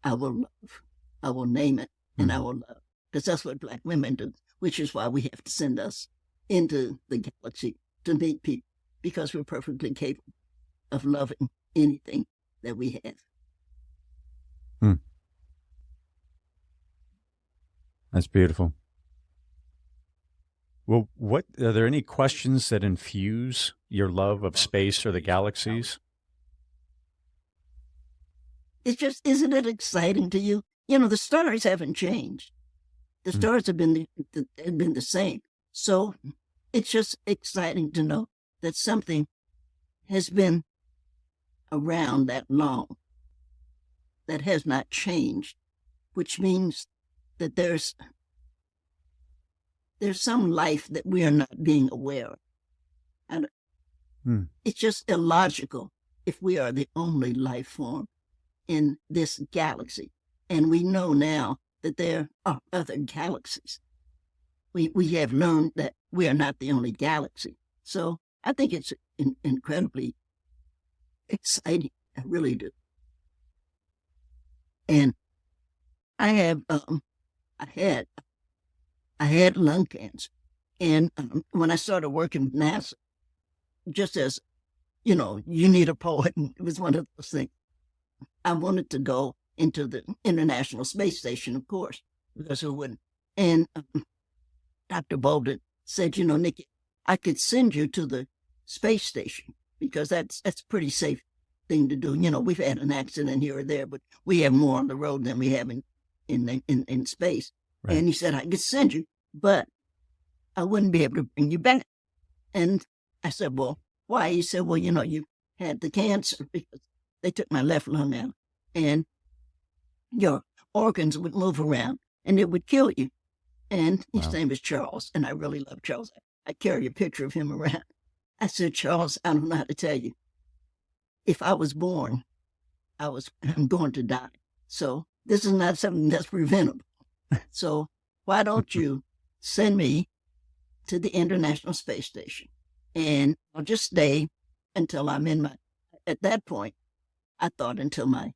S2: I will love, I will name it, and I will love. Because that's what black women do, which is why we have to send us into the galaxy to meet people, because we're perfectly capable of loving anything that we have.
S1: That's beautiful. Well, are there any questions that infuse your love of space or the galaxies?
S2: It's just, isn't it exciting to you? You know, the stars haven't changed. The stars have been the same. So it's just exciting to know that something has been around that long, that has not changed, which means that there's some life that we are not being aware of. And it's just illogical if we are the only life form in this galaxy. And we know now that there are other galaxies. We have learned that we are not the only galaxy. So I think it's incredibly exciting. I really do. And I had lung cancer. And when I started working with NASA, just as, you know, you need a poet, and it was one of those things, I wanted to go into the International Space Station, of course, because who wouldn't? And Dr. Bolden said, you know, Nikki, I could send you to the space station, because that's a pretty safe thing to do. You know, we've had an accident here or there, but we have more on the road than we have in space. Right. And he said, I could send you, but I wouldn't be able to bring you back. And I said, well, why? He said, well, you know, you had the cancer because they took my left lung out, and your organs would move around and it would kill you. And his name is Charles, and I really love Charles. I carry a picture of him around. I said, Charles, I don't know how to tell you. If I was born, I'm going to die. So this is not something that's preventable. So why don't you send me to the International Space Station, and I'll just stay until I'm in my, at that point, I thought until my,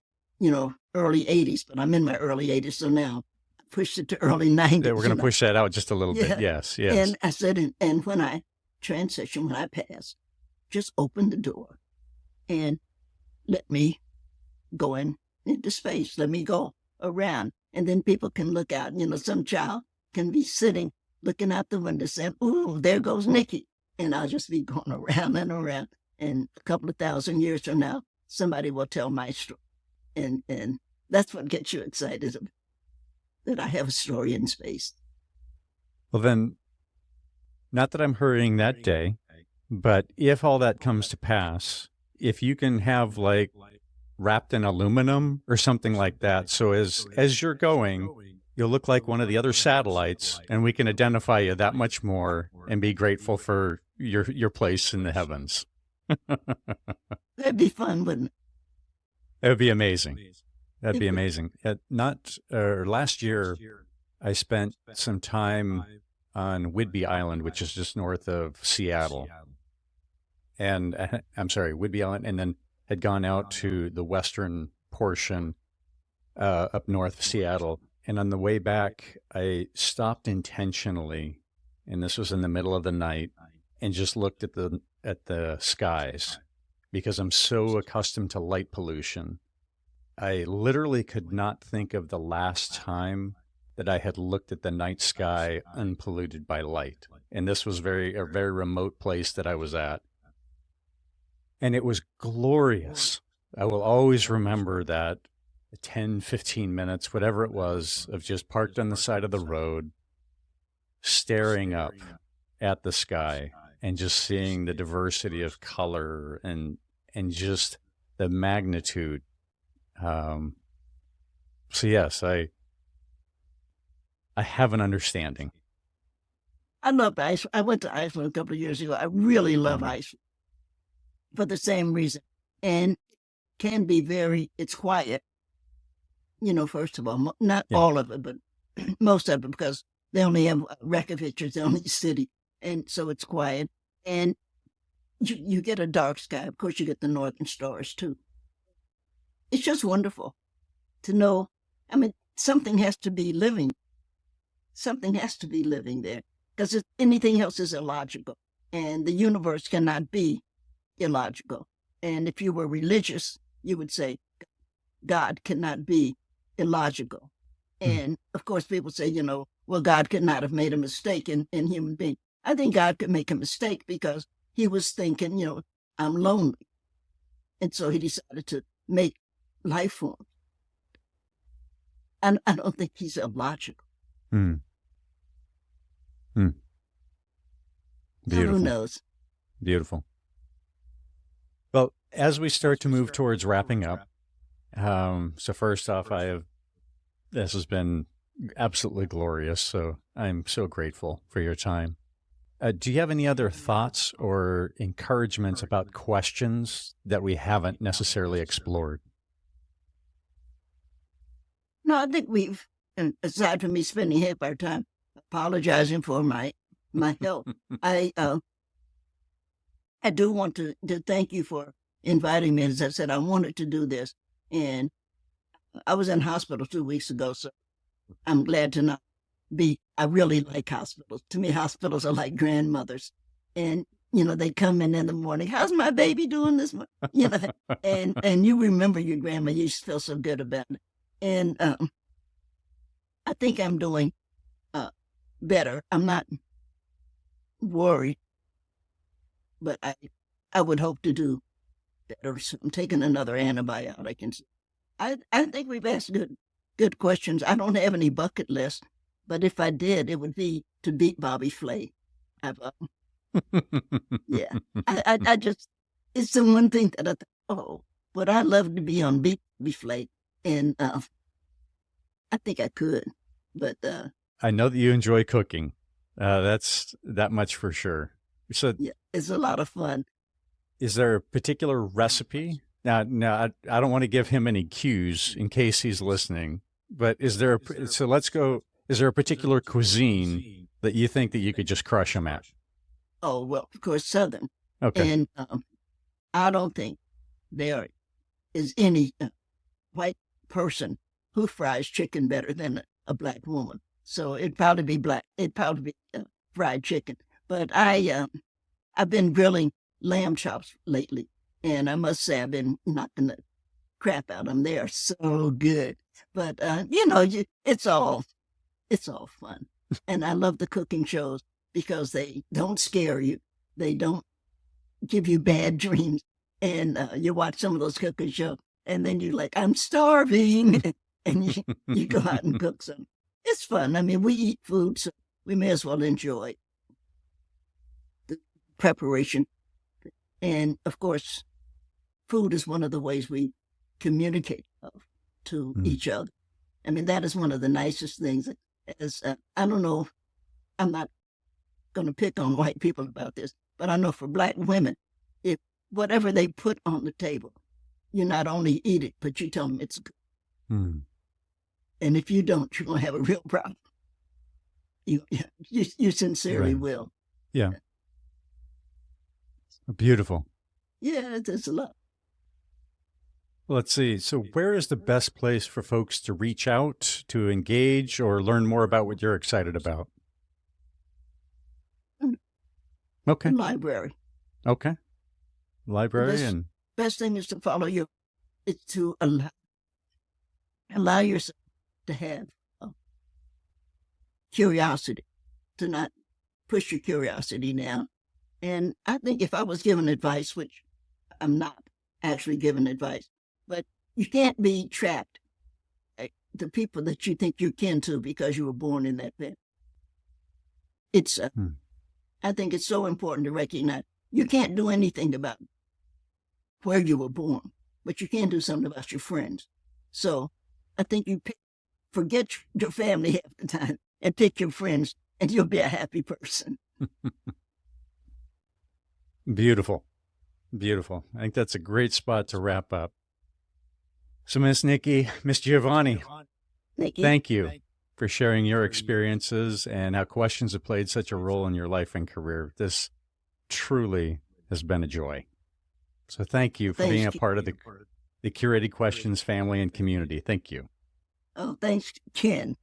S2: early 80s, but I'm in my early 80s. So now I pushed it to early 90s.
S1: Yeah, we're going to push that out just a little bit. Yes.
S2: And I said, and when I transition, when I pass, just open the door and let me go into space. Let me go around. And then people can look out. Some child can be sitting, looking out the window saying, ooh, there goes Nikki. And I'll just be going around and around. And a couple of thousand years from now, somebody will tell my story. And that's what gets you excited, that I have a story in space.
S1: Well, then, not that I'm hurrying that day, but if all that comes to pass, if you can have like wrapped in aluminum or something like that, so as you're going, you'll look like one of the other satellites, and we can identify you that much more and be grateful for your place in the heavens.
S2: That'd be fun, wouldn't it?
S1: It would be amazing. That'd be amazing. Last year, I spent some time on Whidbey Island, which is just north of Seattle. And I'm sorry, Whidbey Island, and then had gone out to the western portion up north of Seattle. And on the way back, I stopped intentionally, and this was in the middle of the night, and just looked at the skies, because I'm so accustomed to light pollution. I literally could not think of the last time that I had looked at the night sky unpolluted by light. And this was a very remote place that I was at. And it was glorious. I will always remember that 10, 15 minutes, whatever it was, of just parked on the side of the road, staring up at the sky and just seeing the diversity of color and just the magnitude. So yes, I have an understanding.
S2: I love Iceland. I went to Iceland a couple of years ago. I really love Iceland for the same reason. And can be it's quiet, first of all, not all of it, but most of it, because they only have Reykjavik, it's the only city. And so it's quiet. And you get a dark sky. Of course, you get the northern stars too. It's just wonderful to know. I mean, something has to be living. Something has to be living there, because anything else is illogical. And the universe cannot be illogical. And if you were religious, you would say God cannot be illogical. And of course, people say, well, God could not have made a mistake in human being. I think God could make a mistake because he was thinking, I'm lonely. And so he decided to make life form. And I don't think he's illogical.
S1: Beautiful.
S2: So who knows?
S1: Beautiful. Well, as we start to move towards wrapping up, so first off, this has been absolutely glorious. So I'm so grateful for your time. Do you have any other thoughts or encouragements about questions that we haven't necessarily explored?
S2: No, I think we've, aside from me spending half our time apologizing for my health, I do want to thank you for inviting me. As I said, I wanted to do this, and I was in hospital 2 weeks ago, so I'm glad to not be. I really like hospitals. To me, hospitals are like grandmothers, and they come in the morning. How's my baby doing this morning? And you remember your grandma. You just feel so good about it. And I think I'm doing better. I'm not worried, but I would hope to do better. So I'm taking another antibiotic. I think we've asked good questions. I don't have any bucket list, but if I did, it would be to beat Bobby Flay. Yeah. it's the one thing that I thought, oh, but I'd love to be on beef flake, and I think I could, but
S1: I know that you enjoy cooking. That's that much for sure. So,
S2: yeah, it's a lot of fun.
S1: is there a particular recipe? Now, I don't want to give him any cues in case he's listening, but is there so let's go, is there a particular cuisine that you think that you could just crush him at?
S2: Oh, well, of course, Southern.
S1: Okay.
S2: And I don't think there is any white person who fries chicken better than a black woman. So it'd probably be black. It'd probably be fried chicken. But I've been grilling lamb chops lately, and I must say I've been knocking the crap out of them. They are so good. But it's all fun, and I love the cooking shows because they don't scare you. They don't give you bad dreams. And you watch some of those cooking shows, and then you're like, I'm starving. And you go out and cook some. It's fun. I mean, we eat food, so we may as well enjoy the preparation. And of course, food is one of the ways we communicate to each other. I mean, that is one of the nicest things. As I don't know, I'm not going to pick on white people about this, but I know for black women, if whatever they put on the table, you not only eat it, but you tell them it's good. And if you don't, you're going to have a real problem. You sincerely will.
S1: Yeah. Beautiful.
S2: Yeah, there's a lot.
S1: Let's see. So where is the best place for folks to reach out, to engage, or learn more about what you're excited about? Okay.
S2: The library.
S1: Okay. Library and
S2: best thing is to follow is to allow yourself to have curiosity, to not push your curiosity down. And I think if I was given advice, which I'm not actually giving advice, but you can't be trapped the people that you think you're kin to because you were born in that family. It's I think it's so important to recognize you can't do anything about where you were born, but you can do something about your friends. So I think you forget your family half the time and pick your friends, and you'll be a happy person.
S1: Beautiful. Beautiful. I think that's a great spot to wrap up. So Miss Nikki, Miss Giovanni,
S2: Nikki,
S1: thank you for sharing your experiences and how questions have played such a role in your life and career. This truly has been a joy. So thank you for being a part of the Curated Questions family and community. Thank you.
S2: Oh, thanks, Ken.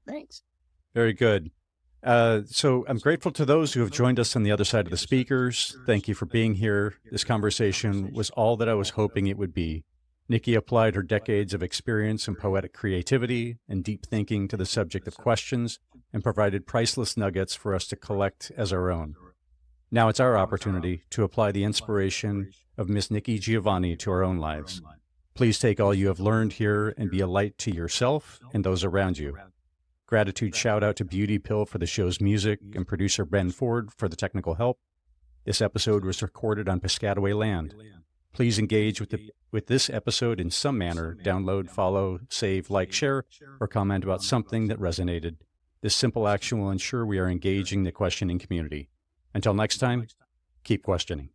S2: Thanks.
S1: Very good. So I'm grateful to those who have joined us on the other side of the speakers. Thank you for being here. This conversation was all that I was hoping it would be. Nikki applied her decades of experience in poetic creativity and deep thinking to the subject of questions and provided priceless nuggets for us to collect as our own. Now it's our opportunity to apply the inspiration of Miss Nikki Giovanni to our own lives. Please take all you have learned here and be a light to yourself and those around you. Gratitude shout out to Beauty Pill for the show's music and producer Ben Ford for the technical help. This episode was recorded on Piscataway land. Please engage with this episode in some manner. Download, follow, save, like, share, or comment about something that resonated. This simple action will ensure we are engaging the questioning community. Until next time, keep questioning.